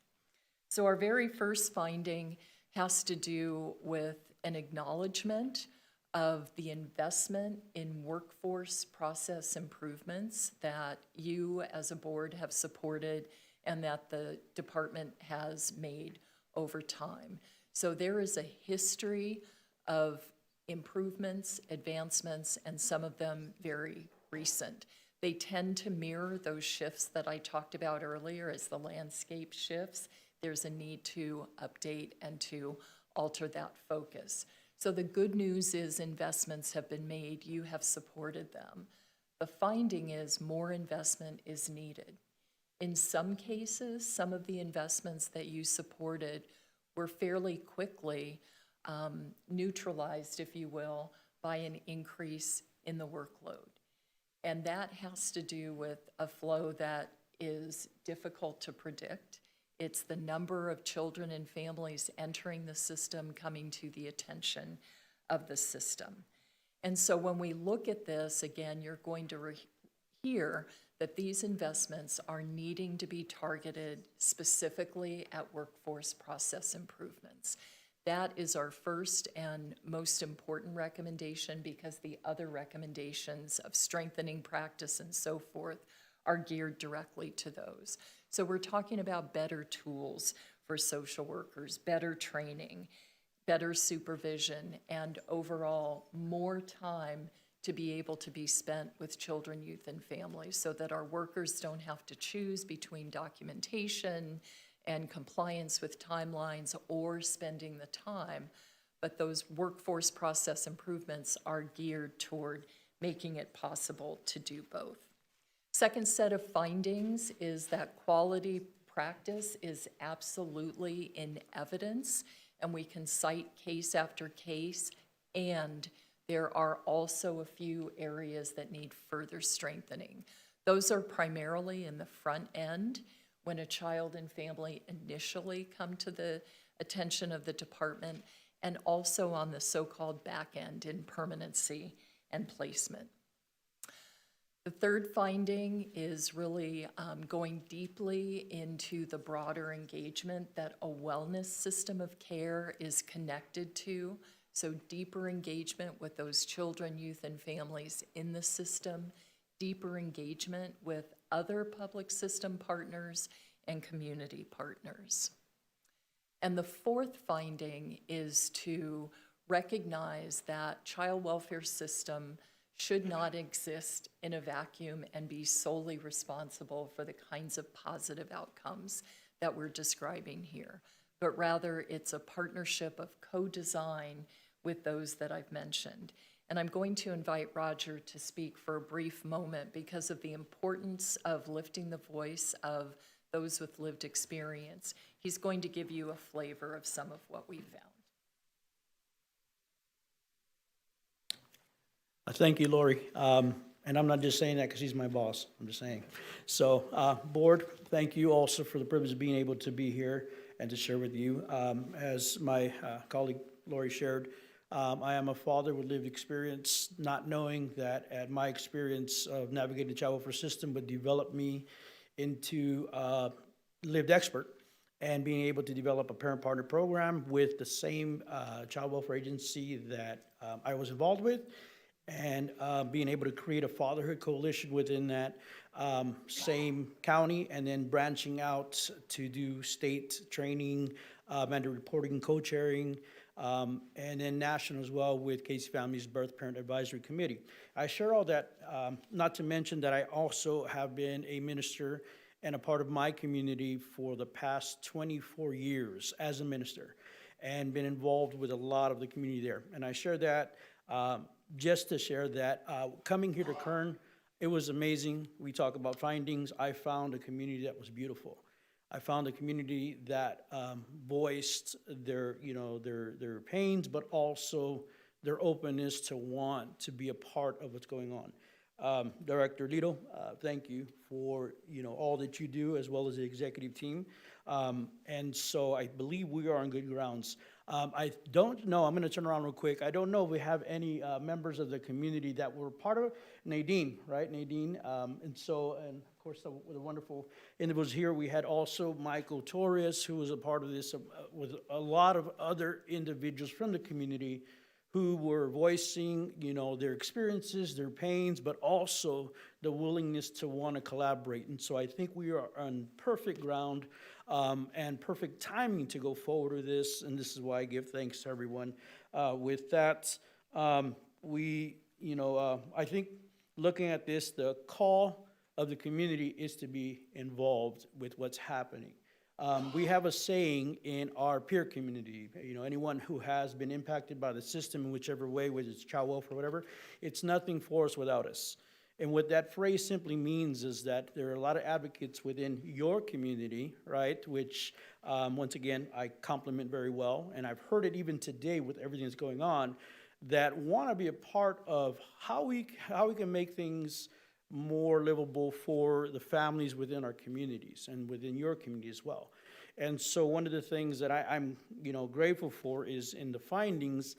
So our very first finding has to do with an acknowledgement of the investment in workforce process improvements that you as a board have supported and that the department has made over time. So there is a history of improvements, advancements, and some of them very recent. They tend to mirror those shifts that I talked about earlier as the landscape shifts. There's a need to update and to alter that focus. So the good news is investments have been made. You have supported them. The finding is more investment is needed. In some cases, some of the investments that you supported were fairly quickly neutralized, if you will, by an increase in the workload. And that has to do with a flow that is difficult to predict. It's the number of children and families entering the system, coming to the attention of the system. And so when we look at this, again, you're going to hear that these investments are needing to be targeted specifically at workforce process improvements. That is our first and most important recommendation, because the other recommendations of strengthening practice and so forth are geared directly to those. So we're talking about better tools for social workers, better training, better supervision, and overall more time to be able to be spent with children, youth, and families so that our workers don't have to choose between documentation and compliance with timelines or spending the time, but those workforce process improvements are geared toward making it possible to do both. Second set of findings is that quality practice is absolutely in evidence, and we can cite case after case, and there are also a few areas that need further strengthening. Those are primarily in the front end, when a child and family initially come to the attention of the department, and also on the so-called back end in permanency and placement. The third finding is really going deeply into the broader engagement that a wellness system of care is connected to. So deeper engagement with those children, youth, and families in the system, deeper engagement with other public system partners and community partners. And the fourth finding is to recognize that child welfare system should not exist in a vacuum and be solely responsible for the kinds of positive outcomes that we're describing here, but rather it's a partnership of co-design with those that I've mentioned. And I'm going to invite Roger to speak for a brief moment because of the importance of lifting the voice of those with lived experience. He's going to give you a flavor of some of what we found. Thank you, Lori. And I'm not just saying that because he's my boss. I'm just saying. So, board, thank you also for the privilege of being able to be here and to share with you. As my colleague Lori shared, I am a father with lived experience, not knowing that my experience of navigating the child welfare system would develop me into a lived expert and being able to develop a parent partner program with the same child welfare agency that I was involved with, and being able to create a fatherhood coalition within that same county, and then branching out to do state training, mandatory reporting and co-chairing, and then national as well with Casey Family's Birth Parent Advisory Committee. I share all that, not to mention that I also have been a minister and a part of my community for the past 24 years as a minister, and been involved with a lot of the community there. And I share that just to share that coming here to Kern, it was amazing. We talk about findings. I found a community that was beautiful. I found a community that voiced their pains, but also their openness to want to be a part of what's going on. Director Lito, thank you for all that you do, as well as the executive team. And so I believe we are on good grounds. I don't know, I'm going to turn around real quick. I don't know if we have any members of the community that were part of it. Nadine, right? Nadine. And of course, the wonderful individuals here. We had also Michael Torres, who was a part of this, with a lot of other individuals from the community who were voicing, their experiences, their pains, but also the willingness to want to collaborate. And so I think we are on perfect ground and perfect timing to go forward with this. And this is why I give thanks to everyone. With that, I think looking at this, the call of the community is to be involved with what's happening. We have a saying in our peer community, anyone who has been impacted by the system in whichever way, whether it's child welfare or whatever, it's nothing for us without us. And what that phrase simply means is that there are a lot of advocates within your community, right, which, once again, I compliment very well, and I've heard it even today with everything that's going on, that want to be a part of how we can make things more livable for the families within our communities and within your community as well. And so one of the things that I'm grateful for is in the findings,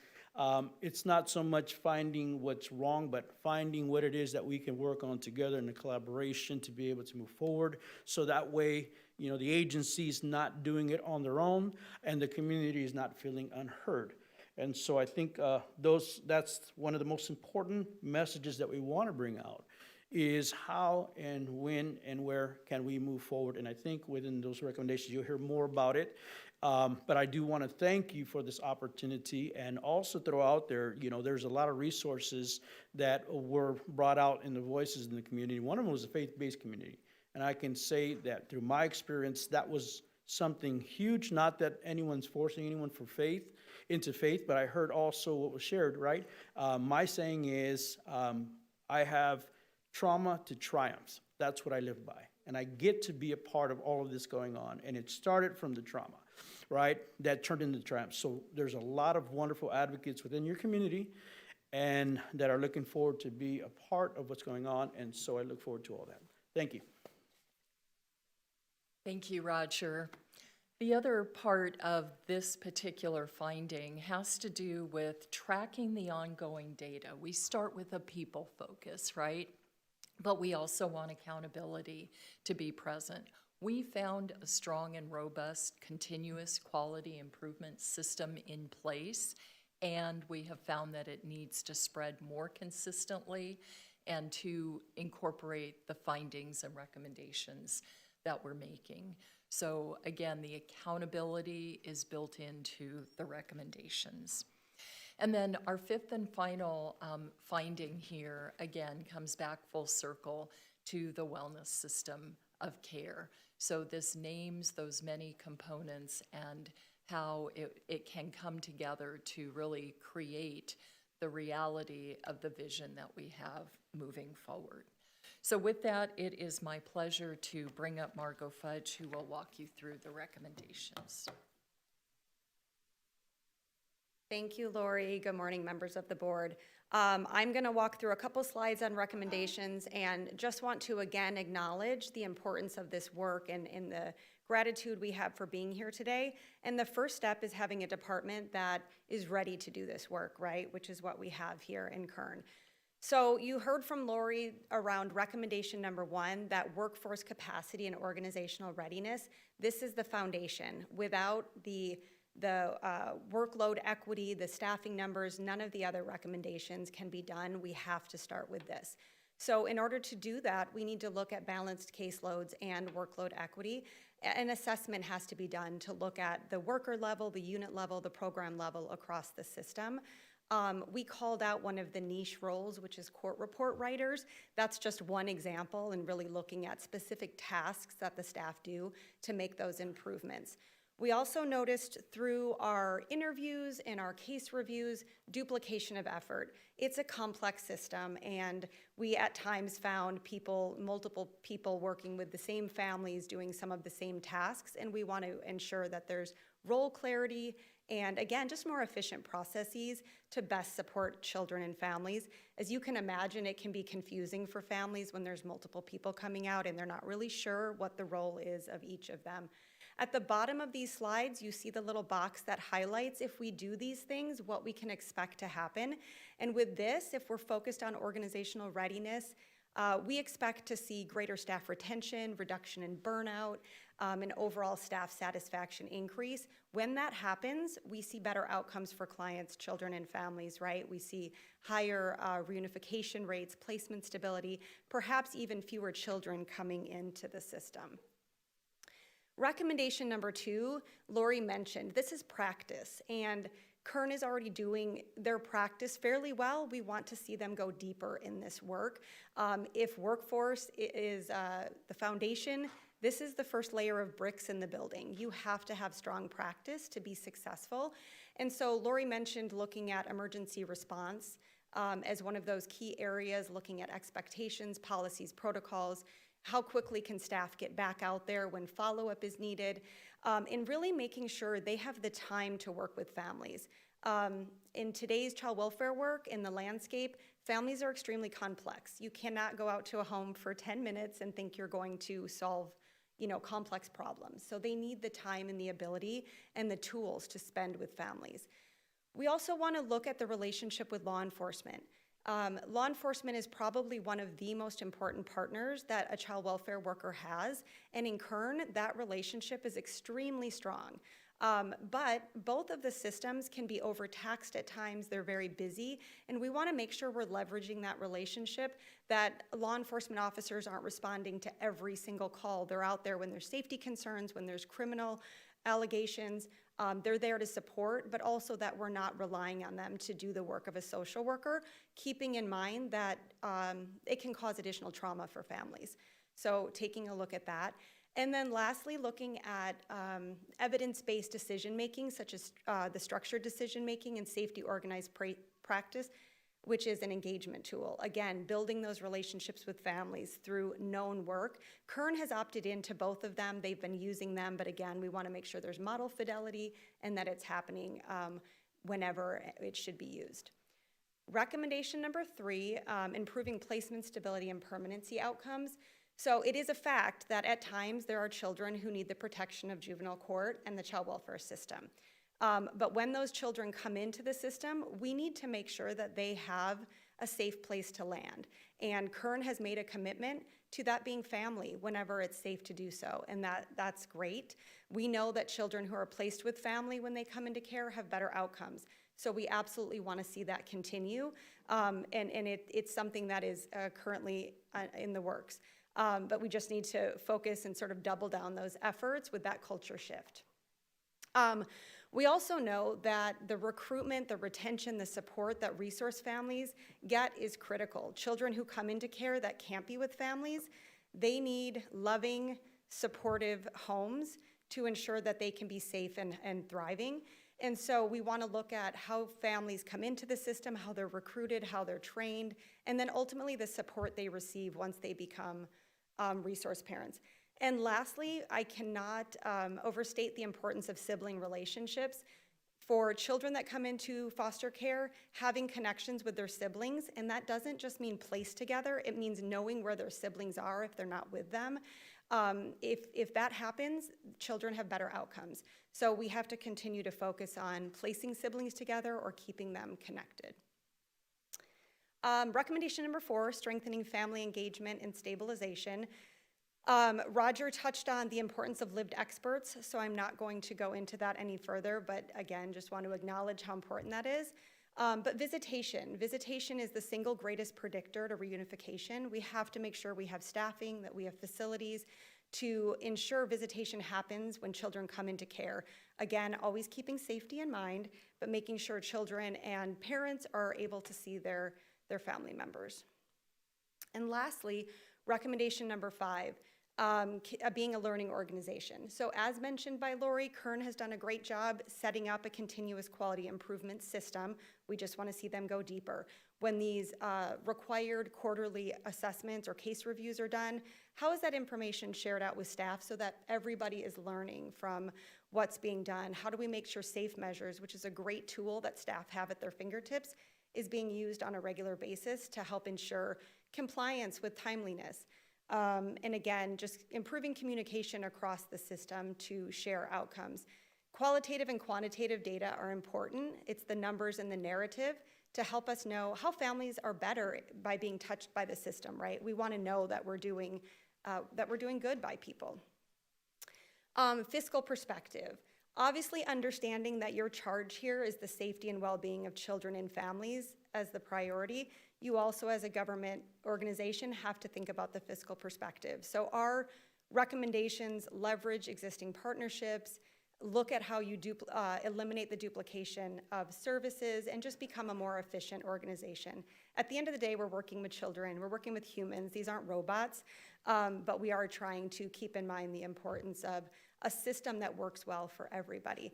it's not so much finding what's wrong, but finding what it is that we can work on together in a collaboration to be able to move forward. So that way, the agency is not doing it on their own and the community is not feeling unheard. And so I think that's one of the most important messages that we want to bring out, is how and when and where can we move forward. And I think within those recommendations, you'll hear more about it. But I do want to thank you for this opportunity, and also throw out there, there's a lot of resources that were brought out in the voices in the community. One of them was a faith-based community. And I can say that through my experience, that was something huge. Not that anyone's forcing anyone into faith, but I heard also what was shared, right? My saying is, I have trauma to triumphs. That's what I live by. and I get to be a part of all of this going on. And it started from the trauma, right? That turned into tramps. So there's a lot of wonderful advocates within your community and that are looking forward to be a part of what's going on. And so I look forward to all that. Thank you. Thank you, Roger. The other part of this particular finding has to do with tracking the ongoing data. We start with a people focus, right? But we also want accountability to be present. We found a strong and robust continuous quality improvement system in place, and we have found that it needs to spread more consistently and to incorporate the findings and recommendations that we're making. So again, the accountability is built into the recommendations. And then our fifth and final finding here, again, comes back full circle to the wellness system of care. So this names those many components and how it can come together to really create the reality of the vision that we have moving forward. So with that, it is my pleasure to bring up Margot Fudge, who will walk you through the recommendations. Thank you, Lori. Good morning, members of the board. I'm going to walk through a couple slides on recommendations and just want to again acknowledge the importance of this work and the gratitude we have for being here today. And the first step is having a department that is ready to do this work, right? Which is what we have here in Kern. So you heard from Lori around recommendation number 1, that workforce capacity and organizational readiness. This is the foundation. Without the workload equity, the staffing numbers, none of the other recommendations can be done. We have to start with this. So in order to do that, we need to look at balanced caseloads and workload equity. An assessment has to be done to look at the worker level, the unit level, the program level across the system. We called out one of the niche roles, which is court report writers. That's just one example and really looking at specific tasks that the staff do to make those improvements. We also noticed through our interviews and our case reviews, duplication of effort. It's a complex system, and we at times found multiple people working with the same families doing some of the same tasks, and we want to ensure that there's role clarity and, again, just more efficient processes to best support children and families. As you can imagine, it can be confusing for families when there's multiple people coming out and they're not really sure what the role is of each of them. At the bottom of these slides, you see the little box that highlights, if we do these things, what we can expect to happen. And with this, if we're focused on organizational readiness, we expect to see greater staff retention, reduction in burnout, and overall staff satisfaction increase. When that happens, we see better outcomes for clients, children, and families, right? We see higher reunification rates, placement stability, perhaps even fewer children coming into the system. Recommendation number 2, Lori mentioned, this is practice, and Kern is already doing their practice fairly well. We want to see them go deeper in this work. If workforce is the foundation, this is the first layer of bricks in the building. You have to have strong practice to be successful. And so Lori mentioned looking at emergency response as one of those key areas, looking at expectations, policies, protocols. How quickly can staff get back out there when follow-up is needed, and really making sure they have the time to work with families. In today's child welfare work, in the landscape, families are extremely complex. You cannot go out to a home for 10 minutes and think you're going to solve, complex problems. So they need the time and the ability and the tools to spend with families. We also want to look at the relationship with law enforcement. Law enforcement is probably one of the most important partners that a child welfare worker has, and in Kern, that relationship is extremely strong. But both of the systems can be overtaxed at times. They're very busy, and we want to make sure we're leveraging that relationship, that law enforcement officers aren't responding to every single call. They're out there when there's safety concerns, when there's criminal allegations. They're there to support, but also that we're not relying on them to do the work of a social worker, keeping in mind that it can cause additional trauma for families. So taking a look at that. And then lastly, looking at evidence-based decision-making, such as the structured decision-making and safety organized practice. which is an engagement tool. Again, building those relationships with families through known work. Kern has opted into both of them. They've been using them, but again, we want to make sure there's model fidelity and that it's happening whenever it should be used. Recommendation number 3, improving placement stability and permanency outcomes. So it is a fact that at times there are children who need the protection of juvenile court and the child welfare system. But when those children come into the system, we need to make sure that they have a safe place to land. And Kern has made a commitment to that being family whenever it's safe to do so, and that's great. We know that children who are placed with family when they come into care have better outcomes. So we absolutely want to see that continue, and it's something that is currently in the works. But we just need to focus and sort of double down those efforts with that culture shift. We also know that the recruitment, the retention, the support that resource families get is critical. Children who come into care that can't be with families, they need loving, supportive homes to ensure that they can be safe and thriving. And so we want to look at how families come into the system, how they're recruited, how they're trained, and then ultimately the support they receive once they become resource parents. And lastly, I cannot overstate the importance of sibling relationships. For children that come into foster care, having connections with their siblings, and that doesn't just mean placed together, it means knowing where their siblings are if they're not with them. If that happens, children have better outcomes. So we have to continue to focus on placing siblings together or keeping them connected. Recommendation number 4, strengthening family engagement and stabilization. Roger touched on the importance of lived experts, so I'm not going to go into that any further, but again, just want to acknowledge how important that is. But visitation is the single greatest predictor to reunification. We have to make sure we have staffing, that we have facilities to ensure visitation happens when children come into care. Again, always keeping safety in mind, but making sure children and parents are able to see their family members. And lastly, recommendation number 5, being a learning organization. So as mentioned by Lori, Kern has done a great job setting up a continuous quality improvement system. We just want to see them go deeper. When these required quarterly assessments or case reviews are done, how is that information shared out with staff so that everybody is learning from what's being done? How do we make sure Safe Measures, which is a great tool that staff have at their fingertips, is being used on a regular basis to help ensure compliance with timeliness? And again, just improving communication across the system to share outcomes. Qualitative and quantitative data are important. It's the numbers and the narrative to help us know how families are better by being touched by the system, right? We want to know that we're doing good by people. Fiscal perspective. Obviously, understanding that your charge here is the safety and well-being of children and families as the priority, you also, as a government organization, have to think about the fiscal perspective. So our recommendations leverage existing partnerships, look at how you eliminate the duplication of services, and just become a more efficient organization. At the end of the day, we're working with children, we're working with humans, these aren't robots, but we are trying to keep in mind the importance of a system that works well for everybody.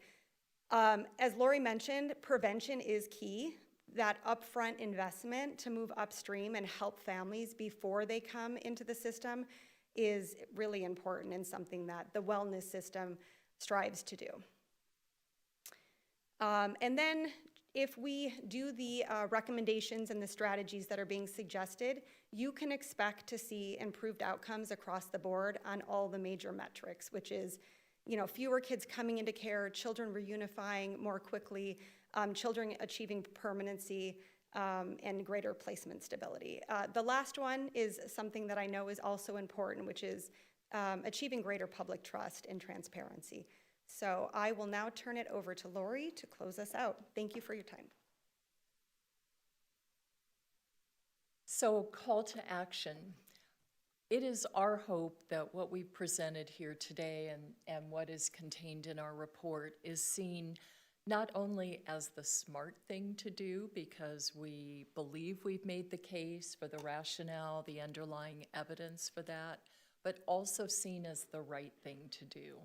As Lori mentioned, prevention is key. That upfront investment to move upstream and help families before they come into the system is really important and something that the wellness system strives to do. And then if we do the recommendations and the strategies that are being suggested, you can expect to see improved outcomes across the board on all the major metrics, which is, fewer kids coming into care, children reunifying more quickly, children achieving permanency, and greater placement stability. The last one is something that I know is also important, which is achieving greater public trust and transparency. So I will now turn it over to Lori to close us out. Thank you for your time. So, call to action. It is our hope that what we've presented here today and what is contained in our report is seen not only as the smart thing to do, because we believe we've made the case for the rationale, the underlying evidence for that, but also seen as the right thing to do.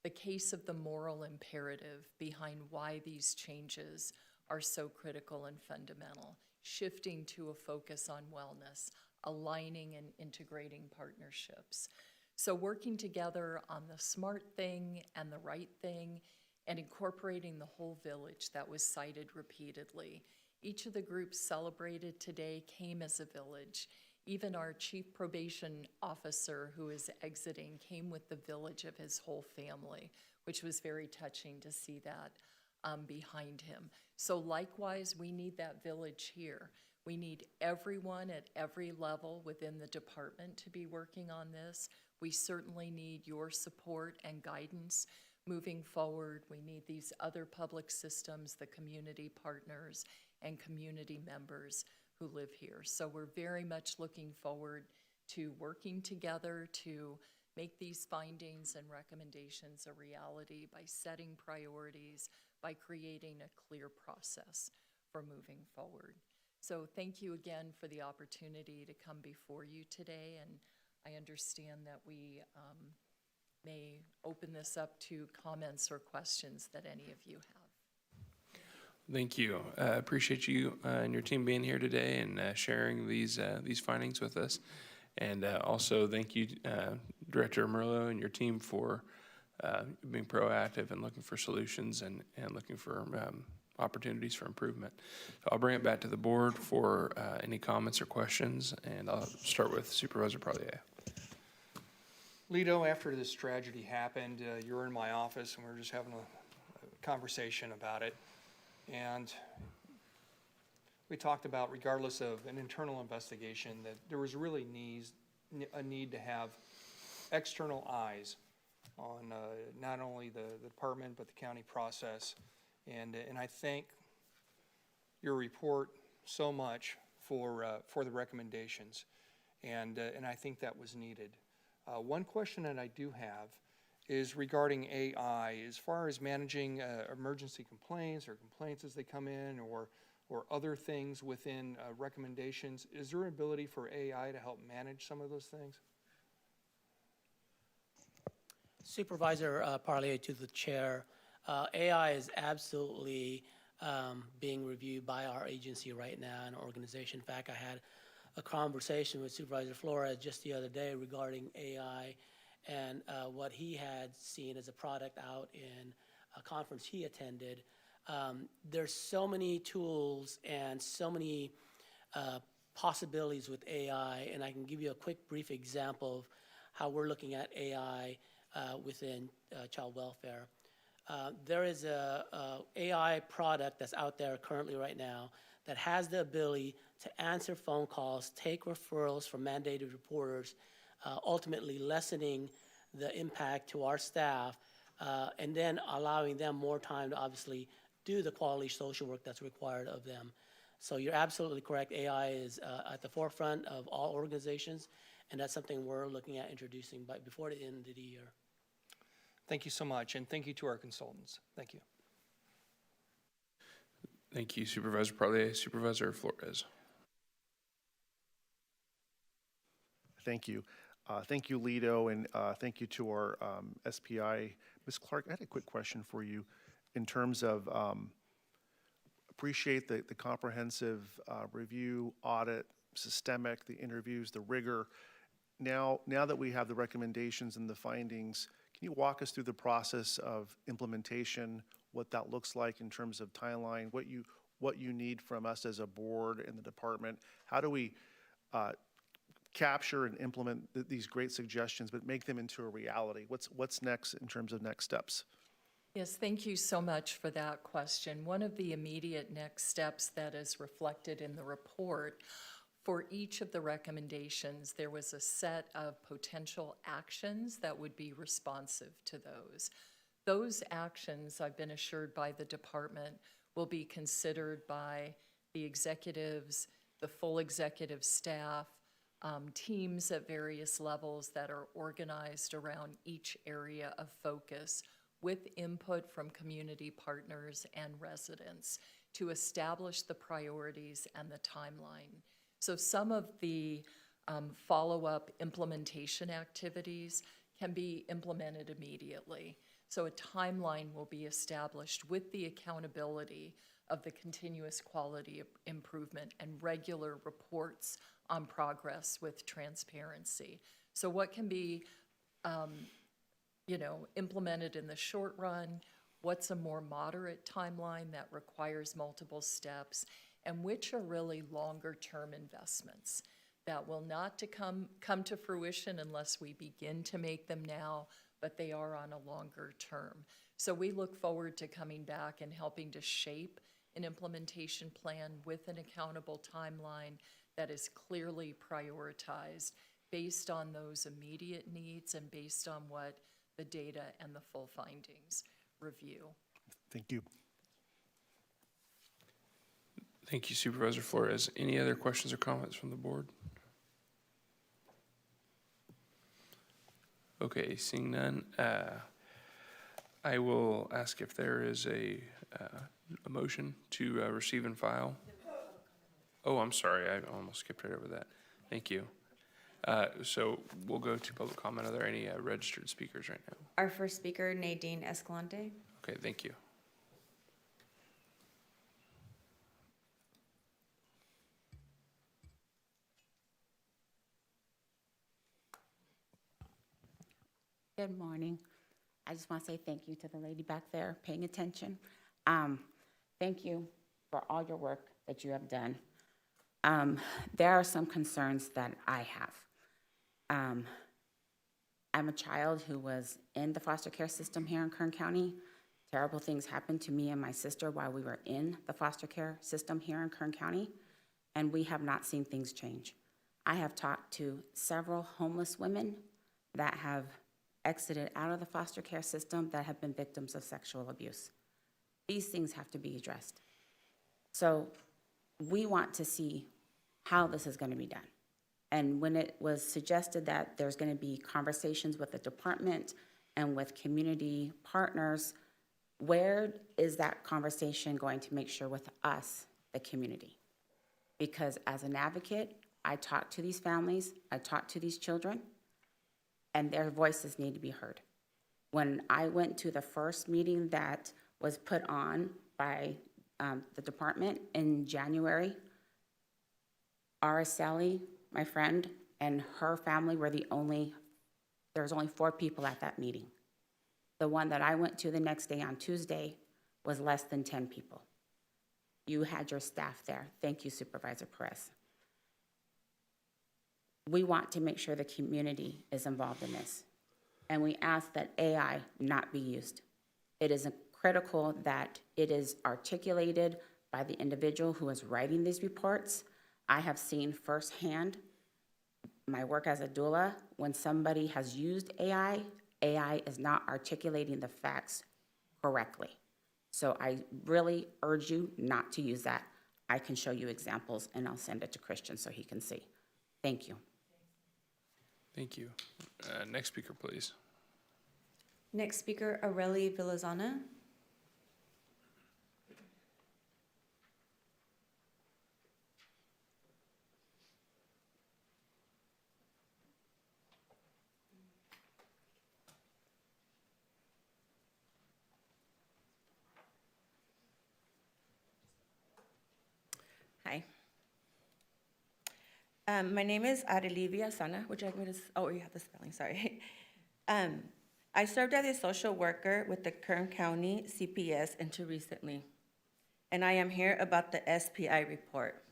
The case of the moral imperative behind why these changes are so critical and fundamental. shifting to a focus on wellness, aligning and integrating partnerships. So working together on the smart thing and the right thing, and incorporating the whole village that was cited repeatedly. Each of the groups celebrated today came as a village. Even our chief probation officer, who is exiting, came with the village of his whole family, which was very touching to see that behind him. So likewise, we need that village here. We need everyone at every level within the department to be working on this. We certainly need your support and guidance moving forward. We need these other public systems, the community partners and community members who live here. So we're very much looking forward to working together to make these findings and recommendations a reality by setting priorities, by creating a clear process for moving forward. So thank you again for the opportunity to come before you today, and I understand that we may open this up to comments or questions that any of you have. Thank you. Appreciate you and your team being here today and sharing these findings with us. And also thank you, Director Murillo and your team for being proactive and looking for solutions and looking for opportunities for improvement. So I'll bring it back to the board for any comments or questions, and I'll start with Supervisor Parlier. Lito, after this tragedy happened, you were in my office and we were just having a conversation about it. And we talked about, regardless of an internal investigation, that there was really a need to have external eyes on not only the department but the county process. And I thank your report so much for the recommendations, and I think that was needed. One question that I do have is regarding AI, as far as managing emergency complaints or complaints as they come in, or other things within recommendations. Is there an ability for AI to help manage some of those things? Supervisor Parlier, to the chair, AI is absolutely being reviewed by our agency right now and organization. In fact, I had a conversation with Supervisor Flores just the other day regarding AI and what he had seen as a product out in a conference he attended. There's so many tools and so many possibilities with AI, and I can give you a quick brief example of how we're looking at AI within child welfare. There is a AI product that's out there currently right now that has the ability to answer phone calls, take referrals from mandated reporters, ultimately lessening the impact to our staff, and then allowing them more time to obviously do the quality social work that's required of them. So you're absolutely correct. AI is at the forefront of all organizations, and that's something we're looking at introducing before the end of the year. Thank you so much, and thank you to our consultants. Thank you. Thank you, Supervisor Parlier. Supervisor Flores. Thank you. Thank you, Lito, and thank you to our SPI. Ms. Clark, I had a quick question for you in terms of appreciate the comprehensive review, audit, systemic, the interviews, the rigor. Now that we have the recommendations and the findings, can you walk us through the process of implementation, what that looks like in terms of timeline, what you need from us as a board and the department? How do we capture and implement these great suggestions, but make them into a reality? What's next in terms of next steps? Yes, thank you so much for that question. One of the immediate next steps that is reflected in the report, for each of the recommendations, there was a set of potential actions that would be responsive to those. Those actions, I've been assured by the department, will be considered by the executives, the full executive staff, teams at various levels that are organized around each area of focus with input from community partners and residents to establish the priorities and the timeline. So some of the follow-up implementation activities can be implemented immediately. So a timeline will be established with the accountability of the continuous quality improvement and regular reports on progress with transparency. So what can be, implemented in the short run? What's a more moderate timeline that requires multiple steps? And which are really longer-term investments that will not come to fruition unless we begin to make them now, but they are on a longer term. So we look forward to coming back and helping to shape an implementation plan with an accountable timeline that is clearly prioritized based on those immediate needs and based on what the data and the full findings review. Thank you. Thank you, Supervisor Flores. Any other questions or comments from the board? Okay, seeing none, I will ask if there is a motion to receive and file. Oh, I'm sorry, I almost skipped right over that. Thank you. So we'll go to public comment. Are there any registered speakers right now? Our first speaker, Nadine Escalante. Okay, thank you. Good morning. I just want to say thank you to the lady back there paying attention. Thank you for all your work that you have done. There are some concerns that I have. I'm a child who was in the foster care system here in Kern County. Terrible things happened to me and my sister while we were in the foster care system here in Kern County, and we have not seen things change. I have talked to several homeless women that have exited out of the foster care system that have been victims of sexual abuse. These things have to be addressed. So we want to see how this is going to be done. And when it was suggested that there's going to be conversations with the department and with community partners, where is that conversation going to make sure with us, the community? Because as an advocate, I talk to these families, I talk to these children, and their voices need to be heard. When I went to the first meeting that was put on by the department in January, Araceli, my friend, and her family were there was only 4 people at that meeting. The one that I went to the next day on Tuesday was less than 10 people. You had your staff there. Thank you, Supervisor Perez. We want to make sure the community is involved in this, and we ask that AI not be used. It is critical that it is articulated by the individual who is writing these reports. I have seen firsthand my work as a doula, when somebody has used AI, AI is not articulating the facts correctly. So I really urge you not to use that. I can show you examples, and I'll send it to Christian so he can see. Thank you. Thank you. Next speaker, please. Next speaker, Aurelie Villazana. Hi. My name is Adelivia Sana. Would you like me to, oh, you have the spelling, sorry. I served as a social worker with the Kern County CPS until recently. And I am here about the SPI report.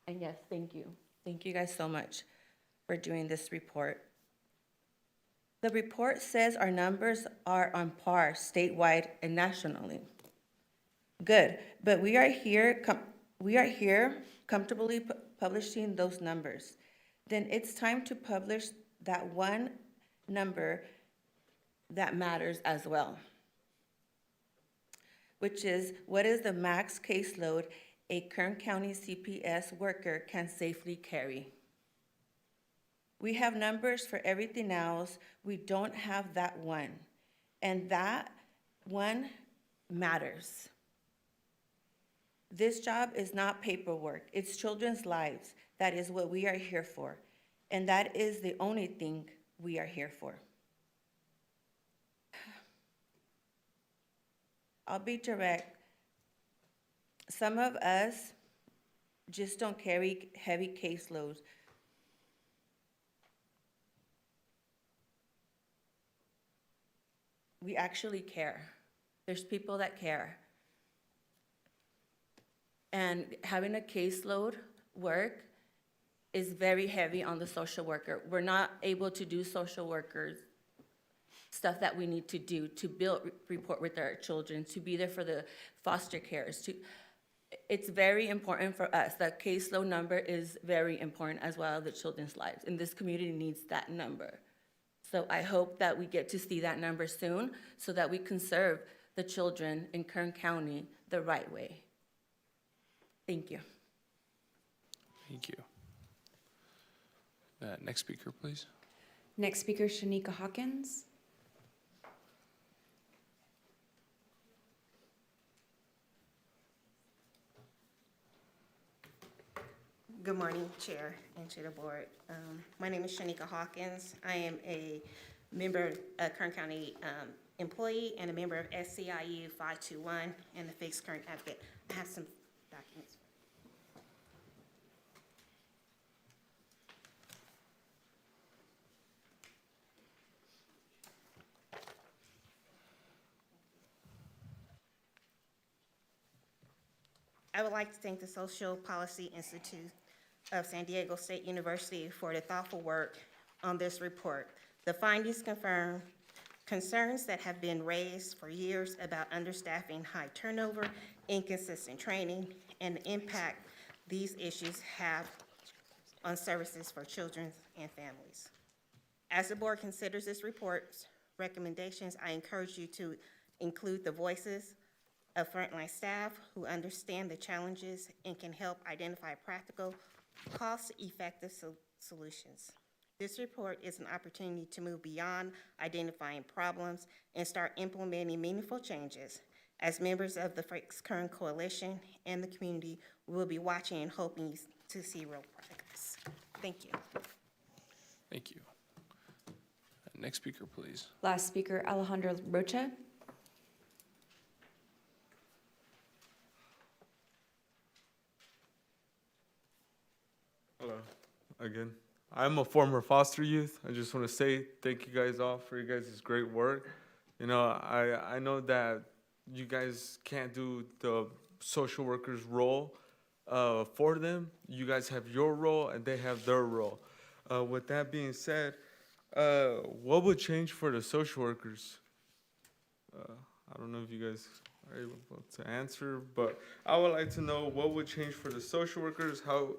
And yes, thank you. Thank you guys so much for doing this report. The report says our numbers are on par statewide and nationally. Good, but we are here comfortably publishing those numbers. Then it's time to publish that one number that matters as well, which is what is the max caseload a Kern County CPS worker can safely carry. We have numbers for everything else. We don't have that one, and that one matters. This job is not paperwork. It's children's lives. That is what we are here for. And that is the only thing we are here for. I'll be direct. Some of us just don't carry heavy caseloads. We actually care. There's people that care. And having a caseload work is very heavy on the social worker. We're not able to do social workers stuff that we need to do to build rapport with our children, to be there for the foster cares. It's very important for us. That caseload number is very important as well as the children's lives. And this community needs that number. So I hope that we get to see that number soon so that we can serve the children in Kern County the right way. Thank you. Thank you. Next speaker, please. Next speaker, Shanika Hawkins. Good morning, Chair and Chair of the Board. My name is Shanika Hawkins. I am a member of Kern County employee and a member of SCIU 521 and the Fixed Current Advocate. I have some documents. I would like to thank the Social Policy Institute of San Diego State University for the thoughtful work on this report. The findings confirm concerns that have been raised for years about understaffing, high turnover, inconsistent training, and the impact these issues have on services for children and families. As the board considers this report's recommendations, I encourage you to include the voices of frontline staff who understand the challenges and can help identify practical, cost-effective solutions. This report is an opportunity to move beyond identifying problems and start implementing meaningful changes. As members of the Fixed Kern Coalition and the community, we will be watching and hoping to see real progress. Thank you. Thank you. Next speaker, please. Last speaker, Alejandro Rocha. Hello, again. I'm a former foster youth. I just want to say thank you guys all for your guys' great work. You know, I know that you guys can't do the social worker's role for them. You guys have your role and they have their role. With that being said, what would change for the social workers? I don't know if you guys are able to answer, but I would like to know what would change for the social workers, how,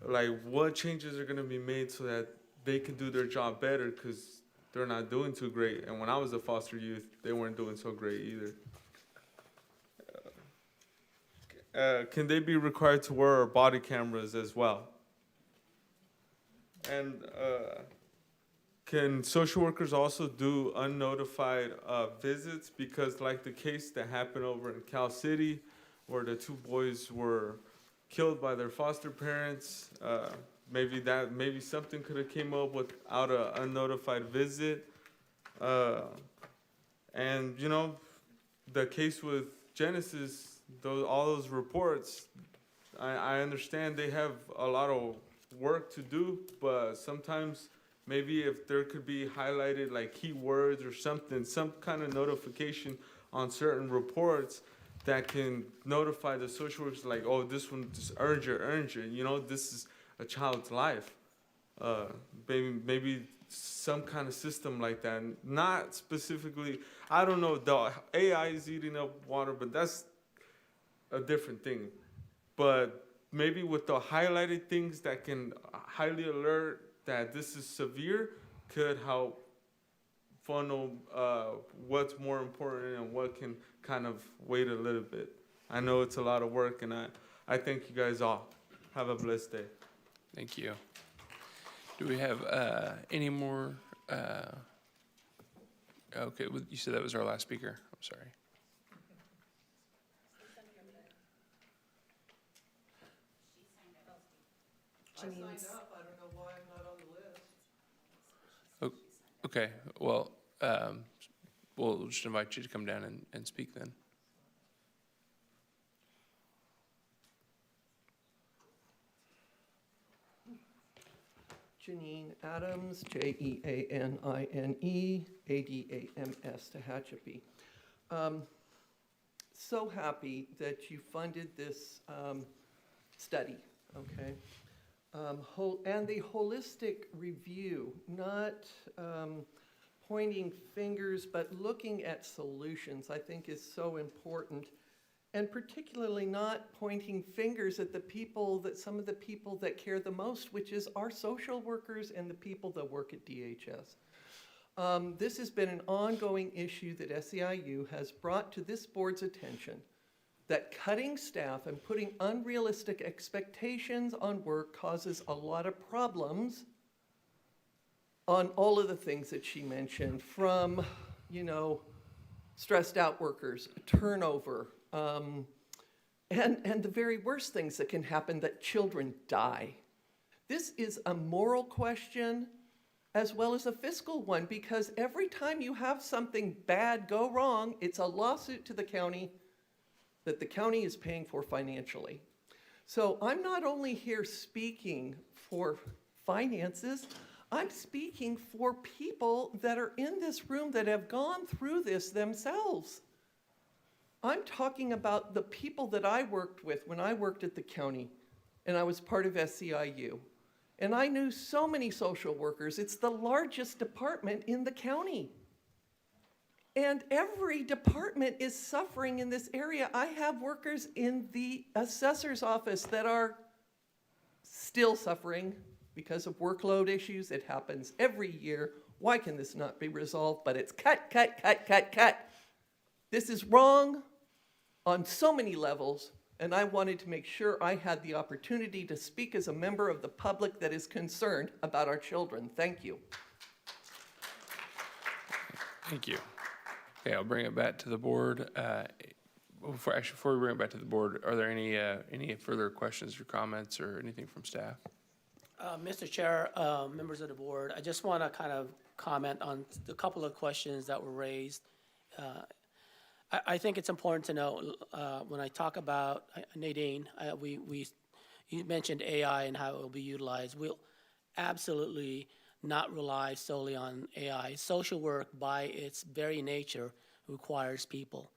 like, what changes are gonna be made so that they can do their job better, because they're not doing too great. And when I was a foster youth, they weren't doing so great either. Can they be required to wear body cameras as well? And can social workers also do unnotified visits? Because like the case that happened over in Cal City, where the two boys were killed by their foster parents, maybe something could have came up without an unnotified visit. And you know, the case with Genesis, all those reports, I understand they have a lot of work to do, but sometimes maybe if there could be highlighted like keywords or something, some kind of notification on certain reports that can notify the social workers, like, oh, this one just urgent, you know, this is a child's life. Maybe some kind of system like that. Not specifically, I don't know, the AI is eating up water, but that's a different thing. But maybe with the highlighted things that can highly alert that this is severe could help funnel what's more important and what can kind of wait a little bit. I know it's a lot of work, and I thank you guys all. Have a blessed day. Thank you. Do we have any more? Okay, you said that was our last speaker. I'm sorry. I signed up, I don't know why I'm not on the list. Okay, well, we'll just invite you to come down and speak then. Janine Adams, Jeanine, Tehachapi. So happy that you funded this study, okay? And the holistic review, not pointing fingers, but looking at solutions, I think is so important. And particularly not pointing fingers at the people that, some of the people that care the most, which is our social workers and the people that work at DHS. This has been an ongoing issue that SEIU has brought to this board's attention, that cutting staff and putting unrealistic expectations on work causes a lot of problems on all of the things that she mentioned, from, you know, stressed out workers, turnover, and the very worst things that can happen, that children die. This is a moral question as well as a fiscal one, because every time you have something bad go wrong, it's a lawsuit to the county that the county is paying for financially. So I'm not only here speaking for finances, I'm speaking for people that are in this room that have gone through this themselves. I'm talking about the people that I worked with when I worked at the county and I was part of SEIU. And I knew so many social workers. It's the largest department in the county. And every department is suffering in this area. I have workers in the assessor's office that are still suffering because of workload issues. It happens every year. Why can this not be resolved? But it's cut, cut, cut, cut, cut. This is wrong on so many levels, and I wanted to make sure I had the opportunity to speak as a member of the public that is concerned about our children. Thank you. Thank you. Okay, I'll bring it back to the board. Before we bring it back to the board, are there any further questions or comments or anything from staff? Mr. Chair, members of the board, I just want to kind of comment on a couple of questions that were raised. I think it's important to know, when I talk about, Nadine, you mentioned AI and how it will be utilized. We'll absolutely not rely solely on AI. Social work, by its very nature, requires people.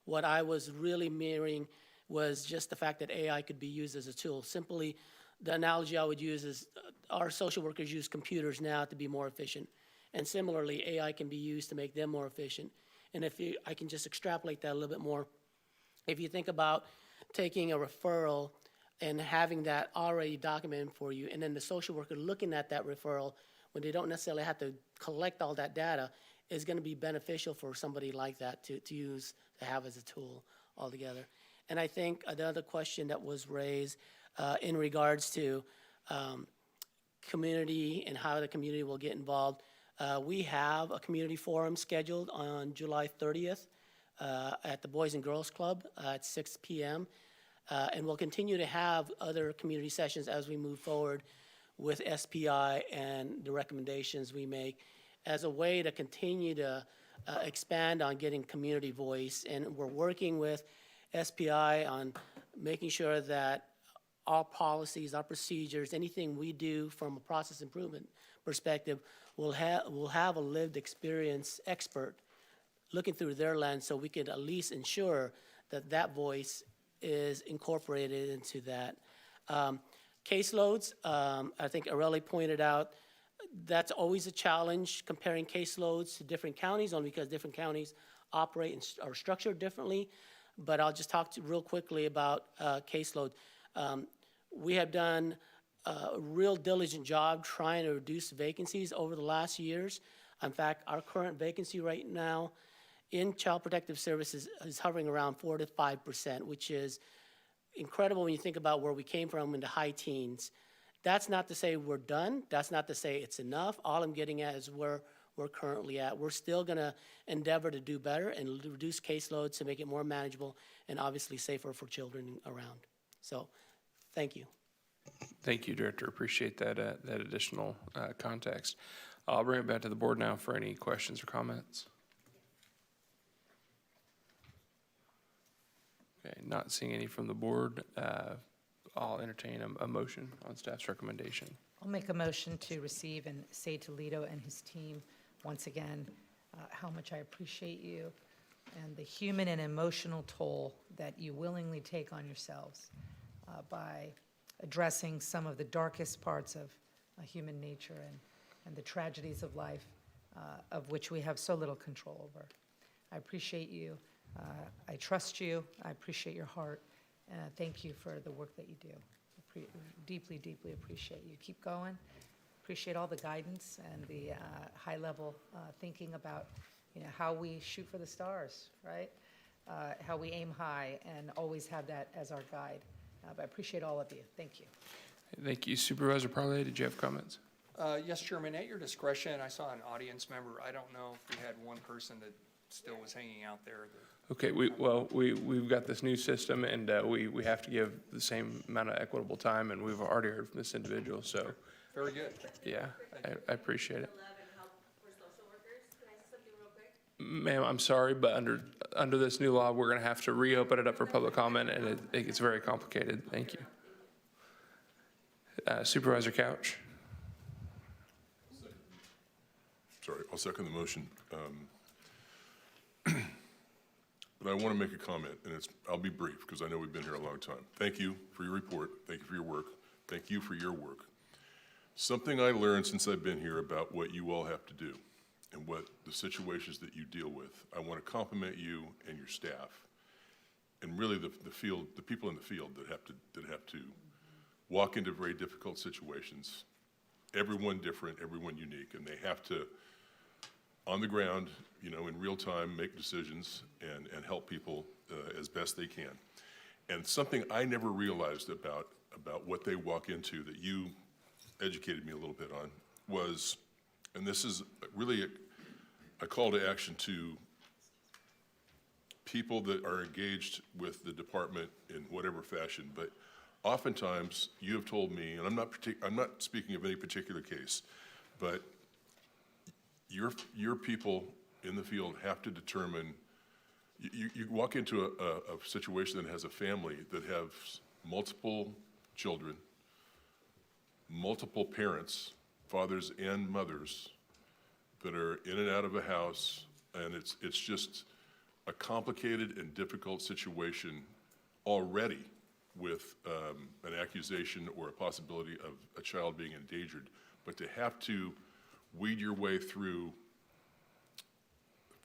What I was really mirroring was just the fact that AI could be used as a tool. Simply, the analogy I would use is our social workers use computers now to be more efficient. And similarly, AI can be used to make them more efficient. And I can just extrapolate that a little bit more. If you think about taking a referral and having that already documented for you, and then the social worker looking at that referral when they don't necessarily have to collect all that data, is going to be beneficial for somebody like that to have as a tool altogether. And I think another question that was raised in regards to community and how the community will get involved. We have a community forum scheduled on July 30th at the Boys and Girls Club at 6 p.m. And we'll continue to have other community sessions as we move forward with SPI and the recommendations we make as a way to continue to expand on getting community voice. And we're working with SPI on making sure that our policies, our procedures, anything we do from a process improvement perspective will have a lived experience expert looking through their lens, so we could at least ensure that that voice is incorporated into that. Caseloads, I think Areli pointed out, that's always a challenge comparing caseloads to different counties, only because different counties operate and are structured differently. But I'll just talk real quickly about caseload. We have done a real diligent job trying to reduce vacancies over the last years. In fact, our current vacancy right now in Child Protective Services is hovering around 4 to 5%, which is incredible when you think about where we came from in the high teens. That's not to say we're done. That's not to say it's enough. All I'm getting at is where we're currently at. We're still going to endeavor to do better and reduce caseloads to make it more manageable and obviously safer for children around. So, thank you. Thank you, Director. Appreciate that additional context. I'll bring it back to the board now for any questions or comments. Okay, not seeing any from the board. I'll entertain a motion on staff's recommendation. I'll make a motion to receive and say to Lito and his team, once again, how much I appreciate you and the human and emotional toll that you willingly take on yourselves by addressing some of the darkest parts of human nature and the tragedies of life of which we have so little control over. I appreciate you. I trust you. I appreciate your heart. Thank you for the work that you do. Deeply, deeply appreciate you. Keep going. Appreciate all the guidance and the high-level thinking about, how we shoot for the stars, right? How we aim high and always have that as our guide. But I appreciate all of you. Thank you. Thank you. Supervisor Parley, did you have comments? Yes, Chairman, at your discretion, I saw an audience member. I don't know if we had one person that still was hanging out there. Okay, we've got this new system, and we have to give the same amount of equitable time, and we've already heard from this individual, so. Very good. Yeah, I appreciate it. Ma'am, I'm sorry, but under this new law, we're gonna have to reopen it up for public comment, and it gets very complicated. Thank you. Supervisor Couch? Sorry, I'll second the motion. But I want to make a comment, and I'll be brief because I know we've been here a long time. Thank you for your report. Thank you for your work. Thank you for your work. Something I learned since I've been here about what you all have to do and what the situations that you deal with. I want to compliment you and your staff, and really the people in the field that have to walk into very difficult situations. Everyone different, everyone unique, and they have to, on the ground, in real time, make decisions and help people as best they can. And something I never realized about what they walk into that you educated me a little bit on was, and this is really a call to action to people that are engaged with the department in whatever fashion, but oftentimes you have told me, and I'm not speaking of any particular case, but your people in the field have to determine, you walk into a situation that has a family that has multiple children, multiple parents, fathers and mothers, that are in and out of a house, and it's just a complicated and difficult situation already with an accusation or a possibility of a child being endangered. But to have to weed your way through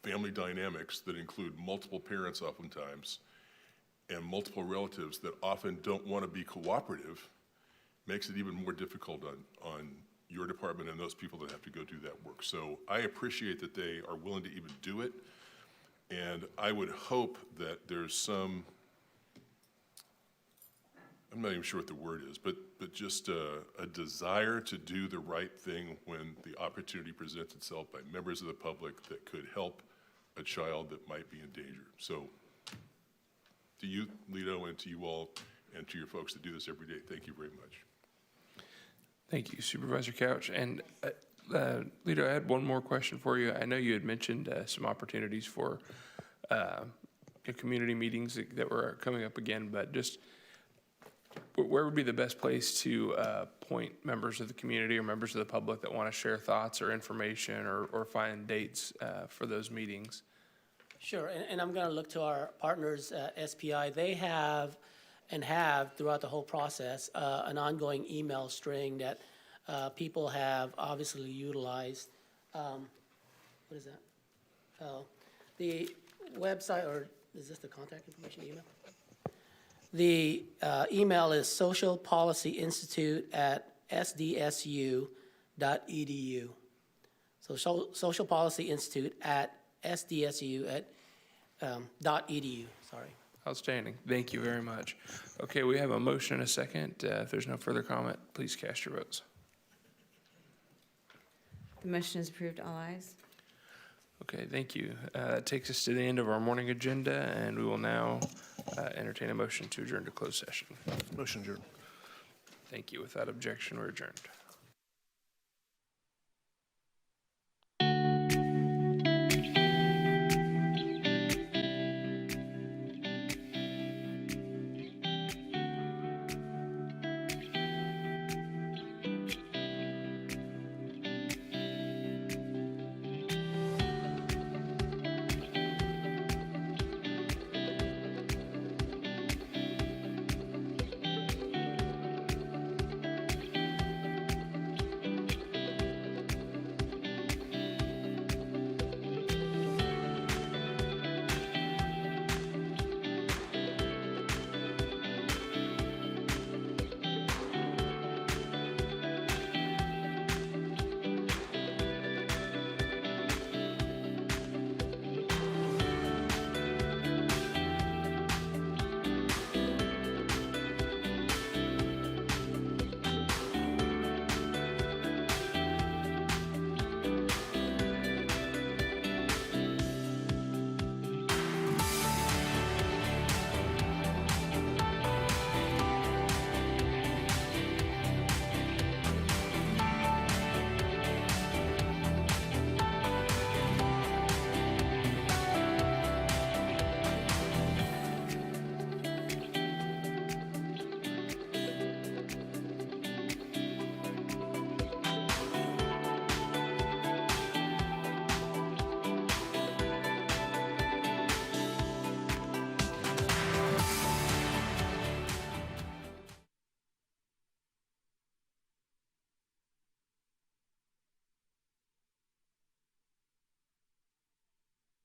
family dynamics that include multiple parents oftentimes and multiple relatives that often don't want to be cooperative makes it even more difficult on your department and those people that have to go do that work. So I appreciate that they are willing to even do it, and I would hope that there's some, I'm not even sure what the word is, but just a desire to do the right thing when the opportunity presents itself by members of the public that could help a child that might be in danger. So to you, Lito, and to you all, and to your folks that do this every day, thank you very much. Thank you, Supervisor Couch. And Lito, I had one more question for you. I know you had mentioned some opportunities for community meetings that were coming up again, but just where would be the best place to point members of the community or members of the public that want to share thoughts or information or find dates for those meetings? Sure, and I'm going to look to our partners, SPI. They have throughout the whole process an ongoing email string that people have obviously utilized. What is that? Oh, the website, or is this the contact information email? The email is socialpolicyinstitute@sdsu.edu. So socialpolicyinstitute@sdsu.edu. Sorry. Outstanding. Thank you very much. Okay, we have a motion and a second. If there's no further comment, please cast your votes. The motion is approved. All ayes. Okay, thank you. That takes us to the end of our morning agenda, and we will now entertain a motion to adjourn to closed session. Motion adjourned. Thank you. Without objection, we're adjourned.